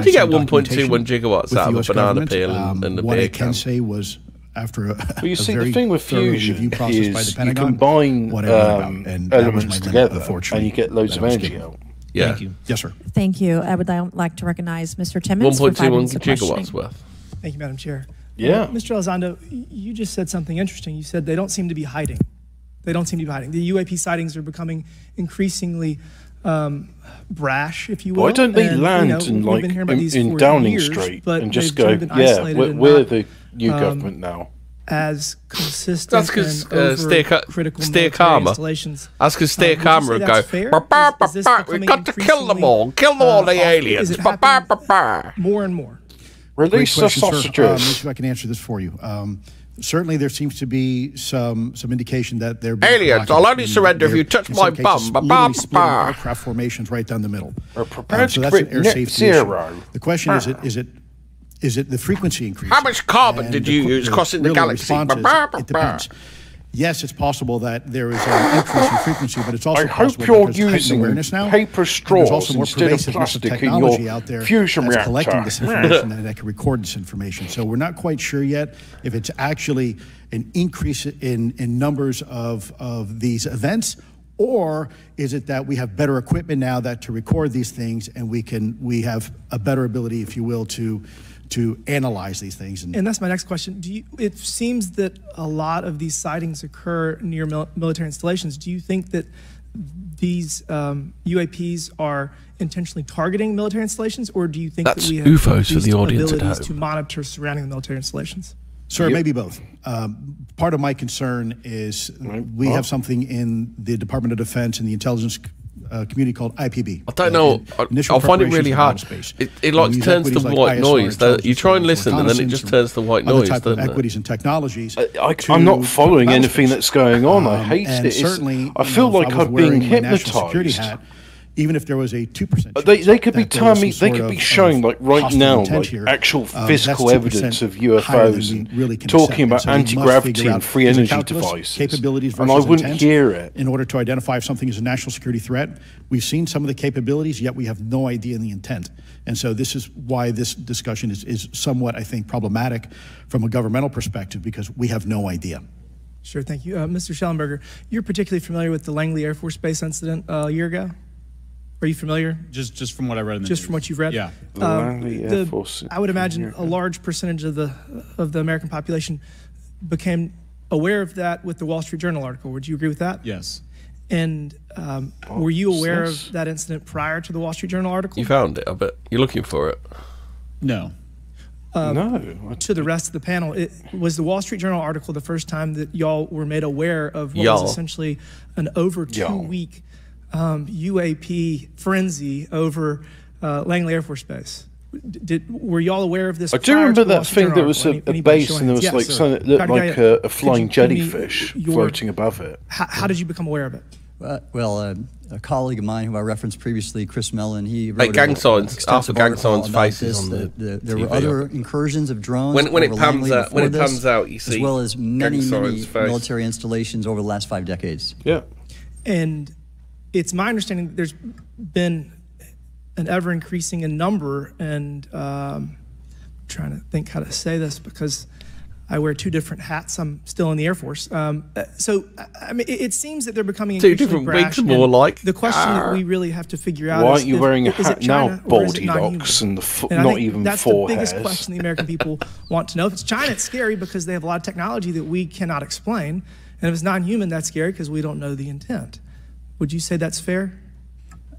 do you get 1.21 gigawatts out of a banana peel and a what beer I can can? say was after Well, you a see, very the thing with thorough fusion review process by the is you Pentagon, combine what I read about, and that was my elements limit, together unfortunately, and you get loads that of I was energy given. out. Yeah. Thank you. Yes, sir. Thank you. I would like to recognize Mr. Timmons for 5 1.21 minutes of questioning. gigawatts worth. Thank you, Madam Chair. Yeah. Mr. Elizondo, you just said something interesting. You said they don't seem to be hiding. They don't seem to be hiding. The UAP sightings are becoming increasingly brash, if you will. Why don't they and, land we've been hearing about these in for Downing years, Street but and just they've go, been yeah, isolated and we're not, the new government now? As consistent That's because critical Steer Karma. installations. That's because Steer Karma would go, we've got to kill them all the aliens. More and more. Release the sausages. Let me see if I can answer this for you. Certainly, there seems to be some indication that they're being aliens. I'll only surrender if you touch my bum. Literally splitting aircraft formations right down the middle. We're prepared So to that's an quit air net safety zero. issue. The question is it the frequency increase? How much carbon And did you use crossing the galaxy? It depends. Yes, it's possible that there is an increase in frequency, but it's also I possible hope you're that there's heightened using awareness now. paper There's straws also more instead of pervasiveness plastic in technology your out there fusion that's reactor. collecting this information and that can record this information. So we're not quite sure yet if it's actually an increase in numbers of these events, or is it that we have better equipment now that to record these things and we have a better ability, if you will, to analyze these things. And that's my next question. It seems that a lot of these sightings occur near military installations. Do you think that these UAPs are intentionally targeting military installations, or do you think that we have UFOs for the audience at abilities home to monitor surrounding the military installations? Sir, maybe both. Part of my concern is we have something in the Department of Defense and the intelligence community called IPB. I don't know. I find it really hard. It like turns to white noise. You try and listen, and then it just turns to white noise. Other type of equities and technologies. I'm not following anything that's going on. I hate it. I feel like I'm being hypnotized. even if there was a 2%, they could be telling me, they could be showing like right now, like actual physical evidence of UFOs, really talking about anti-gravity and free energy devices, capabilities and I wouldn't hear it. In order to identify if something is a national security threat, we've seen some of the capabilities, yet we have no idea in the intent. And so this is why this discussion is somewhat, I think, problematic from a governmental perspective, because we have no idea. Sure, thank you. Mr. Schellenberger, you're particularly familiar with the Langley Air Force Base incident a year ago? Are you familiar? Just from what I read in the Just news. from what you've read? Yeah. I would imagine a large percentage of the American population became aware of that with the Wall Street Journal article. Would you agree with that? Yes. And were you aware of that incident prior to the Wall Street Journal article? You found it, I bet. You're looking for it. No. No. To the rest of the panel, was the Wall Street Journal article the first time that y'all were made aware of what was essentially an over 2-week UAP frenzy over Langley Air Force Base? Were y'all aware of this? I do remember that thing that was a base and there was like something that looked like a flying jellyfish floating above it. How did you become aware of it? Well, a colleague of mine who I referenced previously, Chris Mellon, he wrote gang signs, after gang signs faces on the there were other incursions of drones when it pans out, you see, as well as many military installations over the last 5 decades. Yeah, and it's my understanding that there's been an ever increasing in number, and I'm trying to think how to say this because I wear 2 different hats. I'm still in the Air Force. So, I mean, it seems that they're becoming 2 different wigs, more like. The question that we really have to figure out why is, aren't you wearing a hat now, baldy locks and not even 4 hairs? That's the biggest question the American people want to know. If it's China, it's scary because they have a lot of technology that we cannot explain. And if it's non-human, that's scary because we don't know the intent. Would you say that's fair?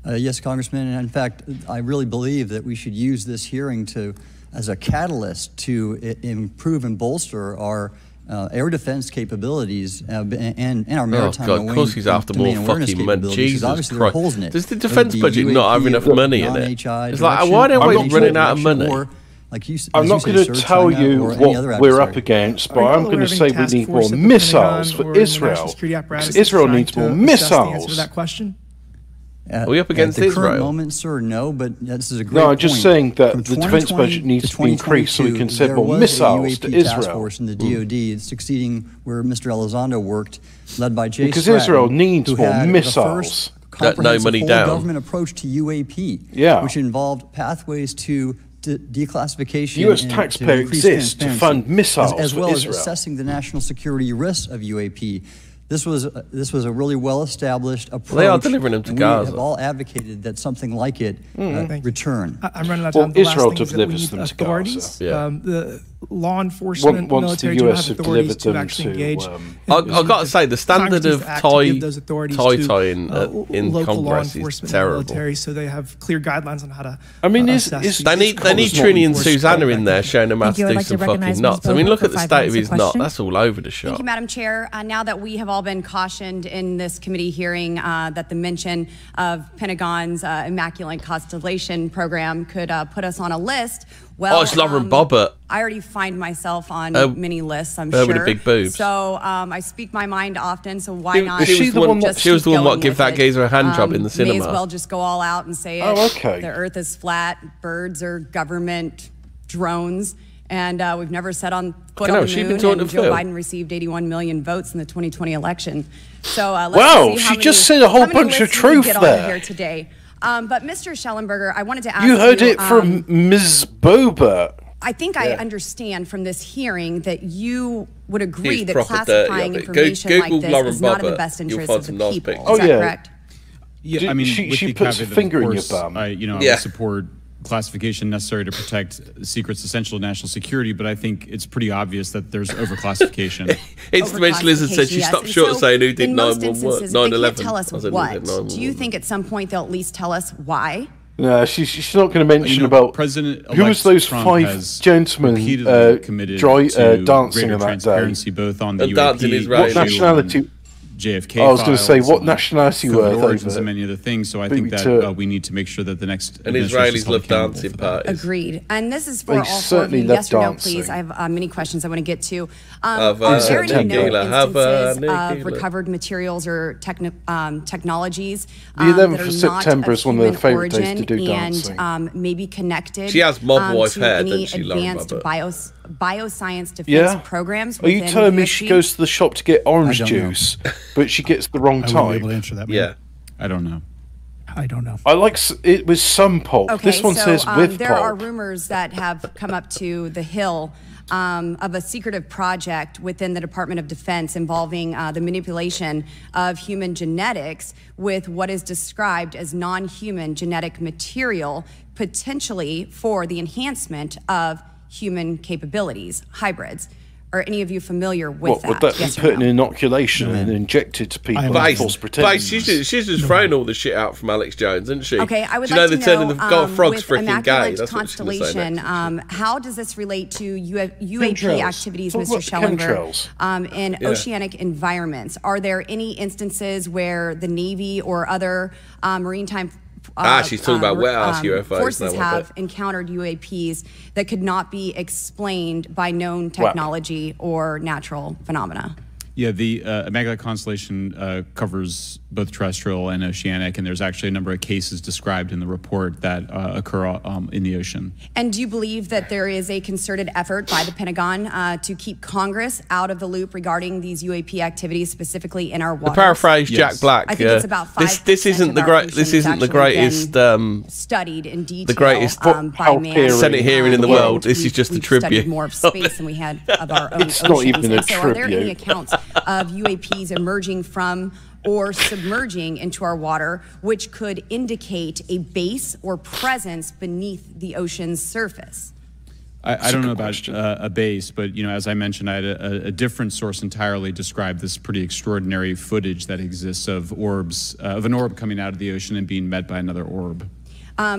Yes, Congressman. And in fact, I really believe that we should use this hearing as a catalyst to improve and bolster our air defense capabilities and our maritime of course he's after more fucking money. Jesus Christ. Does the defense budget not have enough money in it? It's like, why are we running out of money? I'm not going to tell you what we're up against, but I'm going to say we need more missiles for Israel. Because Israel needs more missiles. That question? Are we up against Israel? At the current moment, sir, no, but this is a great point. No, I'm just saying that the defense budget needs to be increased so we can send more missiles to Israel. Task force in the DoD succeeding where Mr. Elizondo worked, led by Jay Because Stratton, Israel needs more missiles. Got no money down. Government approach to UAP, which involved pathways to declassification. U.S. taxpayer exists to fund missiles as well as assessing the national security risks of UAP. This was a really well-established approach. They are delivering them to Gaza. We have all advocated that something like it return. I'm running out of time. Israel delivers them to Gaza. The law enforcement, military do have authorities to actually engage. I've got to say, the standard of tie-tying in Congress is terrible. Military, so they have clear guidelines on how to. I mean, they need Trini and Susanna in there showing them how to do some fucking nuts. I mean, look at the state of his nut. That's all over the shop. Thank you, Madam Chair. Now that we have all been cautioned in this committee hearing that the mention of Pentagon's Immaculate Constellation program could put us on a list. Well, it's Lauren Bobbert. I already find myself on many lists, I'm sure. With the big boobs. So I speak my mind often, so why not? She was the one that gave that geezer a hand job in the cinema. May as well just go all out and say it. Oh, okay. The earth is flat, birds are government drones, and we've never set on foot on the moon, and Joe Biden received 81 million votes in the 2020 election. So let's see how she just said a whole bunch of truth there. Here today. But Mr. Schellenberger, I wanted to ask you. heard it from Ms. Boebert. I think I understand from this hearing that you would agree that classifying information like this is not in the best interest of the people. Is that correct? Yeah, I mean, she puts a finger in your bum. I would support classification necessary to protect secrets essential to national security, but I think it's pretty obvious that there's overclassification. Intervention Lizard said she stopped short of saying who did 9/11. They can't tell us what. Do you think at some point they'll at least tell us why? No, she's not going to mention about who was those Trump 5 gentlemen dancing on that day. Both on the dancing Israeli. What nationality? JFK. I was going to say, what nationality were they? Origins and many other things. So I think that we need to make sure that the next and Israelis love dancing parties. Agreed. And this is for all four of you. Yes or no, please. I have many questions I want to get to. Are there any known instances of recovered materials or technologies that are not of human origin and maybe connected she has mob wife to hair, any she, advanced bioscience defense programs? Are you telling me she goes to the shop to get orange juice, but she gets the wrong type? I won't be able to answer that. Yeah. I don't know. I don't know. I like it with some pulp. Okay, this one says with there pulp. are rumors that have come up to the Hill of a secretive project within the Department of Defense involving the manipulation of human genetics with what is described as non-human genetic material, potentially for the enhancement of human capabilities, hybrids. Are any of you familiar with that? Would that be put in inoculation and injected to people and false protection? She's just thrown all the shit out from Alex Jones, isn't she? Okay, I would like to know, frogs with freaking gay. That's Constellation, how does this relate to UAP activities, Mr. Schellenberg, in oceanic environments? Are there any instances where the Navy or other maritime she's talking about wet-ass UFOs. Forces have encountered UAPs that could not be explained by known technology or natural phenomena. Yeah, the Immaculate Constellation covers both terrestrial and oceanic, and there's actually a number of cases described in the report that occur in the ocean. And do you believe that there is a concerted effort by the Pentagon to keep Congress out of the loop regarding these UAP activities, specifically in our waters? To paraphrase Jack Black, I think it's about 5%. This isn't the great. This isn't the greatest. Studied in detail. The greatest by man, Senate hearing in the world. This is just a tribute. Studied more of space than we had of our own It's oceans. not even a so are there any tribute. accounts of UAPs emerging from or submerging into our water, which could indicate a base or presence beneath the ocean's surface? I don't know about a base, but as I mentioned, I had a different source entirely describe this pretty extraordinary footage that exists of orbs, of an orb coming out of the ocean and being met by another orb.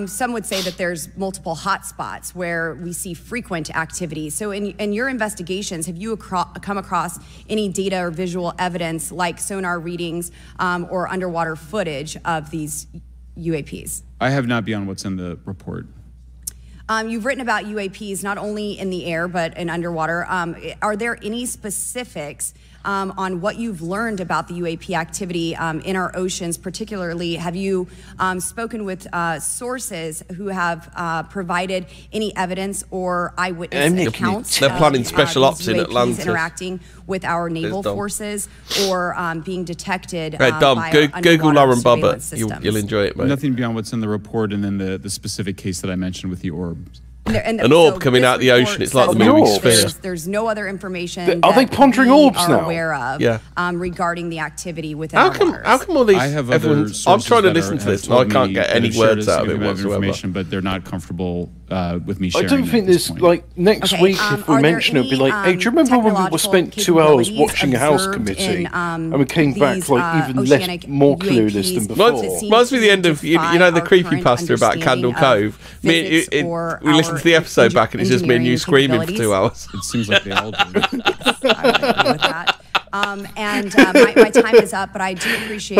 Some would say that there's multiple hotspots where we see frequent activity. So in your investigations, have you come across any data or visual evidence like sonar readings or underwater footage of these UAPs? I have not beyond what's in the report. You've written about UAPs not only in the air but in underwater. Are there any specifics on what you've learned about the UAP activity in our oceans? Particularly, have you spoken with sources who have provided any evidence or eyewitness accounts? They're planning special ops in Atlantis. Interacting with our naval forces or being detected by Google Lauren Bobbitt. You'll enjoy it, mate. Nothing beyond what's in the report and then the specific case that I mentioned with the orbs. An orb coming out of the ocean. It's like the movie Sphere. There's no other information are they pondering orbs now? Aware of regarding the activity within our waters. How come all these? I have other sources I'm trying to that listen to this, and I can't get any words out of it whatsoever. But they're not comfortable with me sharing. I don't think there's like next week if we mention it, it'd be like, hey, do you remember when we spent 2 hours watching a House Committee and we came back like even more clueless than before? Reminds me of the end of the creepypasta about Candle Cove. We listened to the episode back and it's just me and you screaming for 2 hours. It seems like they all do. I would agree with that. My time is up, but I do appreciate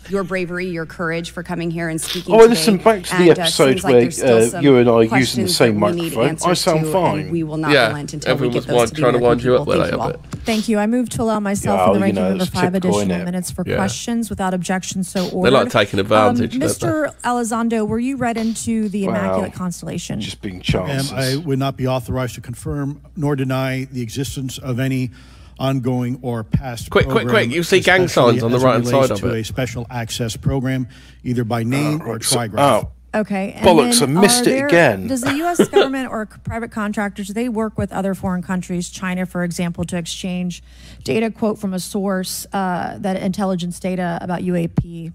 your bravery, your courage for coming here and speaking today. Listen, back to the episode where you and I are using the same microphone. I sound fine. We will not relent until we get those to the American people. Thank you. I move to allow myself and the ranking member 5 additional minutes for questions without objection, so ordered. They're like taking advantage. Mr. Elizondo, were you read into the Immaculate Constellation? Just being chances. I would not be authorized to confirm nor deny the existence of any ongoing or past quick! You see gang signs on the right hand side of it. A special access program, either by name or trigraph. Okay. And bollocks! I missed it again. Does the U.S. government or private contractors, they work with other foreign countries, China, for example, to exchange data? Quote from a source that intelligence data about UAP.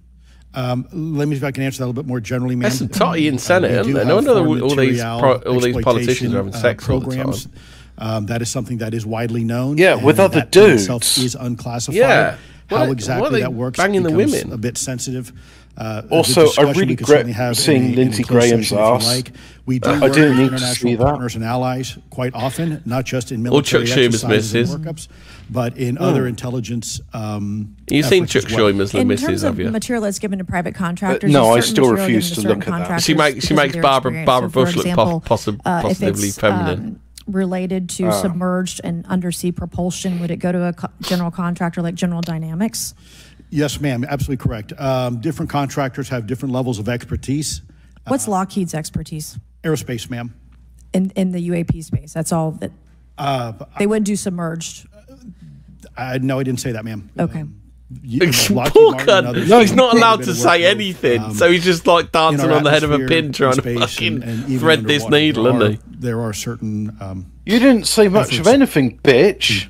Let me see if I can answer that a little bit more generally, ma'am. That's some totty in Senate, isn't there? No wonder all these politicians are having sex programs. That is something that is widely known. Yeah, with other dudes. Is unclassified. Yeah. How exactly that works becomes a bit sensitive. Also, I really regret seeing Lindsey Graham's ass. We do I didn't need to see international that. partners and allies quite often, not just in military exercises and workups, but in other intelligence. You've seen Chuck Schumer's misses, have you? In terms of material that's given to private contractors, no, I still refuse to look at that. She makes Barbara Bush look positively feminine. Related to submerged and undersea propulsion, would it go to a general contractor like General Dynamics? Yes, ma'am, absolutely correct. Different contractors have different levels of expertise. What's Lockheed's expertise? Aerospace, ma'am. In the UAP space, that's all that they would do submerged. No, I didn't say that, ma'am. Okay. Poor cunt. No, he's not allowed to say anything, so he's just like dancing on the head of a pin trying to fucking thread this needle, isn't he? There are certain... you didn't say much of anything, bitch.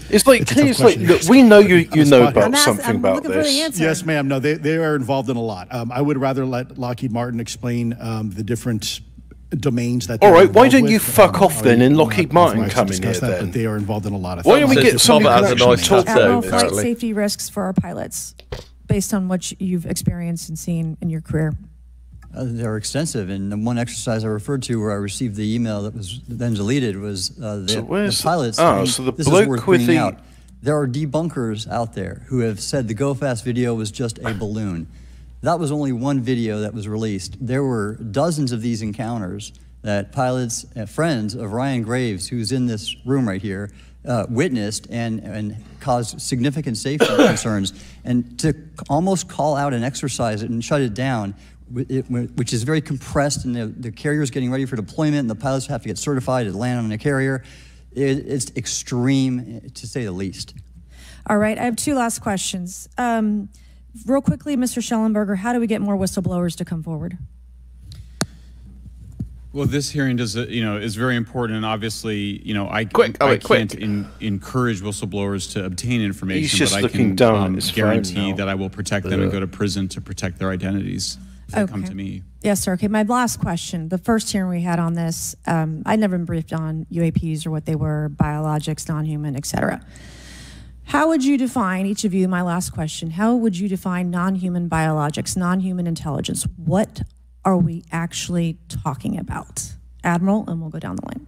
It's like, look, we know you know about something about this. Yes, ma'am. No, they are involved in a lot. I would rather let Lockheed Martin explain the different domains that. All right, why don't you fuck off then and Lockheed Martin come in here then? But they are involved in a lot of things. Why don't we get somebody who can talk about flight safety risks for our pilots, based on what you've experienced and seen in your career? They're extensive, and the one exercise I referred to where I received the email that was then deleted was the pilots. So the bloke with the... out. There are debunkers out there who have said the Go Fast video was just a balloon. That was only one video that was released. There were dozens of these encounters that pilots, friends of Ryan Graves, who's in this room right here, witnessed and caused significant safety concerns. And to almost call out an exercise and shut it down, which is very compressed, and the carrier's getting ready for deployment, and the pilots have to get certified to land on a carrier. It's extreme, to say the least. All right, I have two last questions. Real quickly, Mr. Schellenberger, how do we get more whistleblowers to come forward? Well, this hearing does, is very important, and obviously, I can't encourage whistleblowers to obtain information, but I can guarantee that I will protect them and go to prison to protect their identities. Come to me. Yes, sir. Okay, my last question. The first hearing we had on this, I'd never been briefed on UAPs or what they were, biologics, non-human, et cetera. How would you define, each of you, my last question, how would you define non-human biologics, non-human intelligence? What are we actually talking about? Admiral, and we'll go down the line.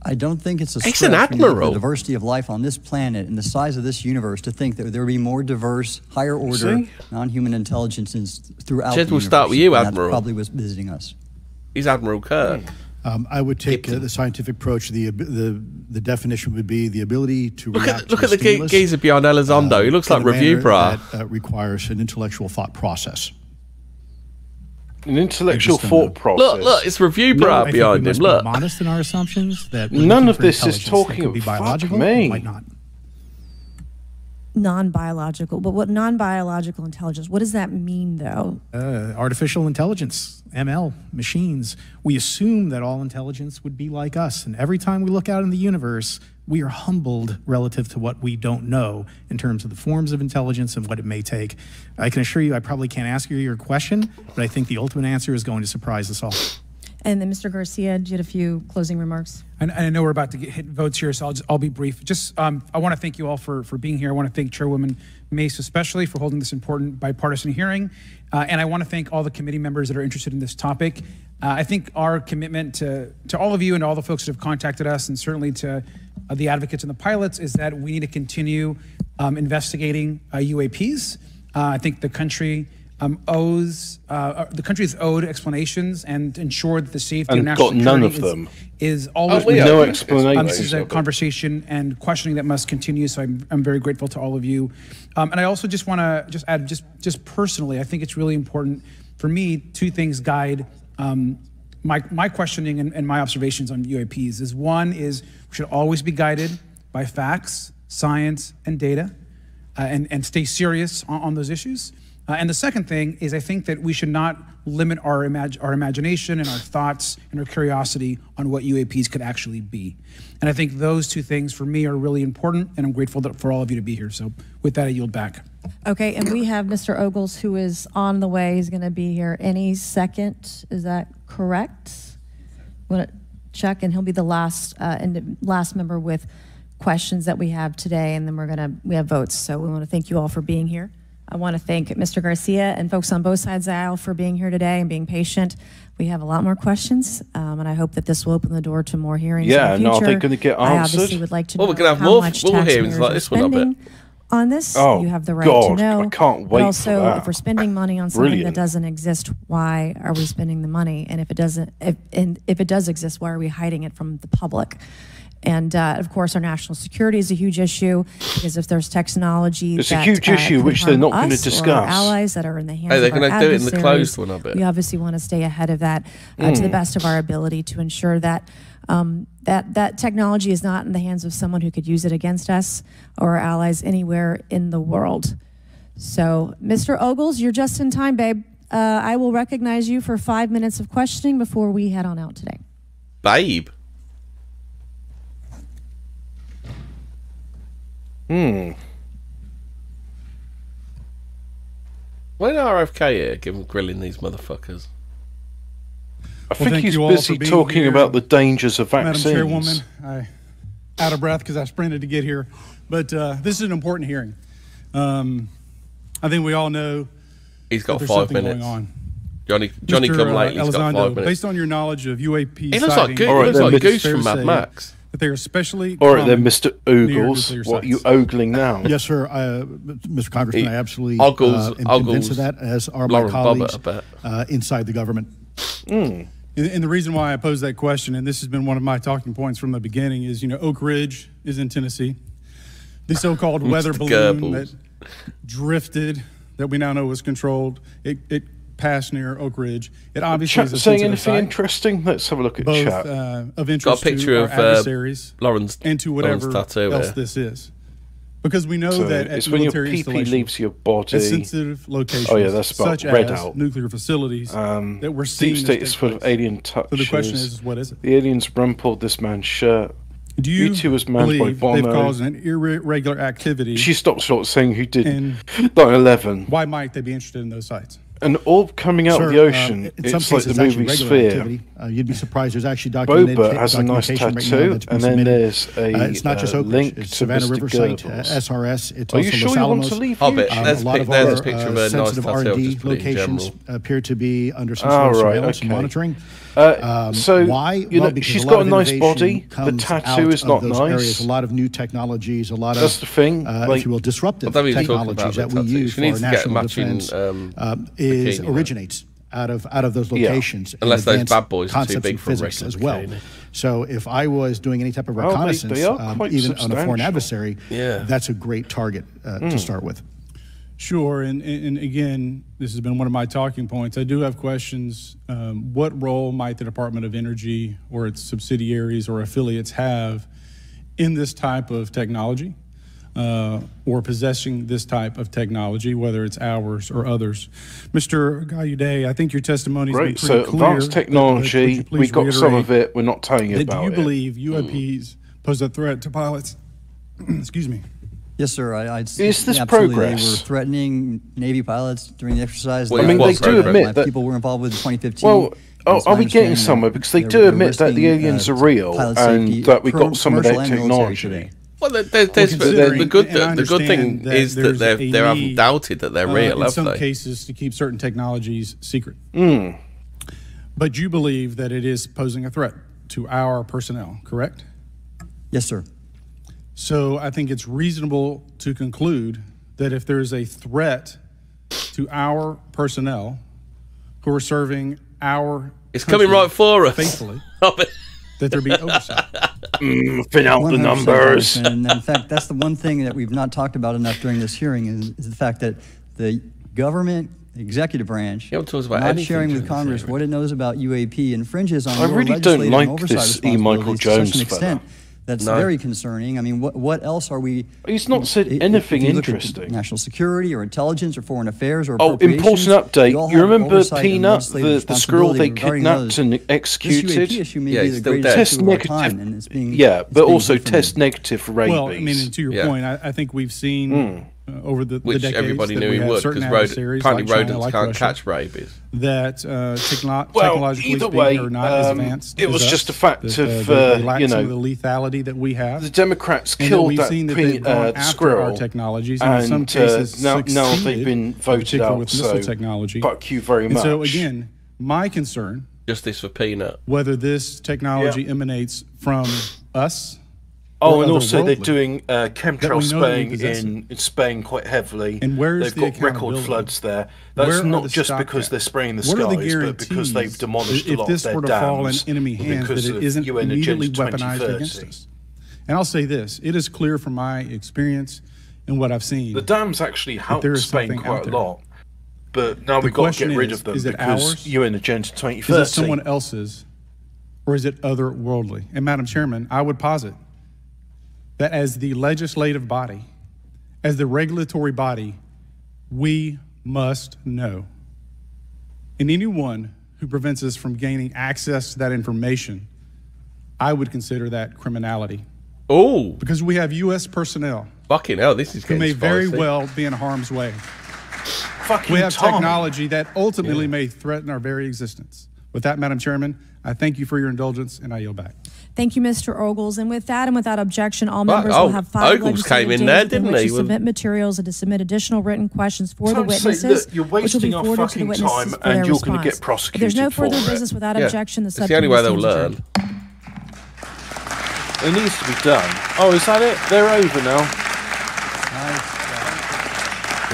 I don't think it's a stretch from the diversity of life on this planet and the size of this universe to think that there would be more diverse, higher order, non-human intelligences throughout the universe. We'll start with you, Admiral. That's probably what's visiting us. He's Admiral Kirk. I would take the scientific approach. The definition would be the ability to react look at the geezer behind Elizondo. He looks like Review Bra. That requires an intellectual thought process. An intellectual thought process. Look, it's Review Bra behind him. Look, modest in our assumptions that none of this is talking about biological. Might not. Non-biological, but what non-biological intelligence? What does that mean, though? Artificial intelligence, ML, machines. We assume that all intelligence would be like us, and every time we look out in the universe, we are humbled relative to what we don't know in terms of the forms of intelligence and what it may take. I can assure you I probably can't ask you your question, but I think the ultimate answer is going to surprise us all. And then Mr. Garcia, you had a few closing remarks. And I know we're about to hit votes here, so I'll be brief. Just I want to thank you all for being here. I want to thank Chairwoman Mace especially for holding this important bipartisan hearing. And I want to thank all the committee members that are interested in this topic. I think our commitment to all of you and all the folks that have contacted us, and certainly to the advocates and the pilots, is that we need to continue investigating UAPs. I think the country the country is owed explanations and ensure that the safety and national security is always no explanation. This is a conversation and questioning that must continue. So I'm very grateful to all of you. And I also just want to add, just personally, I think it's really important for me. Two things guide my questioning and my observations on UAPs. Is one is we should always be guided by facts, science, and data, and stay serious on those issues. And the second thing is I think that we should not limit our imagination and our thoughts and our curiosity on what UAPs could actually be. And I think those two things for me are really important, and I'm grateful for all of you to be here. So with that, I yield back. Okay, and we have Mr. Ogles, who is on the way. He's going to be here any second. Is that correct? I'm going to check, and he'll be the last member with questions that we have today, and then we have votes. So we want to thank you all for being here. I want to thank Mr. Garcia and folks on both sides of the aisle for being here today and being patient. We have a lot more questions, and I hope that this will open the door to more hearings in the future. Are they going to get answered? I obviously would like to know we're going to have more hearings like this one, I bet. On this, you have the right to know. I can't wait but also, for that. If we're spending money on something that doesn't exist, why are we spending the money? And if it doesn't, if it does exist, why are we hiding it from the public? And of course, our national security is a huge issue because if there's technology, it's a huge issue which they're not going to discuss. Our allies that are in the hands of our adversaries, they're going to do it in the closed one, I bet. We obviously want to stay ahead of that to the best of our ability to ensure that that technology is not in the hands of someone who could use it against us or our allies anywhere in the world. So, Mr. Ogles, you're just in time, babe. I will recognize you for 5 minutes of questioning before we head on out today. Babe? When RFK here, grilling these motherfuckers? I think he's busy talking about the dangers of vaccines. Madam Chairwoman, I'm out of breath because I sprinted to get here, but this is an important hearing. I think we all know he's got 5 minutes. Going on. Johnny come late. He's got 5 minutes. Based on your knowledge of UAP, he looks like Goose from Mad Max. That they are especially. All right, then, Mr. Ogles, what are you ogling now? Yes, sir, Mr. Congressman, I absolutely am convinced of that, as are my colleagues inside the government. And the reason why I pose that question, and this has been one of my talking points from the beginning, is, Oak Ridge is in Tennessee. The so-called weather balloon that drifted, that we now know was controlled, it passed near Oak Ridge. It obviously is saying anything interesting? Let's have a look at chat. Of interest got a picture to of our adversaries Lawrence and to whatever else this is. Because we know that at it's when your military PP leaves your body. At sensitive locations, that's about such red as out. Nuclear facilities, that we're seeing. Deep State is full of alien touches. So the question is, what is it? The aliens rumpled this man's shirt. Do you was manned by believe they've caused an irregular activity? She stopped short of saying who did 9/11. Why might they be interested in those sites? An orb coming out of the ocean. It's like the movie Sphere. You'd be surprised. There's actually documentation. Boba has a nice tattoo, and then there's a it's not just Oak link Ridge. It's to Savannah Mr. River Goebbels. Site, SRS. It's Are also you sure Los you Alamos. want to leave? Hobbit. A lot of there's our a picture of a sensitive nice R&D locations appear to be under some sort of surveillance and monitoring. So why? She's got a nice body. The tattoo is not nice. Areas, a lot of new technologies, a lot of that's the thing. If you will, disruptive technologies that we use for our national defense originates out of those locations. Unless those bad boys are too big for physics as well. So if I was doing any type of reconnaissance, even on a foreign adversary, that's a great target to start with. Sure, and again, this has been one of my talking points. I do have questions. What role might the Department of Energy or its subsidiaries or affiliates have in this type of technology or possessing this type of technology, whether it's ours or others? Mr. Gallaudet, I think your testimony is pretty clear. Advanced technology, we got some of it, we're not telling you about it. Do you believe UAPs pose a threat to pilots? Excuse me. Yes, sir. Is this absolutely. progress? They were threatening Navy pilots during the exercise. Well, I mean, they do admit that people were involved with in 2015. Well, are we getting somewhere? Because they do admit that the aliens are real and that we got some of that technology. Well, the good thing is that they haven't doubted that they're real, have they? In some cases, to keep certain technologies secret. But you believe that it is posing a threat to our personnel, correct? Yes, sir. So I think it's reasonable to conclude that if there is a threat to our personnel who are serving our it's coming right for us faithfully, that there be oversight. Fin out the numbers. And in fact, that's the one thing that we've not talked about enough during this hearing is the fact that the government executive branch not sharing with Congress what it knows about UAP infringes on your legislative and oversight responsibilities to such an extent. That's very concerning. I mean, what else are we... He's not said anything interesting. National security or intelligence or foreign affairs or important update. You remember Peanut, the squirrel they kidnapped and executed? This UAP issue may be the greatest test issue negative. of our time, and it's being, but also test negative for rabies. Well, I mean, and to your point, I think we've seen over the which decades everybody that knew we he have would, certain because adversaries apparently like China, rodents like can't Russia, catch rabies. That technologically either way, speaking, are not as advanced. It was as just us, a fact that, of they lack you know, some of the lethality that we have. The Democrats and killed we've that seen that they've gone after squirrel, our technologies, and in some cases now they've been voted out. With missile So technology. fuck you very much. And so again, my concern, justice for Peanut, whether this technology emanates from us. Oh, and also they're doing chemtrail spraying in Spain quite heavily. And where's they've got record floods there. That's not just because they're spraying the skies, but because they've demolished a lot of their dams. If this were to fall in enemy hands, that it isn't immediately weaponized against us. And I'll say this: it is clear from my experience and what I've seen. The dams actually helped Spain quite a lot, but now we've got to get rid of them because UN Agenda 2030. Is it someone else's, or is it otherworldly? And Madam Chairman, I would posit that as the legislative body, as the regulatory body, we must know. And anyone who prevents us from gaining access to that information, I would consider that criminality. Oh. Because we have U.S. personnel. Fucking hell, this is who may very well be in harm's way. We have technology that ultimately may threaten our very existence. With that, Madam Chairman, I thank you for your indulgence, and I yield back. Thank you, Mr. Ogles. And with that and without objection, all members will have 5 legislative days in which to submit materials and to submit additional written questions for the witnesses, you're wasting our fucking time, and you're going to get prosecuted. If there's no further business without objection, the subcommittee. It's the only way they'll learn. It needs to be done. Oh, is that it? They're over now. Nice.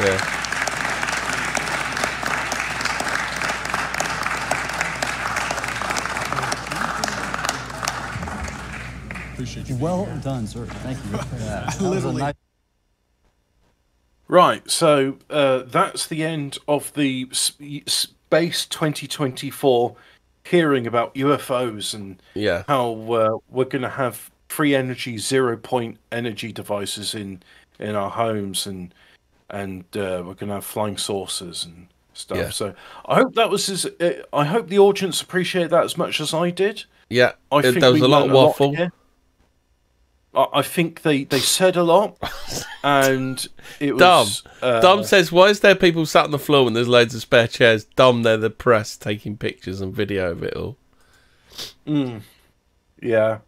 Yeah. Well done, sir. Thank you. Literally. Right, so that's the end of the Space 2024 hearing about UFOs and how we're going to have free energy, 0-point energy devices in our homes, and we're going to have flying saucers and stuff. Yeah. So I hope that was I hope the audience appreciated that as much as I did. Yeah, I think there was a lot of waffle. I think they said a lot, and it was... Dom says, why is there people sat on the floor when there's loads of spare chairs? Dom, they're the press taking pictures and video of it all. Yeah.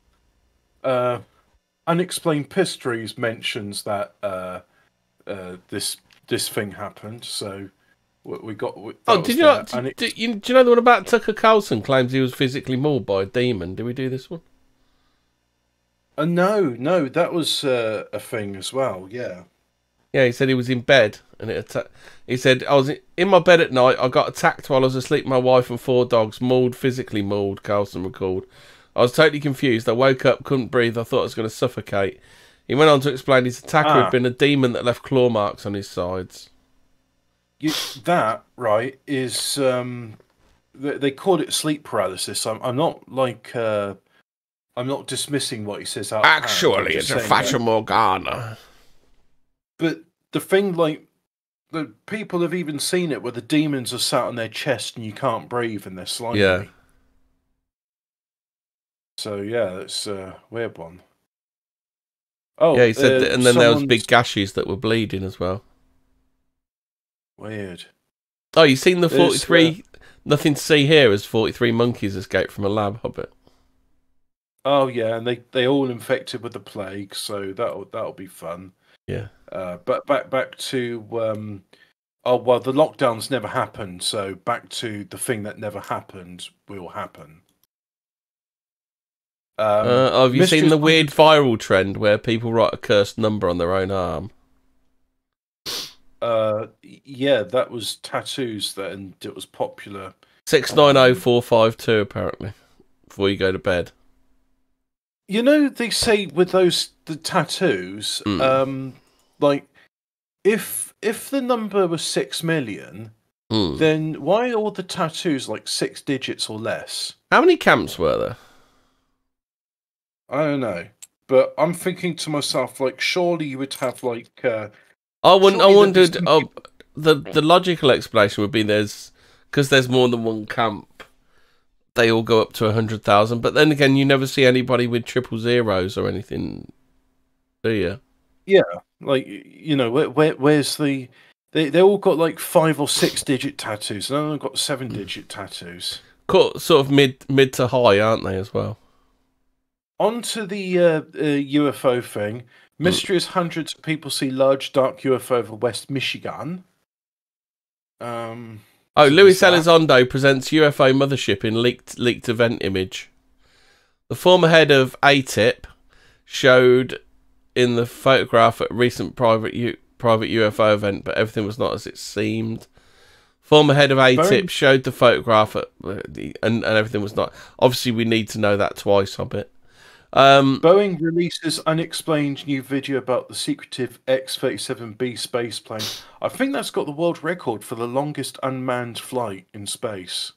Unexplained Pistries mentions that this thing happened, so we got... do you know the one about Tucker Carlson claims he was physically mauled by a demon? Did we do this one? No, that was a thing as well. Yeah. Yeah, he said he was in bed and he said, I was in my bed at night. I got attacked while I was asleep. My wife and 4 dogs, physically mauled. Carlson recalled. I was totally confused. I woke up, couldn't breathe. I thought I was going to suffocate. He went on to explain his attacker had been a demon that left claw marks on his sides. That right is they called it sleep paralysis. I'm not like. I'm not dismissing what he says out. Actually, it's a Fata Morgana. But the thing, like, the people have even seen it where the demons are sat on their chest and you can't breathe and they're slimy. Yeah. So yeah, that's a weird one. Oh, yeah, he said, and then there was big gashes that were bleeding as well. Weird. Oh, you seen the 43? Nothing to see here as 43 monkeys escaped from a lab, Hobbit. Oh yeah, and they all infected with the plague, so that'll be fun. Yeah. But back to the lockdowns never happened, so back to the thing that never happened will happen. Have you seen the weird viral trend where people write a cursed number on their own arm? Yeah, that was tattoos and it was popular. 690452 apparently before you go to bed. You know, they say with the tattoos, like if the number was 6 million, then why are all the tattoos like 6 digits or less? How many camps were there? I don't know, but I'm thinking to myself, like, surely you would have like. I wondered. The logical explanation would be because there's more than one camp. They all go up to 100,000, but then again, you never see anybody with 000s or anything, do you? Yeah, Like, you know, where's the... They all got like 5 or 6 digit tattoos. None of them got 7 digit tattoos. Sort of mid to high, aren't they, as well? On to the UFO thing. Mysterious hundreds of people see large dark UFO over West Michigan. Luis Elizondo presents UFO mothership in leaked event image. The former head of ATIP showed in the photograph at a recent private UFO event, but everything was not as it seemed. Former head of ATIP showed the photograph and everything was not. Obviously, we need to know that twice, Hobbit. Boeing releases unexplained new video about the secretive X-37B space plane. I think that's got the world record for the longest unmanned flight in space.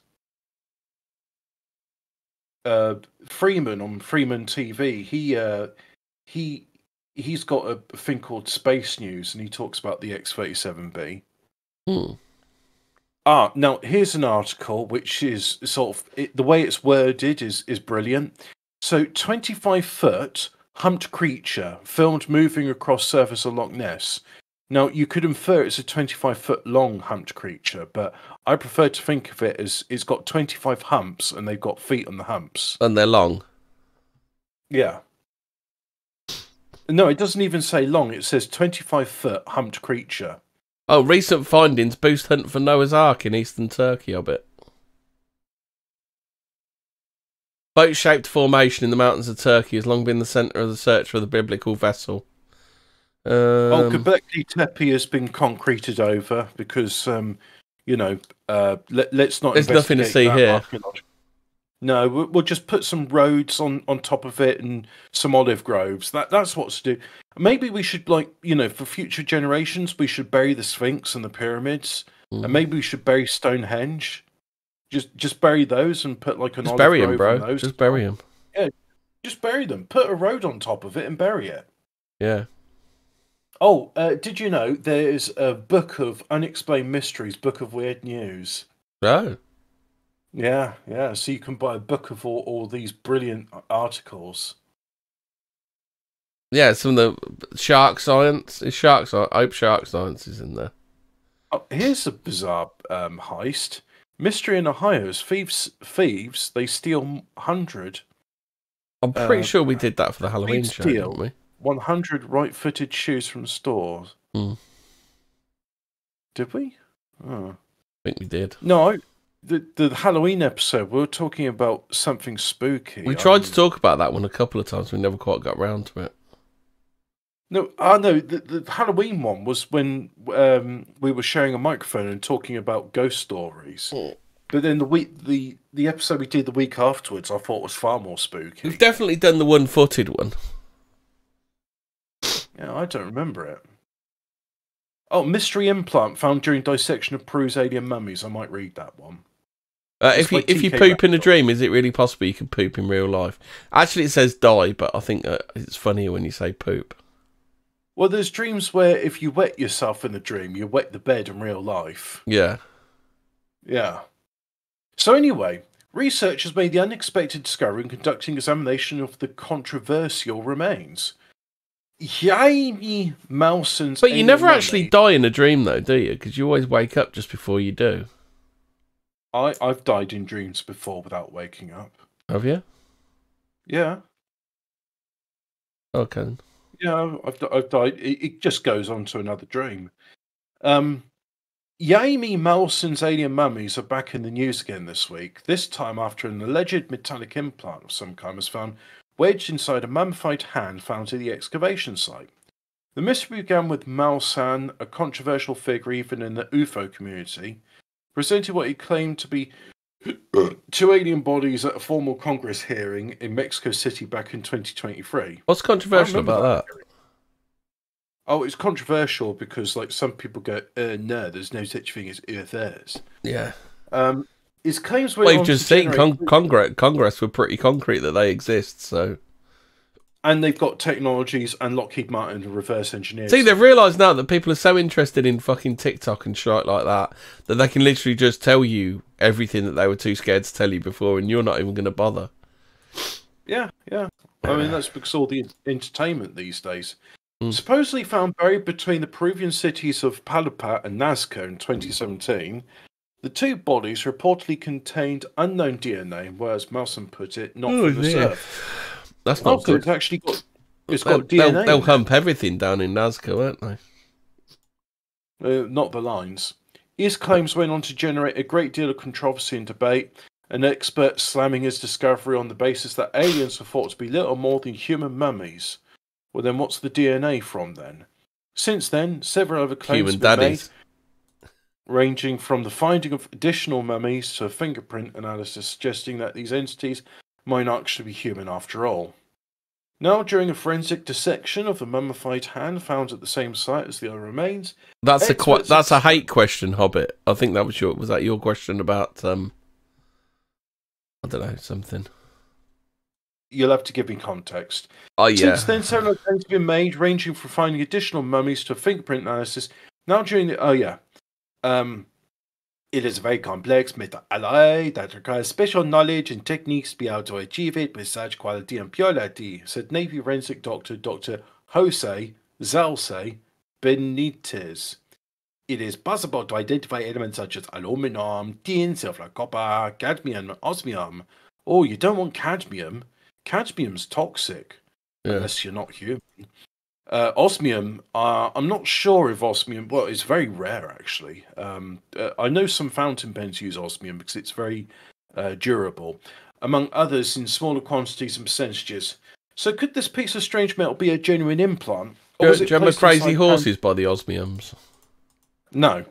Freeman on Freeman TV, he's got a thing called Space News, and he talks about the X-37B. Now here's an article which is sort of the way it's worded is brilliant. So, 25-foot humped creature filmed moving across surface of Loch Ness. Now, you could infer it's a 25-foot long humped creature, but I prefer to think of it as it's got 25 humps and they've got feet on the humps. And they're long. Yeah. No, it doesn't even say long. It says 25-foot humped creature. Oh, recent findings boost hunt for Noah's Ark in eastern Turkey, Hobbit. Boat-shaped formation in the mountains of Turkey has long been the centre of the search for the biblical vessel. Göbekli Tepe has been concreted over because, you know, let's not. There's nothing to see here. No, we'll just put some roads on top of it and some olive groves. That's what's to do. Maybe we should, like, you know, for future generations, we should bury the Sphinx and the pyramids, and maybe we should bury Stonehenge. Just bury those and put like an olive grove on those. Bro. Just bury them. Yeah, just bury them. Put a road on top of it and bury it. Yeah. Oh, did you know there's a book of unexplained mysteries, book of weird news? Oh. Yeah. So you can buy a book of all these brilliant articles. Yeah, some of the shark science. I hope shark science is in there. Oh, here's a bizarre heist. Mystery in Ohio's thieves they steal 100. I'm pretty sure we did that for the Halloween show, didn't we? 100 right-footed shoes from stores. Did we? Oh. I think we did. No, the Halloween episode, we were talking about something spooky. We tried to talk about that one a couple of times. We never quite got round to it. No, the Halloween one was when we were sharing a microphone and talking about ghost stories. But then the episode we did the week afterwards, I thought was far more spooky. We've definitely done the one-footed one. Yeah, I don't remember it. Oh, mystery implant found during dissection of Peru's alien mummies. I might read that one. If you poop in a dream, is it really possible you can poop in real life? Actually, it says die, but I think it's funnier when you say poop. Well, there's dreams where if you wet yourself in the dream, you wet the bed in real life. Yeah. Yeah. So anyway, researchers made the unexpected discovery in conducting examination of the controversial remains. Jaime Mawson's... But you never actually die in a dream, though, do you? Because you always wake up just before you do. I've died in dreams before without waking up. Have you? Yeah. Okay. Yeah, I've died. It just goes on to another dream. Jaime Mawson's alien mummies are back in the news again this week. This time after an alleged metallic implant of some kind was found wedged inside a mummified hand found at the excavation site. The mystery began with Mawson, a controversial figure even in the UFO community, presented what he claimed to be 2 alien bodies at a formal Congress hearing in Mexico City back in 2023. What's controversial about that? Oh, it's controversial because, like, some people go, no, there's no such thing as UFOs. Yeah. His claims were... Well, you've just seen Congress were pretty concrete that they exist, so... And they've got technologies and Lockheed Martin to reverse engineer. See, they've realised now that people are so interested in fucking TikTok and shit like that they can literally just tell you everything that they were too scared to tell you before, and you're not even going to bother. Yeah. I mean, that's because all the entertainment these days. Supposedly found buried between the Peruvian cities of Palapat and Nazca in 2017, the two bodies reportedly contained unknown DNA, whereas Melson put it, not from this earth. That's not good. It's actually got, got DNA. They'll hump everything down in Nazca, won't they? Not the lines. His claims went on to generate a great deal of controversy and debate, an expert slamming his discovery on the basis that aliens were thought to be little more than human mummies. Well, then what's the DNA from then? Since then, several other claims have been made, ranging from the finding of additional mummies to a fingerprint analysis suggesting that these entities might actually be human after all. Now, during a forensic dissection of the mummified hand found at the same site as the other remains, that's a hate question, Hobbit. I think that was your question about I don't know, something. You'll have to give me context. Oh, yeah. Since then, several claims have been made, ranging from finding additional mummies to a fingerprint analysis. Now, during the... it is a very complex meta-alloy that requires special knowledge and techniques to be able to achieve it with such quality and purity, said Navy forensic doctor Dr. Jose Zalce Benitez. It is possible to identify elements such as aluminum, tin, silver, copper, cadmium, osmium. Oh, you don't want cadmium? Cadmium's toxic, unless you're not human. Osmium, I'm not sure if osmium... Well, it's very rare, actually. I know some fountain pens use osmium because it's very durable, among others in smaller quantities and percentages. So could this piece of strange metal be a genuine implant? Or was it Crazy Horses by the osmiums? No.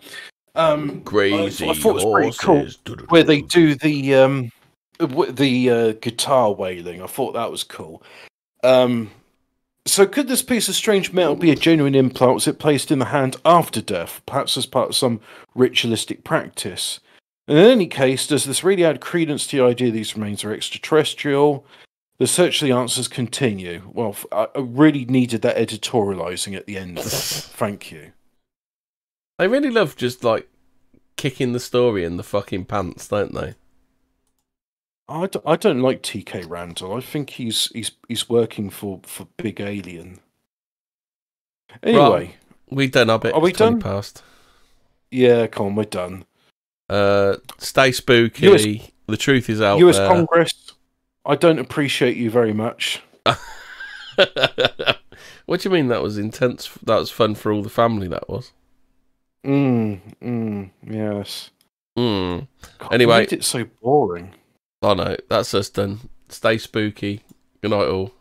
Crazy I thought it was pretty cool where they do the guitar wailing. I thought that was cool. So could this piece of strange metal be a genuine implant? Was it placed in the hand after death, perhaps as part of some ritualistic practice? And in any case, does this really add credence to the idea these remains are extraterrestrial? The search for the answers continue. Well, I really needed that editorializing at the end. Thank you. I really love just, like, kicking the story in the fucking pants, don't they? I don't like TK Randall. I think he's working for Big Alien. Anyway, right. We done a bit. Are we done? Past. Yeah, come on, we're done. Stay spooky. The truth is out US there. Congress, I don't appreciate you very much. What do you mean that was intense? That was fun for all the family, that was. Yes. Anyway. Why is it so boring? I know, that's us done. Stay spooky. Good night all.